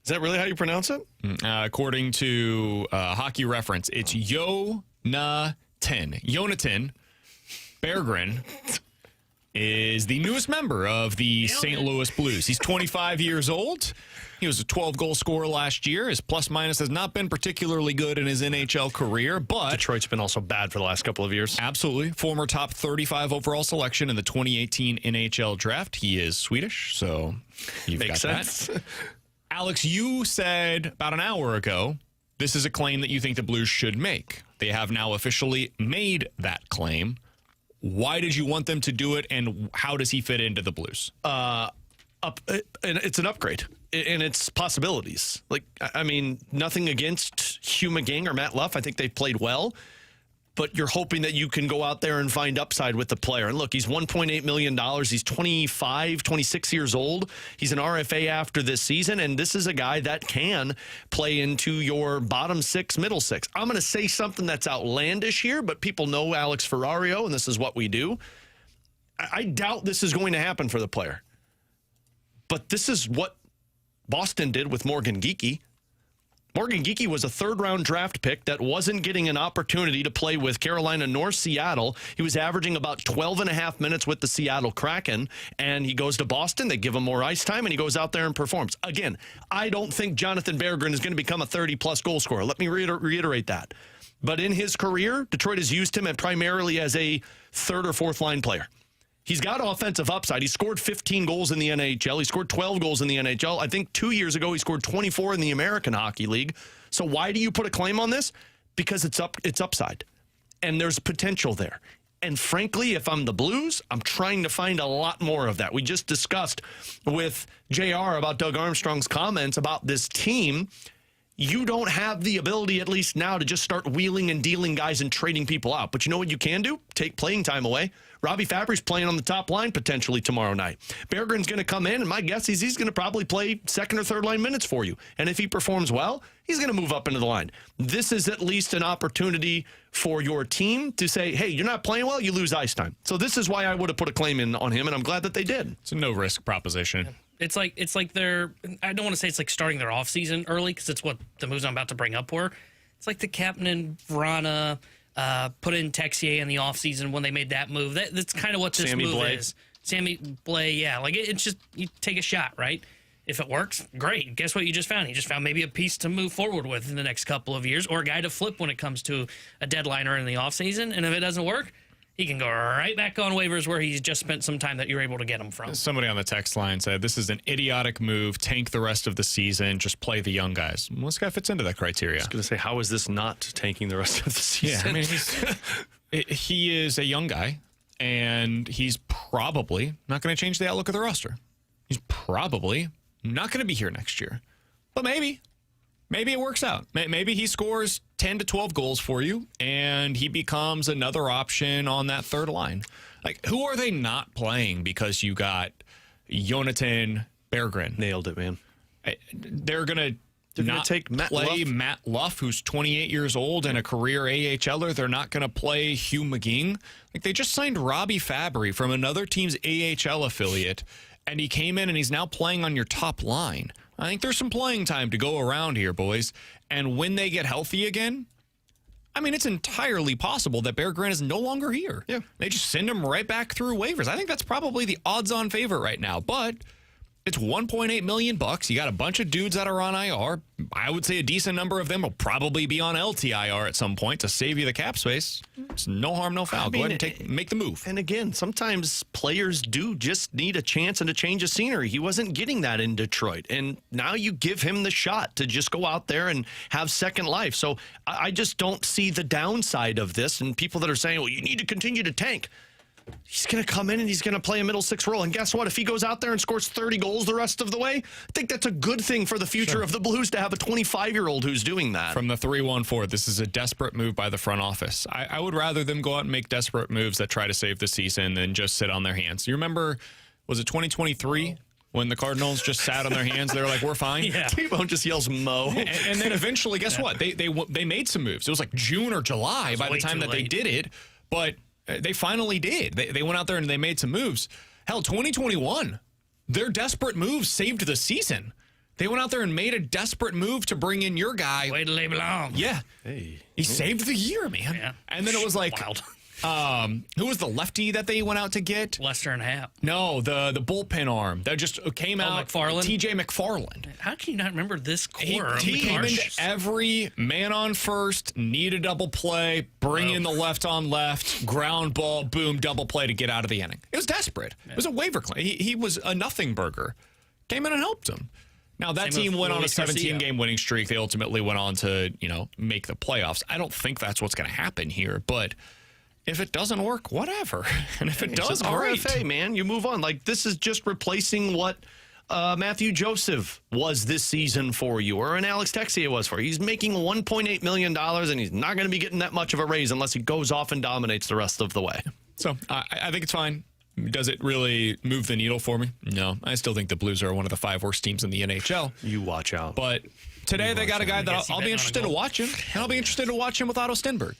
is that really how you pronounce it? According to Hockey Reference, it's Jonathan Berggren is the newest member of the St. Louis Blues. He's 25 years old. He was a 12-goal scorer last year. His plus-minus has not been particularly good in his NHL career, but Detroit's been also bad for the last couple of years. absolutely. Former top 35 overall selection in the 2018 NHL draft. He is Swedish, so you've Makes got sense. that. Alex, you said about an hour ago this is a claim that you think the Blues should make. They have now officially made that claim. Why did you want them to do it, and how does he fit into the Blues? And it's an upgrade in its possibilities. Like, I mean, nothing against Hugh McGing or Matt Luff. I think they've played well, but you're hoping that you can go out there and find upside with the player. And look, he's $1.8 million. He's 25, 26 years old. He's an RFA after this season, and this is a guy that can play into your bottom six, middle six. I'm going to say something that's outlandish here, but people know Alex Ferrario, and this is what we do. I doubt this is going to happen for the player. But this is what Boston did with Morgan Geekie. Morgan Geekie was a third-round draft pick that wasn't getting an opportunity to play with Carolina nor Seattle. He was averaging about 12 and a half minutes with the Seattle Kraken, and he goes to Boston. They give him more ice time, and he goes out there and performs. Again, I don't think Jonathan Berggren is going to become a 30-plus goal scorer. Let me reiterate that. But in his career, Detroit has used him primarily as a third or fourth-line player. He's got offensive upside. He scored 15 goals in the NHL. He scored 12 goals in the NHL. I think 2 years ago he scored 24 in the American Hockey League. So why do you put a claim on this? Because it's upside. And there's potential there. And frankly, if I'm the Blues, I'm trying to find a lot more of that. We just discussed with JR about Doug Armstrong's comments about this team. You don't have the ability, at least now, to just start wheeling and dealing guys and trading people out. But you know what you can do? Take playing time away. Robbie Fabry's playing on the top line potentially tomorrow night. Berggren's going to come in, and my guess is he's going to probably play second or third line minutes for you. And if he performs well, he's going to move up into the line. This is at least an opportunity for your team to say, hey, you're not playing well, you lose ice time. So this is why I would have put a claim in on him, and I'm glad that they did. It's a no-risk proposition. It's like they're, I don't want to say it's like starting their offseason early because it's what the moves I'm about to bring up were. It's like the Captain and Vrana put in Texier in the offseason when they made that move. That's kind of what this Sammy move Blais. is. Sammy Blais, yeah. Like it's just, you take a shot, right? If it works, great. Guess what you just found? You just found maybe a piece to move forward with in the next couple of years, or a guy to flip when it comes to a deadline or in the offseason. And if it doesn't work, he can go right back on waivers where he's just spent some time that you're able to get him from. Somebody on the text line said, this is an idiotic move. Tank the rest of the season. Just play the young guys. Well, this guy fits into that criteria. I was going to say, how is this not tanking the rest of the season? Yeah, I mean, he is a young guy, and he's probably not going to change the outlook of the roster. He's probably not going to be here next year. But maybe it works out. Maybe he scores 10 to 12 goals for you, and he becomes another option on that third line. Like, who are they not playing because you got Jonathan Berggren? Nailed it, man. They're going to not take Matt play Luff. Matt Luff, who's 28 years old and a career AHLer. They're not going to play Hugh McGing. Like, they just signed Robbie Fabry from another team's AHL affiliate, and he came in and he's now playing on your top line. I think there's some playing time to go around here, boys. And when they get healthy again, I mean, it's entirely possible that Berggren is no longer here. Yeah. They just send him right back through waivers. I think that's probably the odds-on favorite right now. But it's $1.8 million. You got a bunch of dudes that are on IR. I would say a decent number of them will probably be on LTIR at some point to save you the cap space. It's no harm, no foul. Go ahead and make the move. And again, sometimes players do just need a chance and a change of scenery. He wasn't getting that in Detroit. And now you give him the shot to just go out there and have second life. So I just don't see the downside of this. And people that are saying, well, you need to continue to tank. He's going to come in and he's going to play a middle six role. And guess what? If he goes out there and scores 30 goals the rest of the way, I think that's a good thing for the future of the Blues to have a 25-year-old who's doing that. From the 314, this is a desperate move by the front office. I would rather them go out and make desperate moves that try to save the season than just sit on their hands. You remember, was it 2023 when the Cardinals just sat on their hands. They were like, we're fine. Yeah. T-Bone just yells Mo. And then eventually, guess what? They made some moves. It was like June or July by the time that they did it, but they finally did. They went out there and they made some moves. Hell, 2021, their desperate moves saved the season. They went out there and made a desperate move to bring in your guy. Way to lay belong. Yeah. Hey. He saved the year, man. Yeah. And then it was like, Wild. who was the lefty that they went out to get? Lester and Happ. No, the bullpen arm that just came out. McFarland? TJ McFarland. How can you not remember this core? He came into every man on first, need a double play, bring in the left on left, ground ball, boom, double play to get out of the inning. It was desperate. Yeah. It was a waiver claim. He was a nothing burger. Came in and helped him. Now, that team went on a 17-game winning streak. They ultimately went on to, make the playoffs. I don't think that's what's going to happen here, but if it doesn't work, whatever. And if it does, great. RFA, man, you move on. Like, this is just replacing what Matthew Joseph was this season for you, or an Alex Texier was for you. He's making $1.8 million, and he's not going to be getting that much of a raise unless he goes off and dominates the rest of the way. So I think it's fine. Does it really move the needle for me? No. I still think the Blues are one of the 5 worst teams in the NHL. You watch out. But today they got a guy that I'll be interested to watch him. And I'll be interested to watch him with Otto Stenberg.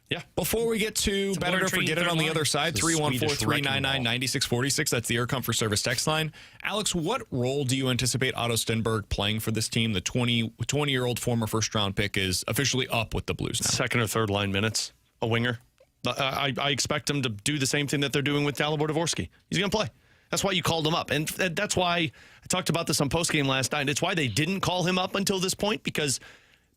Yeah. Before we get to better to forget it on the other side, 314-399-9646. That's the Air Comfort Service text line. Alex, what role do you anticipate Otto Stenberg playing for this team? The 20-year-old former first-round pick is officially up with the Blues now. Second or third line minutes, a winger. I expect him to do the same thing that they're doing with Dalibor Dvorsky. He's going to play. That's why you called him up. And that's why I talked about this on postgame last night. It's why they didn't call him up until this point, because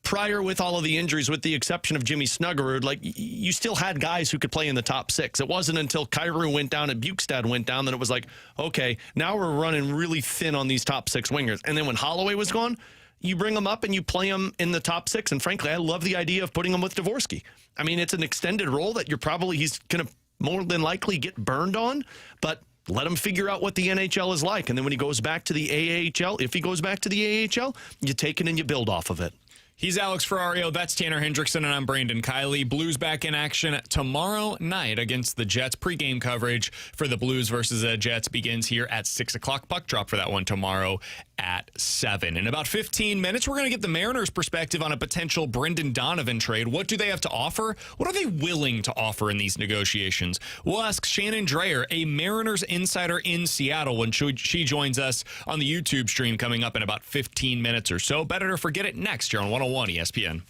prior, with all of the injuries, with the exception of Jimmy Snuggerud, like, you still had guys who could play in the top 6. It wasn't until Kyrou went down and Bukestad went down that it was like, okay, now we're running really thin on these top 6 wingers. And then when Holloway was gone, you bring him up and you play him in the top 6. And frankly, I love the idea of putting him with Dvorsky. I mean, it's an extended role that he's going to more than likely get burned on, but let him figure out what the NHL is like. And then when he goes back to the AHL, if he goes back to the AHL, you take it and you build off of it. He's Alex Ferrario. That's Tanner Hendrickson, and I'm Brandon Kiley. Blues back in action tomorrow night against the Jets. Pre-game coverage for the Blues versus the Jets begins here at 6 o'clock. Puck drop for that one tomorrow at 7. In about 15 minutes, we're going to get the Mariners' perspective on a potential Brendan Donovan trade. What do they have to offer? What are they willing to offer in these negotiations? We'll ask Shannon Drayer, a Mariners insider in Seattle, when she joins us on the YouTube stream coming up in about 15 minutes or so. Better to forget it next here on 101 ESPN.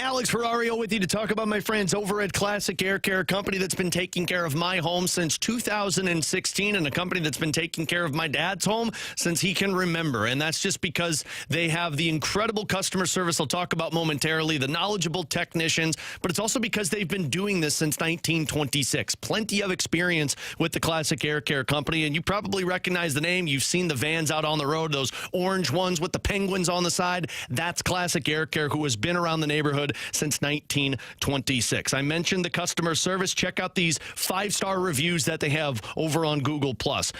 Alex Ferrario with you to talk about my friends over at Classic Air Care, a company that's been taking care of my home since 2016 and a company that's been taking care of my dad's home since he can remember. And that's just because they have the incredible customer service I'll talk about momentarily, the knowledgeable technicians, but it's also because they've been doing this since 1926. Plenty of experience with the Classic Air Care company, and you probably recognize the name. You've seen the vans out on the road, those orange ones with the penguins on the side. That's Classic Air Care, who has been around the neighborhood good since 1926. I mentioned the customer service. Check out these 5-star reviews that they have over on Google+.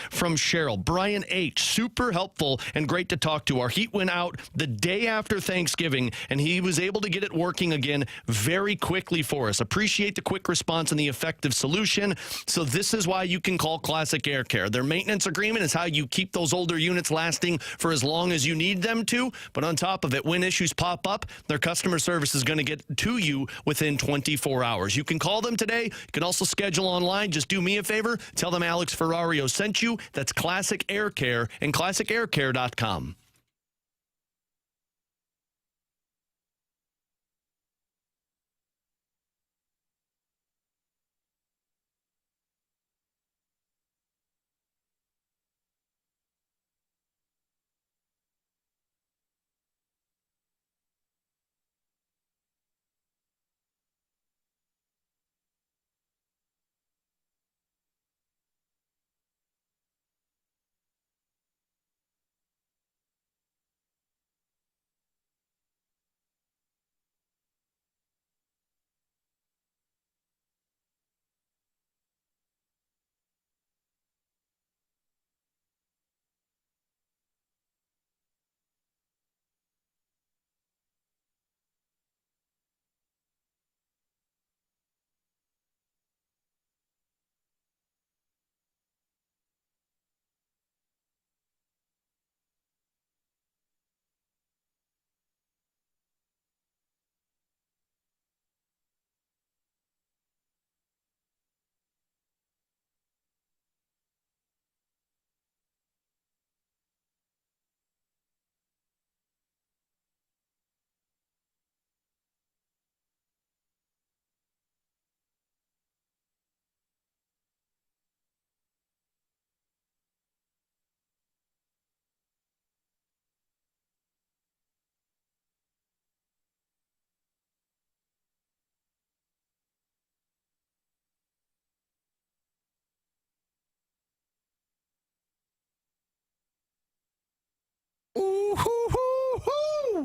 From Cheryl, Brian H., super helpful and great to talk to. Our heat went out the day after Thanksgiving, and he was able to get it working again very quickly for us. Appreciate the quick response and the effective solution. So this is why you can call Classic Air Care. Their maintenance agreement is how you keep those older units lasting for as long as you need them to. But on top of it, when issues pop up, their customer service is going to get to you within 24 hours. You can call them today. You can also schedule online. Just do me a favor. Tell them Alex Ferrario sent you. That's Classic Air Care and ClassicAirCare.com.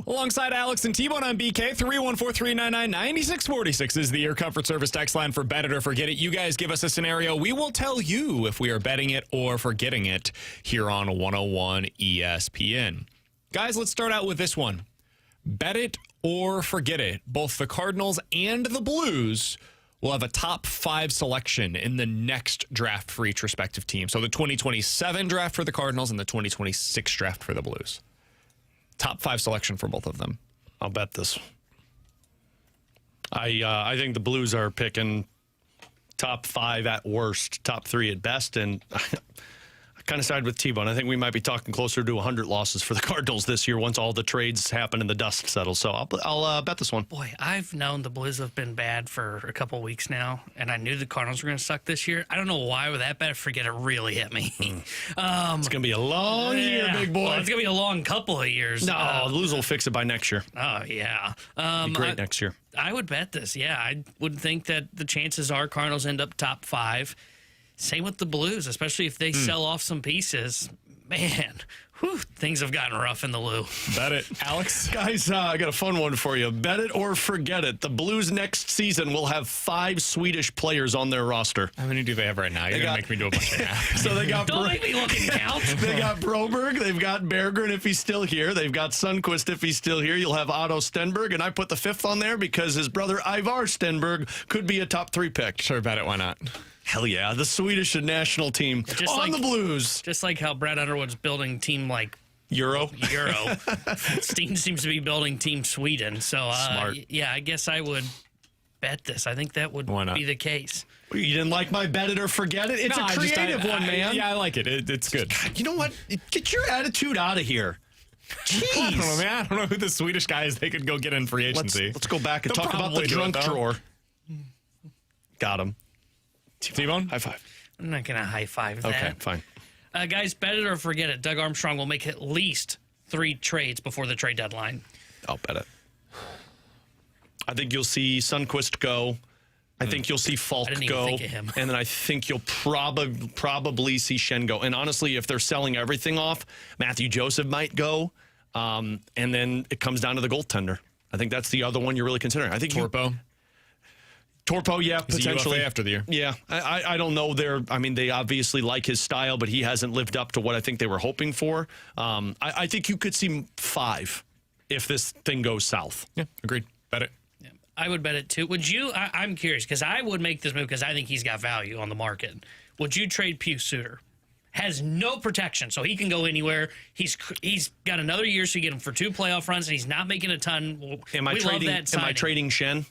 Alongside Alex and T-Bone on BK, 314-399-9646 is the Air Comfort Service text line for Bet It or Forget It. You guys give us a scenario. We will tell you if we are betting it or forgetting it here on 101 ESPN. Guys, let's start out with this one. Bet it or forget it. Both the Cardinals and the Blues will have a top 5 selection in the next draft for each respective team. So the 2027 draft for the Cardinals and the 2026 draft for the Blues. Top 5 selection for both of them. I'll bet this. I think the Blues are picking top 5 at worst, top 3 at best, and I kind of side with T-Bone. I think we might be talking closer to 100 losses for the Cardinals this year once all the trades happen and the dust settles. So I'll bet this one. Boy, I've known the Blues have been bad for a couple weeks now, and I knew the Cardinals were going to suck this year. I don't know why with that bet or forget it really hit me. It's going to be a long year, big boy. Well, it's going to be a long couple of years. No, the Blues will fix it by next year. Oh, yeah. Be great next year. I would bet this, yeah. I would think that the chances are Cardinals end up top 5. Same with the Blues, especially if they sell off some pieces. Man, things have gotten rough in the Lou. Bet it. Alex? Guys, I got a fun one for you. Bet it or forget it. The Blues next season will have 5 Swedish players on their roster. How many do they have right now? You're going to make me do a bunch of math. So they got Don't make me look and count. They got Broberg. They've got Berggren if he's still here. They've got Sundqvist if he's still here. You'll have Otto Stenberg, and I put the 5th on there because his brother Ivar Stenberg could be a top 3 pick. Sure, bet it. Why not? Hell yeah, the Swedish national team on the Blues. Just like how Brad Underwood's building team like Euro. Steen seems to be building team Sweden. So, Smart. Yeah, I guess I would bet this. I think that would be the case. You didn't like my bet it or forget it? It's a creative one, man. Yeah, I like it. It's good. God, you know what? Get your attitude out of here. Jeez. I don't know, man. I don't know who the Swedish guy is they could go get in free agency. Let's go back and talk about the drunk drawer. Got him. T-Bone? High five. I'm not going to high five that. Okay, fine. Guys, bet it or forget it. Doug Armstrong will make at least 3 trades before the trade deadline. I'll bet it. I think you'll see Sundqvist go. I think you'll see Falk go. Think of him. And then I think you'll probably see Shen go. And honestly, if they're selling everything off, Matthew Joseph might go. And then it comes down to the goaltender. I think that's the other one you're really considering. I think Torpo, yeah, He's potentially. a UFA after the year. Yeah, I don't know. They obviously like his style, but he hasn't lived up to what I think they were hoping for. I think you could see 5 if this thing goes south. Yeah, agreed. Bet it. Yeah, I would bet it too. Would you? I'm curious because I would make this move because I think he's got value on the market. Would you trade Pius Suter? Has no protection, so he can go anywhere. He's got another year, so you get him for 2 playoff runs, and he's not making a ton. Am I trading Shen?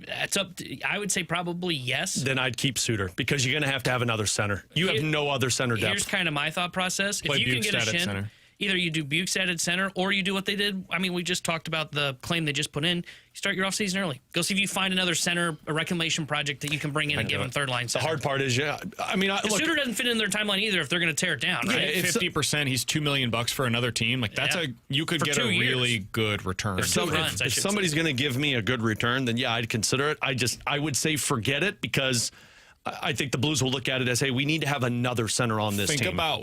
That's up. I would say probably yes. Then I'd keep Suter because you're going to have another center. You have no other center depth. Here's kind of my thought process. Play If you can get a Bukestad at Shen, center. either you do Bukestad at center or you do what they did. I mean, we just talked about the claim they just put in. You start your offseason early. Go see if you find another center, a reclamation project that you can bring in and give them third line center. The hard part is, Suter doesn't fit in their timeline either if they're going to tear it down, right? Yeah, 50%, he's $2 million for another team. Like you could get a really good return. If somebody's going to give me a good return, then yeah, I'd consider it. I would say forget it because I think the Blues will look at it as, hey, we need to have another center on this team. Think about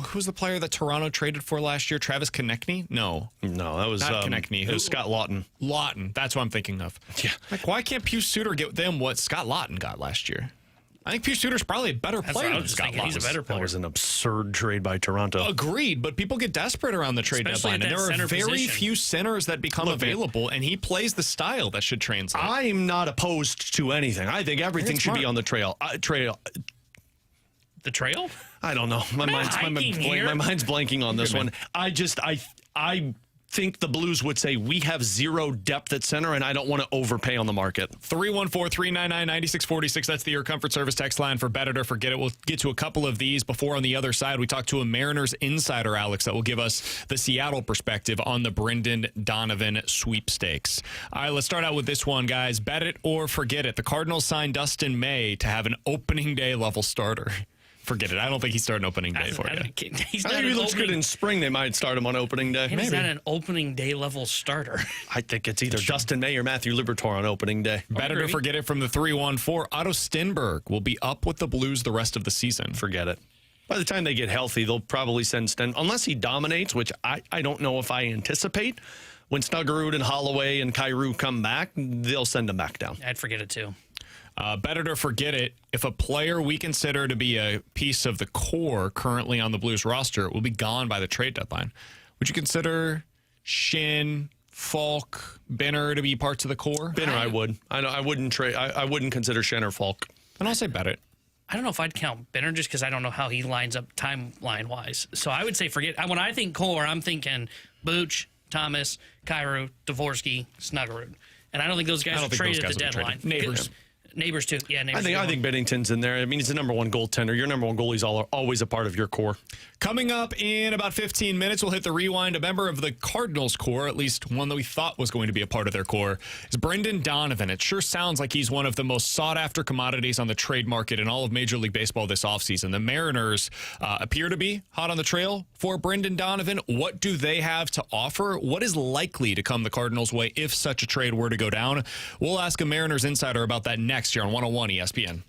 who's the player that Toronto traded for last year? Travis Konechny? No, that was not Konechny. It was Scott Lawton. That's what I'm thinking of. Yeah, like why can't Pius Suter get them what Scott Lawton got last year? I think Pius Suter's probably a better player than Scott Lawton. He's a better player. That was an absurd trade by Toronto. Agreed, but people get desperate around the trade Especially deadline, and there are very position. few centers that become available, and he plays the style that should translate. I'm not opposed to anything. I think everything should be on the trail. The trail? I don't know. My mind's blanking on this one. I think the Blues would say we have zero depth at center, and I don't want to overpay on the market. 314-399-9646. That's the Air Comfort Service text line for Bet It or Forget It. We'll get to a couple of these before on the other side. We talked to a Mariners insider, Alex, that will give us the Seattle perspective on the Brendan Donovan sweepstakes. All right, let's start out with this one, guys. Bet it or forget it. The Cardinals signed Dustin May to have an opening day level starter. Forget it. I don't think he's starting opening day for you. I think he looks good in spring. They might start him on opening day. He's not an opening day level starter. I think it's either Dustin May or Matthew Liberatore on opening day. Bet it or forget it from the 314. Otto Stenberg will be up with the Blues the rest of the season. Forget it. By the time they get healthy, they'll probably send Stenberg, unless he dominates, which I don't know if I anticipate. When Snuggerud and Holloway and Kyrou come back, they'll send him back down. I'd forget it too. Bet it or forget it. If a player we consider to be a piece of the core currently on the Blues roster will be gone by the trade deadline, would you consider Shin, Falk, Benner to be parts of the core? Benner, I would. I wouldn't trade. I wouldn't consider Shin or Falk. And I'll say bet it. I don't know if I'd count Benner just because I don't know how he lines up timeline wise. So I would say forget. When I think core, I'm thinking Booch, Thomas, Kyrou, Dvorsky, Snuggerud. And I don't think those guys are traded at the deadline. Neighbors too. Yeah, Neighbors. I think Bennington's in there. I mean, he's the number one goaltender. Your number one goalie's always a part of your core. Coming up in about 15 minutes, we'll hit the rewind. A member of the Cardinals core, at least one that we thought was going to be a part of their core, is Brendan Donovan. It sure sounds like he's one of the most sought-after commodities on the trade market in all of Major League Baseball this offseason. The Mariners appear to be hot on the trail for Brendan Donovan. What do they have to offer? What is likely to come the Cardinals' way if such a trade were to go down? We'll ask a Mariners insider about that next year on 101 ESPN.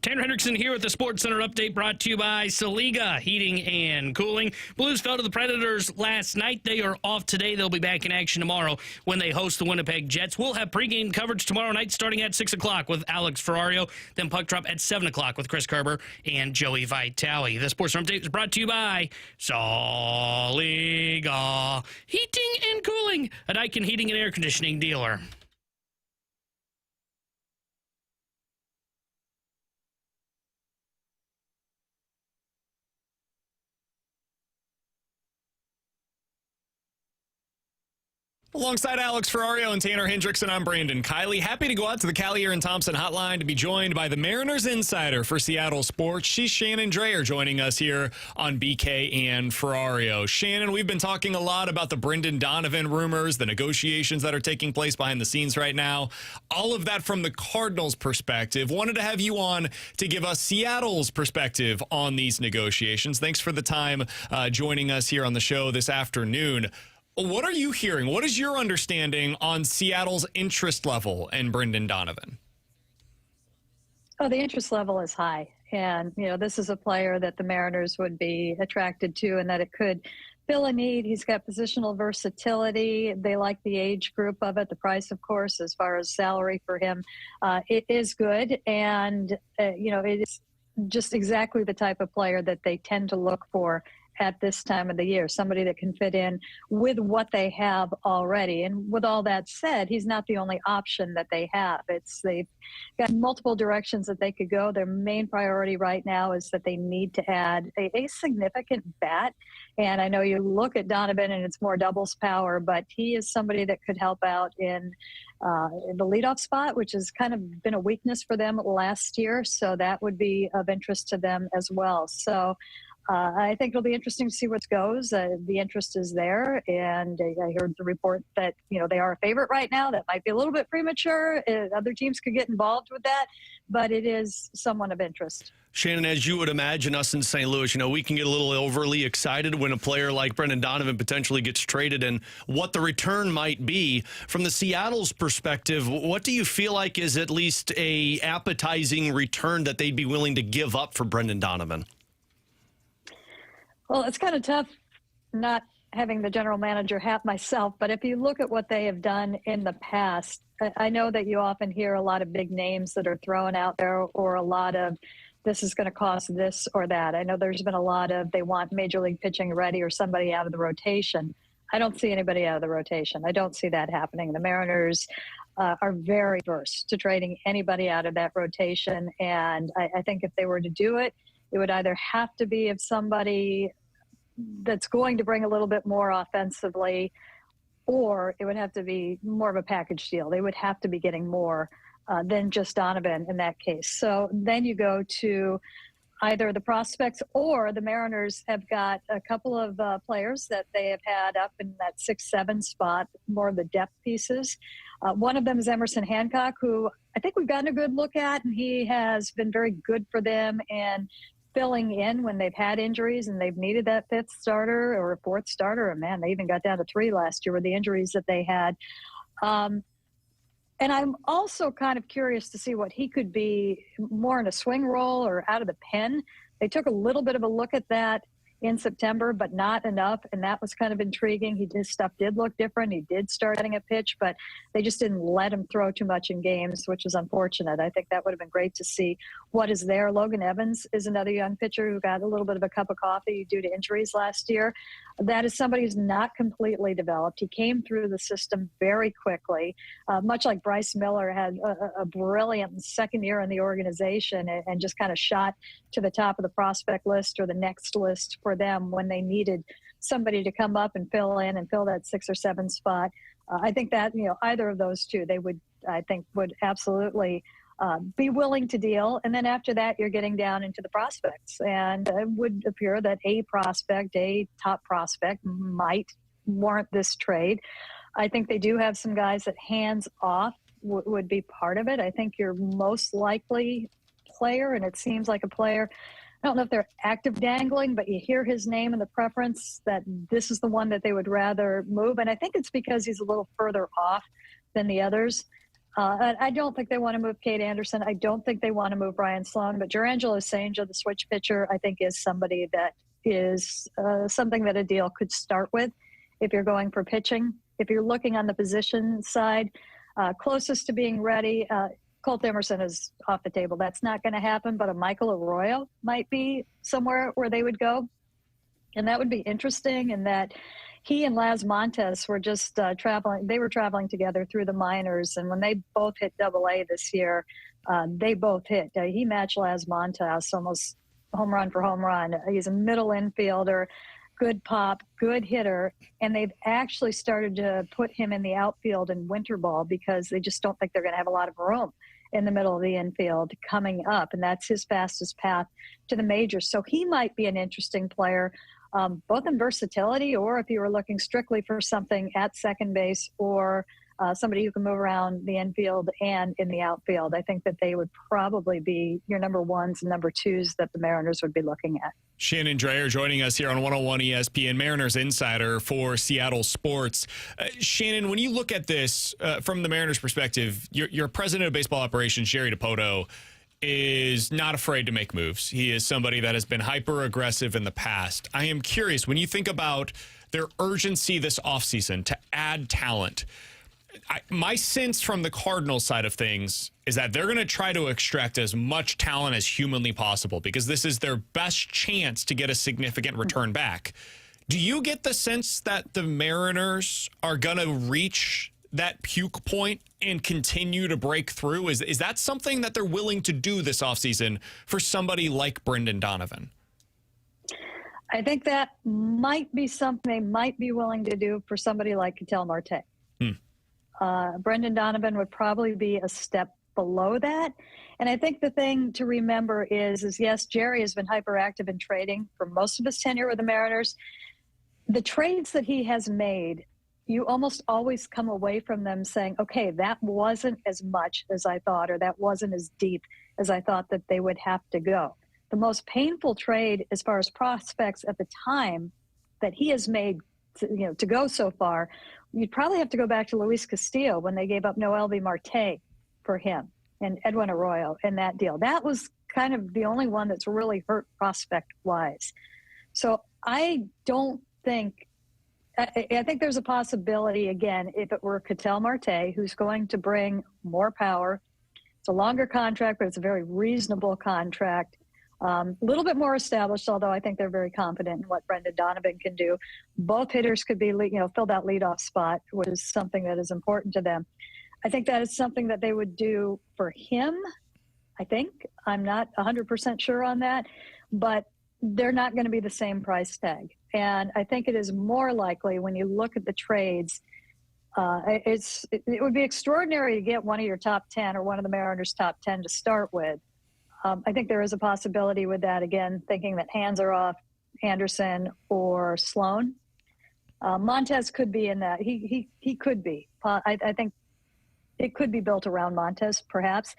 Tanner Hendrickson here with the Sports Center update brought to you by Saliga Heating and Cooling. Blues fell to the Predators last night. They are off today. They'll be back in action tomorrow when they host the Winnipeg Jets. We'll have pregame coverage tomorrow night starting at 6 o'clock with Alex Ferrario, then puck drop at 7 o'clock with Chris Kerber and Joey Vitale. The Sports Center update is brought to you by Saliga Heating and Cooling, a Daikin heating and air conditioning dealer. Alongside Alex Ferrario and Tanner Hendrickson, I'm Brandon Kiley. Happy to go out to the Callier and Thompson hotline to be joined by the Mariners insider for Seattle Sports. She's Shannon Drayer joining us here on BK and Ferrario. Shannon, we've been talking a lot about the Brendan Donovan rumors, the negotiations that are taking place behind the scenes right now. All of that from the Cardinals' perspective. Wanted to have you on to give us Seattle's perspective on these negotiations. Thanks for the time joining us here on the show this afternoon. What are you hearing? What is your understanding on Seattle's interest level in Brendan Donovan? Oh, the interest level is high. And, this is a player that the Mariners would be attracted to and that it could fill a need. He's got positional versatility. They like the age group of it. The price, of course, as far as salary for him, it is good. And, it is just exactly the type of player that they tend to look for at this time of the year, somebody that can fit in with what they have already. And with all that said, he's not the only option that they have. They've got multiple directions that they could go. Their main priority right now is that they need to add a significant bat. And I know you look at Donovan and it's more doubles power, but he is somebody that could help out in the leadoff spot, which has kind of been a weakness for them last year. So that would be of interest to them as well. So I think it'll be interesting to see where it goes. The interest is there, and I heard the report that they are a favorite right now. That might be a little bit premature. Other teams could get involved with that, but it is someone of interest. Shannon, as you would imagine, us in St. Louis, we can get a little overly excited when a player like Brendan Donovan potentially gets traded and what the return might be. From the Seattle's perspective, what do you feel like is at least a appetizing return that they'd be willing to give up for Brendan Donovan? Well, it's kind of tough not having the general manager hat myself, but if you look at what they have done in the past, I know that you often hear a lot of big names that are thrown out there or a lot of this is going to cost this or that. I know there's been a lot of they want major league pitching ready or somebody out of the rotation. I don't see anybody out of the rotation. I don't see that happening. The Mariners are very averse to trading anybody out of that rotation, and I think if they were to do it, it would either have to be if somebody that's going to bring a little bit more offensively, or it would have to be more of a package deal. They would have to be getting more than just Donovan in that case. So then you go to either the prospects or the Mariners have got a couple of players that they have had up in that 6-7 spot, more of the depth pieces. One of them is Emerson Hancock, who I think we've gotten a good look at, and he has been very good for them and filling in when they've had injuries and they've needed that fifth starter or a fourth starter. And man, they even got down to 3 last year with the injuries that they had. And I'm also kind of curious to see what he could be more in a swing role or out of the pen. They took a little bit of a look at that in September, but not enough. And that was kind of intriguing. His stuff did look different. He did start getting a pitch, but they just didn't let him throw too much in games, which is unfortunate. I think that would have been great to see what is there. Logan Evans is another young pitcher who got a little bit of a cup of coffee due to injuries last year. That is somebody who's not completely developed. He came through the system very quickly, much like Bryce Miller had a brilliant second year in the organization and just kind of shot to the top of the prospect list or the next list for them when they needed somebody to come up and fill in and fill that 6 or 7 spot. I think that, either of those two, they would absolutely be willing to deal. And then after that, you're getting down into the prospects. And it would appear that a top prospect might warrant this trade. I think they do have some guys that hands off would be part of it. I think your most likely player, and it seems like a player, I don't know if they're active dangling, but you hear his name and the preference that this is the one that they would rather move. And I think it's because he's a little further off than the others. I don't think they want to move Kate Anderson. I don't think they want to move Ryan Sloan. But Jurangelo Sanger, the switch pitcher, I think is somebody that is something that a deal could start with if you're going for pitching. If you're looking on the position side, closest to being ready, Colt Emerson is off the table. That's not going to happen. But a Michael Arroyo might be somewhere where they would go. And that would be interesting in that he and Laz Montes were just traveling. They were traveling together through the minors. And when they both hit AA this year, they both hit. He matched Laz Montes almost home run for home run. He's a middle infielder, good pop, good hitter. And they've actually started to put him in the outfield in winter ball because they just don't think they're going to have a lot of room in the middle of the infield coming up. And that's his fastest path to the majors. So he might be an interesting player. Both in versatility, or if you were looking strictly for something at second base, or somebody who can move around the infield and in the outfield. I think that they would probably be your number ones and number twos that the Mariners would be looking at. Shannon Drayer joining us here on 101 ESPN, Mariners insider for Seattle Sports. Shannon, when you look at this from the Mariners' perspective, your president of baseball operations, Jerry Dipoto, is not afraid to make moves. He is somebody that has been hyper-aggressive in the past. I am curious, when you think about their urgency this offseason to add talent, my sense from the Cardinals side of things is that they're going to try to extract as much talent as humanly possible because this is their best chance to get a significant return back. Do you get the sense that the Mariners are going to reach that puke point and continue to break through? Is that something that they're willing to do this offseason for somebody like Brendan Donovan? I think that might be something they might be willing to do for somebody like Ketel Marte. Brendan Donovan would probably be a step below that. And I think the thing to remember is yes, Jerry has been hyperactive in trading for most of his tenure with the Mariners. The trades that he has made, you almost always come away from them saying, okay, that wasn't as much as I thought, or that wasn't as deep as I thought that they would have to go. The most painful trade as far as prospects at the time that he has made to go so far, you'd probably have to go back to Luis Castillo when they gave up Noelvi Marte for him and Edwin Arroyo in that deal. That was kind of the only one that's really hurt prospect-wise. So I don't think I think there's a possibility, again, if it were Ketel Marte, who's going to bring more power. It's a longer contract, but it's a very reasonable contract. A little bit more established, although I think they're very confident in what Brendan Donovan can do. Both hitters could be, fill that leadoff spot, which is something that is important to them. I think that is something that they would do for him. I think. I'm not 100% sure on that, but they're not going to be the same price tag. And I think it is more likely when you look at the trades, it would be extraordinary to get one of your top 10 or one of the Mariners' top 10 to start with. I think there is a possibility with that, again, thinking that hands are off Anderson or Sloan. Montes could be in that. He could be. I think it could be built around Montes, perhaps.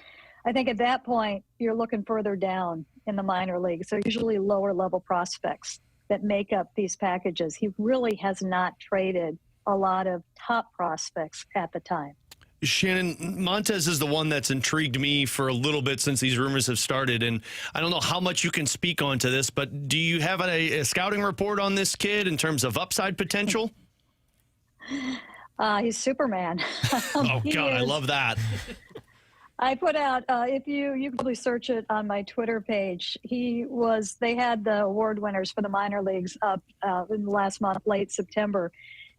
I think at that point, you're looking further down in the minor leagues. So usually lower level prospects that make up these packages. He really has not traded a lot of top prospects at the time. Shannon, Montes is the one that's intrigued me for a little bit since these rumors have started. And I don't know how much you can speak on to this, but do you have a scouting report on this kid in terms of upside potential? He's Superman. Oh, God, I love that. I put out, if you can probably search it on my Twitter page. They had the award winners for the minor leagues up in the last month, late September,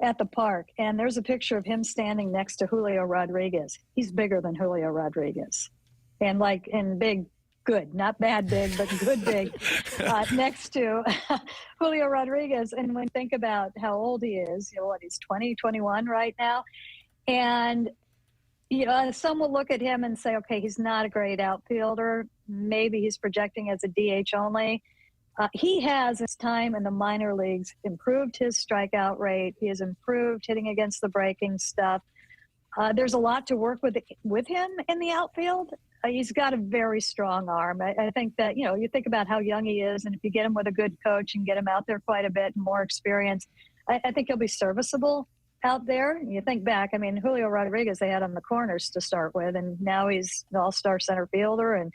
at the park. And there's a picture of him standing next to Julio Rodriguez. He's bigger than Julio Rodriguez. And big, good, not bad big, but good big, next to Julio Rodriguez. And when you think about how old he is, he's 20, 21 right now. And some will look at him and say, okay, he's not a great outfielder. Maybe he's projecting as a DH only. He has, his time in the minor leagues, improved his strikeout rate. He has improved hitting against the breaking stuff. There's a lot to work with him in the outfield. He's got a very strong arm. I think that, you think about how young he is, and if you get him with a good coach and get him out there quite a bit and more experience, I think he'll be serviceable. out there. You think back, I mean, Julio Rodriguez, they had on the corners to start with, and now he's an all-star center fielder and,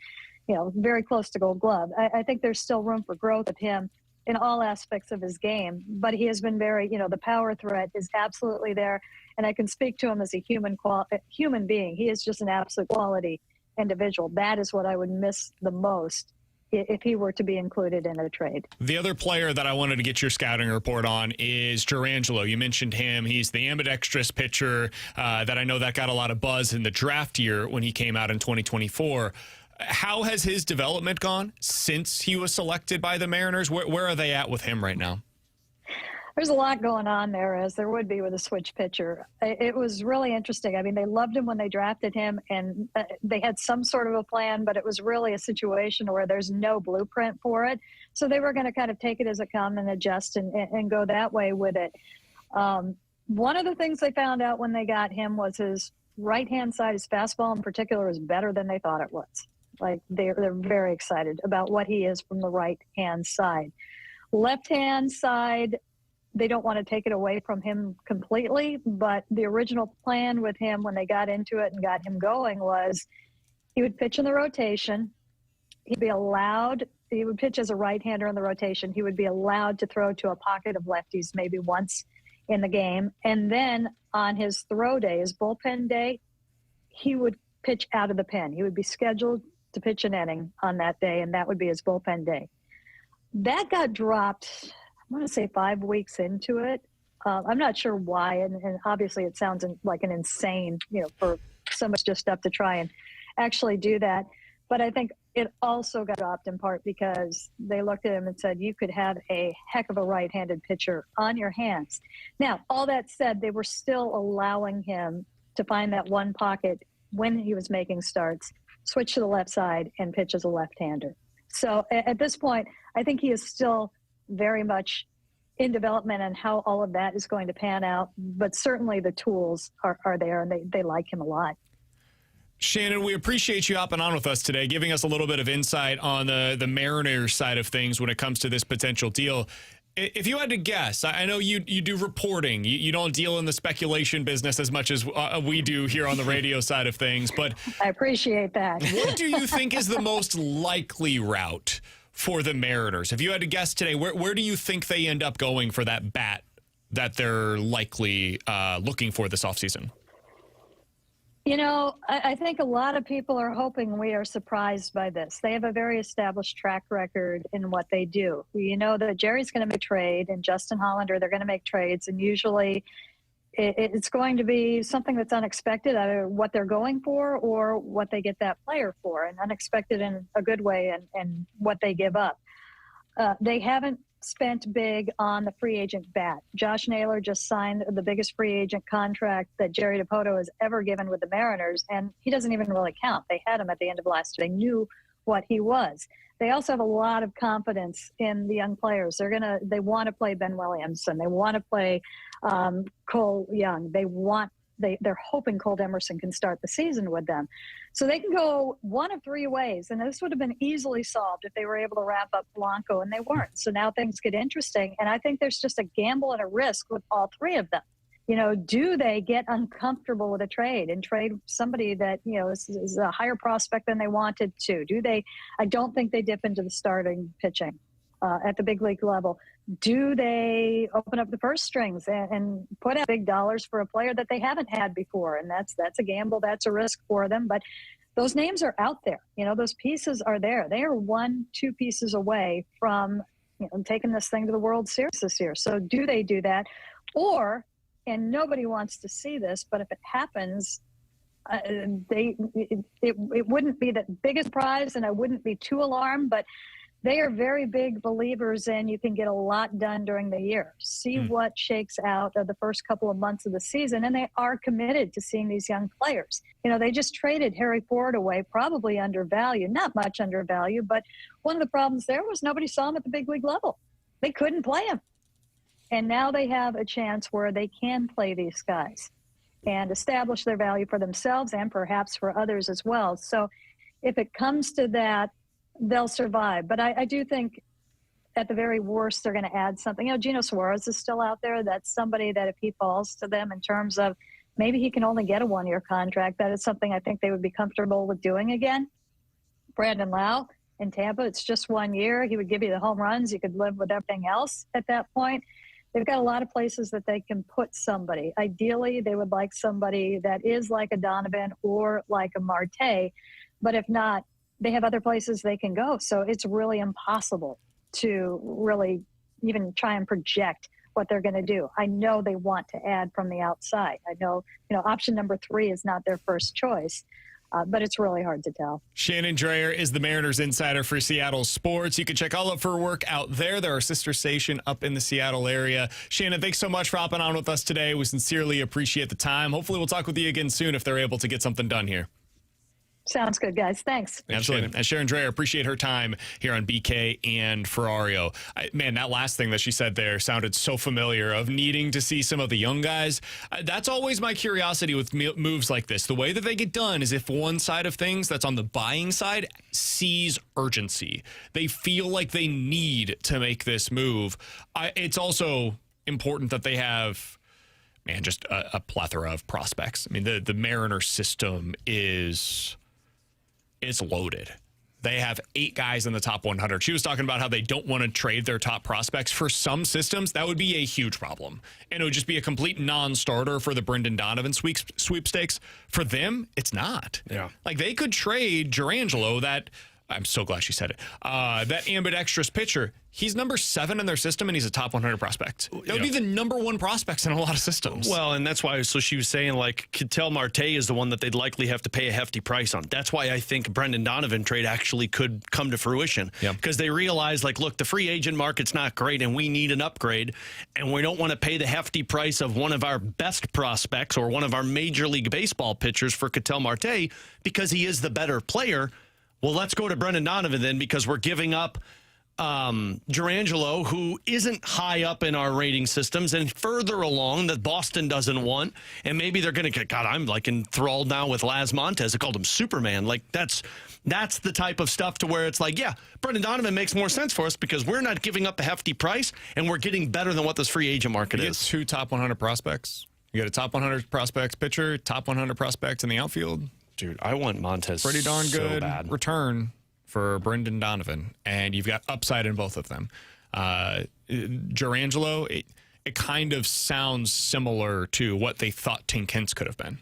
very close to Gold Glove. I think there's still room for growth with him in all aspects of his game, but he has been very, the power threat is absolutely there, and I can speak to him as a human being. He is just an absolute quality individual. That is what I would miss the most if he were to be included in a trade. The other player that I wanted to get your scouting report on is Durangelo. You mentioned him. He's the ambidextrous pitcher that I know that got a lot of buzz in the draft year when he came out in 2024. How has his development gone since he was selected by the Mariners? Where are they at with him right now? There's a lot going on there, as there would be with a switch pitcher. It was really interesting. I mean, they loved him when they drafted him, and they had some sort of a plan, but it was really a situation where there's no blueprint for it. So they were going to kind of take it as it comes and adjust and go that way with it. One of the things they found out when they got him was his right-hand side, his fastball in particular, is better than they thought it was. Like, they're very excited about what he is from the right-hand side. Left-hand side, they don't want to take it away from him completely, but the original plan with him when they got into it and got him going was he would pitch in the rotation. He would pitch as a right-hander in the rotation. He would be allowed to throw to a pocket of lefties maybe once in the game. And then on his throw day, his bullpen day, he would pitch out of the pen. He would be scheduled to pitch an inning on that day, and that would be his bullpen day. That got dropped, I want to say 5 weeks into it. I'm not sure why, and obviously it sounds like an insane, for so much just stuff to try and actually do that. But I think it also got dropped in part because they looked at him and said, you could have a heck of a right-handed pitcher on your hands. Now, all that said, they were still allowing him to find that one pocket when he was making starts, switch to the left side, and pitch as a left-hander. So at this point, I think he is still very much in development and how all of that is going to pan out. But certainly the tools are there, and they like him a lot. Shannon, we appreciate you hopping on with us today, giving us a little bit of insight on the Mariners side of things when it comes to this potential deal. If you had to guess, I know you do reporting. You don't deal in the speculation business as much as we do here on the radio side of things. But I appreciate that. What do you think is the most likely route for the Mariners? If you had to guess today, where do you think they end up going for that bat that they're likely looking for this offseason? I think a lot of people are hoping we are surprised by this. They have a very established track record in what they do. You know that Jerry's going to make a trade, and Justin Hollander, they're going to make trades, and usually it's going to be something that's unexpected, either what they're going for or what they get that player for, and unexpected in a good way, and what they give up. They haven't spent big on the free agent bat. Josh Naylor just signed the biggest free agent contract that Jerry Dipoto has ever given with the Mariners, and he doesn't even really count. They had him at the end of last year. They knew what he was. They also have a lot of confidence in the young players. They want to play Ben Williamson. They want to play Cole Young. They're hoping Cole Emerson can start the season with them. So they can go one of three ways, and this would have been easily solved if they were able to wrap up Blanco, and they weren't. So now things get interesting, and I think there's just a gamble and a risk with all three of them. Do they get uncomfortable with a trade and trade somebody that, is a higher prospect than they wanted to? I don't think they dip into the starting pitching at the big league level. Do they open up the purse strings and put out big dollars for a player that they haven't had before? And that's a gamble. That's a risk for them. But those names are out there. Those pieces are there. They are 1-2 pieces away from taking this thing to the World Series this year. So do they do that? Or, and nobody wants to see this, but if it happens, it wouldn't be the biggest prize, and I wouldn't be too alarmed, but they are very big believers in you can get a lot done during the year. See what shakes out of the first couple of months of the season, and they are committed to seeing these young players. They just traded Harry Ford away, probably undervalued, not much undervalued, but one of the problems there was nobody saw him at the big league level. They couldn't play him. And now they have a chance where they can play these guys and establish their value for themselves and perhaps for others as well. So if it comes to that, they'll survive. But I do think at the very worst, they're going to add something. You know, Gino Suarez is still out there. That's somebody that if he falls to them in terms of maybe he can only get a 1-year contract, that is something I think they would be comfortable with doing again. Brandon Lau in Tampa, it's just 1 year. He would give you the home runs. You could live with everything else at that point. They've got a lot of places that they can put somebody. Ideally, they would like somebody that is like a Donovan or like a Marte. But if not, they have other places they can go. So it's really impossible to really even try and project what they're going to do. I know they want to add from the outside. I know, option number 3 is not their first choice. But it's really hard to tell. Shannon Drayer is the Mariners insider for Seattle Sports. You can check all of her work out there. They're our sister station up in the Seattle area. Shannon, thanks so much for hopping on with us today. We sincerely appreciate the time. Hopefully we'll talk with you again soon if they're able to get something done here. Sounds good, guys. Thanks. Absolutely. And Sharon Drayer, appreciate her time here on BK and Ferrario. Man, that last thing that she said there sounded so familiar, of needing to see some of the young guys. That's always my curiosity with moves like this. The way that they get done is if one side of things that's on the buying side sees urgency. They feel like they need to make this move. It's also important that they have, man, just a plethora of prospects. I mean, the Mariners system is loaded. They have 8 guys in the top 100. She was talking about how they don't want to trade their top prospects. For some systems, that would be a huge problem. And it would just be a complete non-starter for the Brendan Donovan sweepstakes. For them, it's not. Yeah. Like, they could trade Jerangelo, that, I'm so glad she said it, that ambidextrous pitcher. He's number 7 in their system, and he's a top 100 prospect. That would be the number 1 prospects in a lot of systems. Well, and that's why, so she was saying, like, Ketel Marte is the one that they'd likely have to pay a hefty price on. That's why I think Brendan Donovan trade actually could come to fruition. Because they realize, like, look, the free agent market's not great, and we need an upgrade, and we don't want to pay the hefty price of one of our best prospects or one of our Major League Baseball pitchers for Ketel Marte because he is the better player. Well, let's go to Brendan Donovan then, because we're giving up Jerangelo, who isn't high up in our rating systems and further along that Boston doesn't want. And maybe they're going to get, God, I'm like enthralled now with Las Montes. I called him Superman. Like that's the type of stuff to where it's like, yeah, Brendan Donovan makes more sense for us because we're not giving up a hefty price and we're getting better than what this free agent market is. 2 top 100 prospects. You got a top 100 prospects pitcher, top 100 prospects in the outfield. Dude, I want Montes pretty darn good bad. Return for Brendan Donovan, and you've got upside in both of them. Jerangelo, it kind of sounds similar to what they thought Tink Hintz could have been,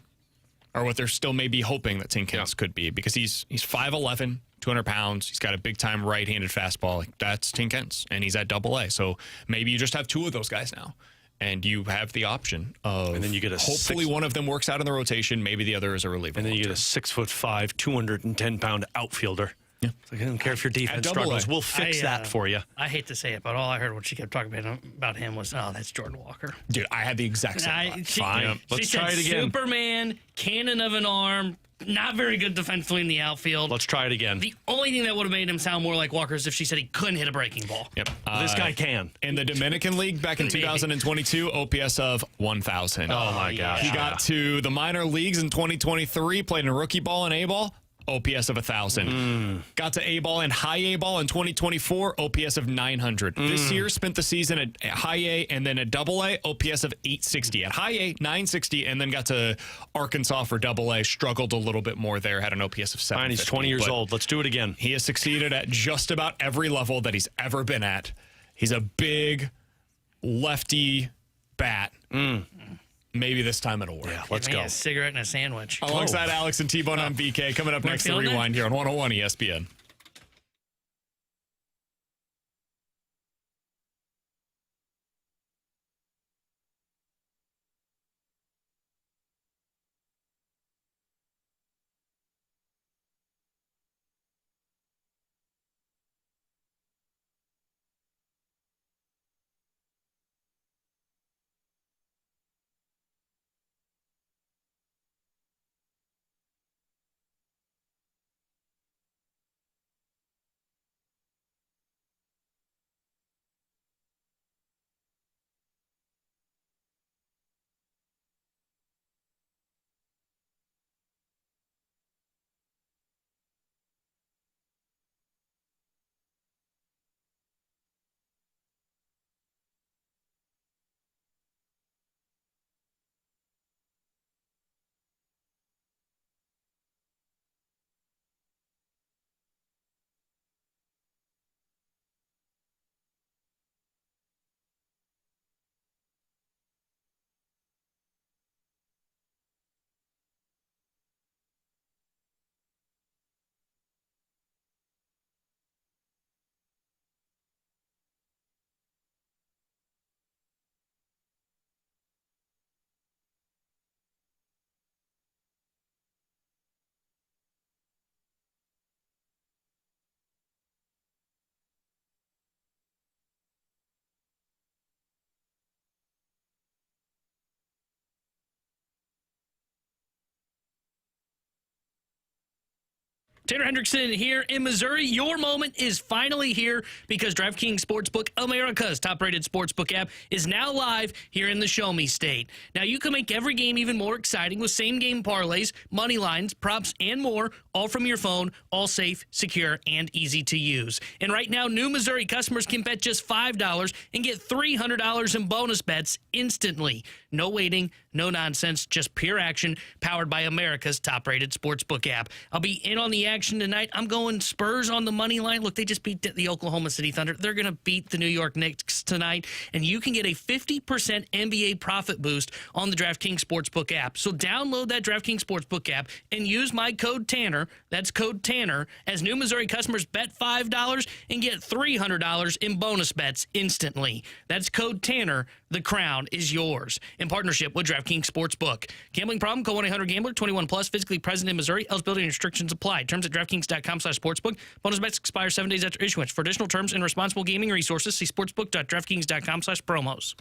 or what they're still maybe hoping that Tink Hintz could be, because he's 5'11", 200 pounds. He's got a big-time right-handed fastball. Like, that's Tink Hintz, and he's at AA. So maybe you just have 2 of those guys now. And you have the option of, and then you get hopefully one of them works out in the rotation. Maybe the other is a reliever. And then you get a 6'5", 210-pound outfielder. Yeah. Like, I don't care if your defense struggles. We'll fix that for you. I hate to say it, but all I heard when she kept talking about him was, oh, that's Jordan Walker. Dude, I had the exact same thought. Fine. Let's try it again. Superman, cannon of an arm, not very good defensively in the outfield. Let's try it again. The only thing that would have made him sound more like Walker is if she said he couldn't hit a breaking ball. Yep. This guy can. In the Dominican League back in 2022, OPS of 1,000. Oh, my gosh. He got to the minor leagues in 2023, played in rookie ball and A-ball. OPS of 1,000. Got to A-ball and high A-ball in 2024, OPS of 900. This year, spent the season at high A and then at AA, OPS of 860. At high A, 960, and then got to Arkansas for AA. Struggled a little bit more there, had an OPS of 750. Fine, he's 20 years old. Let's do it again. He has succeeded at just about every level that he's ever been at. He's a big lefty bat. Maybe this time it'll work. Yeah, let's go. A cigarette and a sandwich. Alongside Alex and T-Bone on BK. Coming up next, the Rewind here on 101 ESPN. Tanner Hendrickson here in Missouri. Your moment is finally here because DraftKings Sportsbook, America's top-rated sportsbook app, is now live here in the Show Me State. Now, you can make every game even more exciting with same-game parlays, money lines, props, and more, all from your phone, all safe, secure, and easy to use. And right now, new Missouri customers can bet just $5 and get $300 in bonus bets instantly. No waiting, no nonsense, just pure action, powered by America's top-rated sportsbook app. I'll be in on the action tonight. I'm going Spurs on the money line. Look, they just beat the Oklahoma City Thunder. They're going to beat the New York Knicks tonight, and you can get a 50% NBA profit boost on the DraftKings Sportsbook app. So download that DraftKings Sportsbook app and use my code Tanner, that's code Tanner, as new Missouri customers bet $5 and get $300 in bonus bets instantly. That's code Tanner. The crown is yours. In partnership with DraftKings Sportsbook. Gambling problem? Call 1-800-GAMBLER. 21 plus. Physically present in Missouri. Eligibility and restrictions apply. Terms at DraftKings.com/sportsbook. Bonus bets expire 7 days after issuance. For additional terms and responsible gaming resources, see sportsbook.draftkings.com/promos.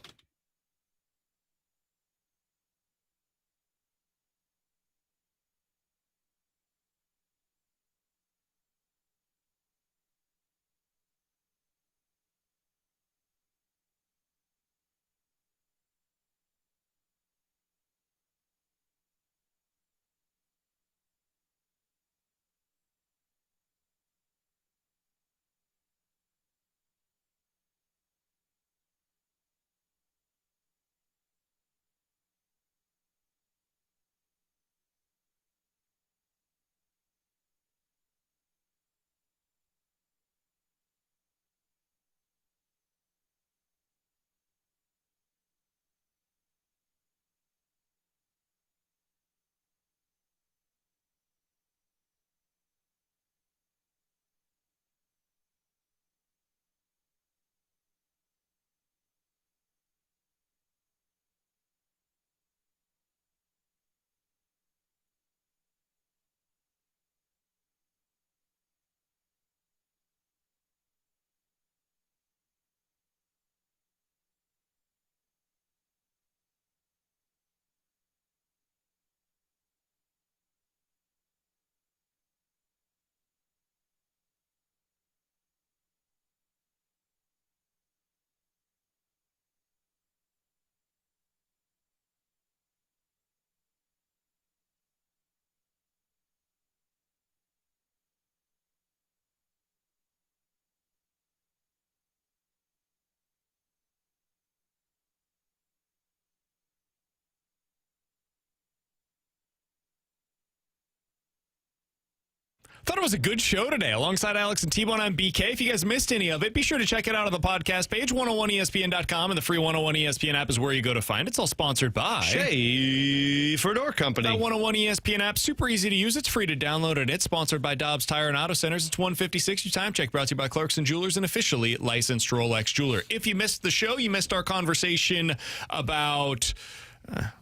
Thought it was a good show today. Alongside Alex and T-Bone, I'm BK. If you guys missed any of it, be sure to check it out on the podcast page, 101ESPN.com, and the free 101ESPN app is where you go to find it. It's all sponsored by Schaefer Door Company. That 101ESPN app, super easy to use. It's free to download, and it's sponsored by Dobbs Tire and Auto Centers. It's 1:56. Your time check brought to you by Clarkson Jewelers, an officially licensed Rolex jeweler. If you missed the show, you missed our conversation about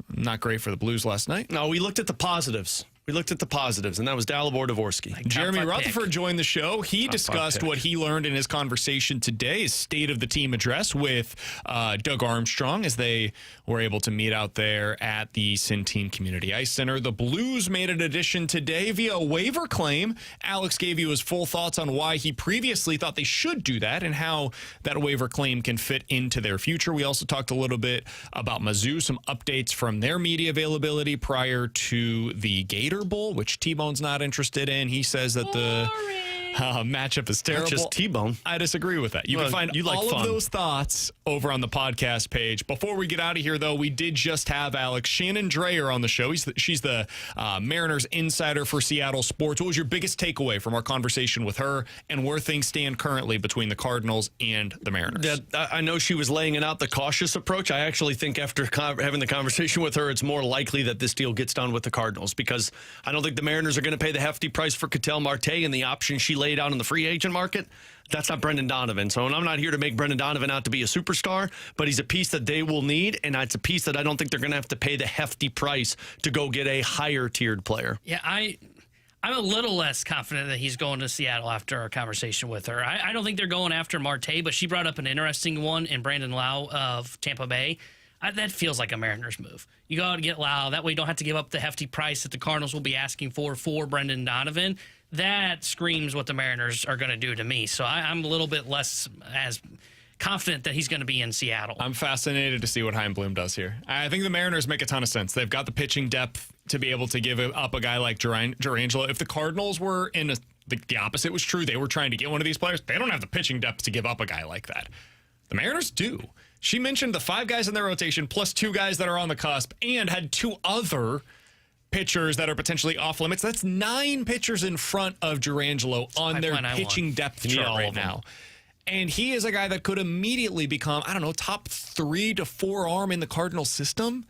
not great for the Blues last night. No, we looked at the positives. And that was Dalibor Dvorsky. Jeremy Rutherford joined the show. He discussed what he learned in his conversation today, his State of the Team address with Doug Armstrong as they were able to meet out there at the Centene Community Ice Center. The Blues made an addition today via a waiver claim. Alex gave you his full thoughts on why he previously thought they should do that and how that waiver claim can fit into their future. We also talked a little bit about Mizzou, some updates from their media availability prior to the Gator Bowl, which T-Bone's not interested in. He says that the matchup is terrible. Not just T-Bone. I disagree with that. You can find all of those thoughts over on the podcast page. Before we get out of here, though, we did just have Alex Shannon Drayer on the show. She's the Mariners insider for Seattle sports. What was your biggest takeaway from our conversation with her and where things stand currently between the Cardinals and the Mariners? I know she was laying out the cautious approach. I actually think after having the conversation with her, it's more likely that this deal gets done with the Cardinals because I don't think the Mariners are going to pay the hefty price for Ketel Marte and the option she laid out in the free agent market. That's not Brendan Donovan. So I'm not here to make Brendan Donovan out to be a superstar, but he's a piece that they will need, and it's a piece that I don't think they're going to have to pay the hefty price to go get a higher-tiered player. Yeah, I'm a little less confident that he's going to Seattle after our conversation with her. I don't think they're going after Marte, but she brought up an interesting one in Brandon Lau of Tampa Bay. That feels like a Mariners move. You go out and get Lau. That way you don't have to give up the hefty price that the Cardinals will be asking for Brendan Donovan. that screams what the Mariners are going to do to me. So I'm a little bit less as confident that he's going to be in Seattle. I'm fascinated to see what Chaim Bloom does here. I think the Mariners make a ton of sense. They've got the pitching depth to be able to give up a guy like Durangelo. If the Cardinals were in the opposite was true, they were trying to get one of these players, they don't have the pitching depth to give up a guy like that. The Mariners do. She mentioned the 5 guys in their rotation plus 2 guys that are on the cusp and had 2 other pitchers that are potentially off limits. That's 9 pitchers in front of Durangelo on their pitching depth chart right now. And he is a guy that could immediately become, I don't know, top 3 to 4 arm in the Cardinals system.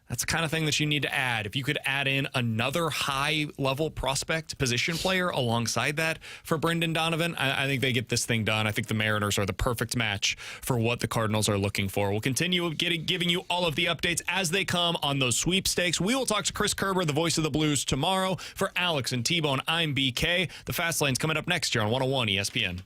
That's the kind of thing that you need to add. If you could add in another high-level prospect position player alongside that for Brendan Donovan, I think they get this thing done. I think the Mariners are the perfect match for what the Cardinals are looking for. We'll continue giving you all of the updates as they come on those sweepstakes. We will talk to Chris Kerber, the voice of the Blues, tomorrow. For Alex and T-Bone, I'm BK. The Fast Lane's coming up next year on 101 ESPN.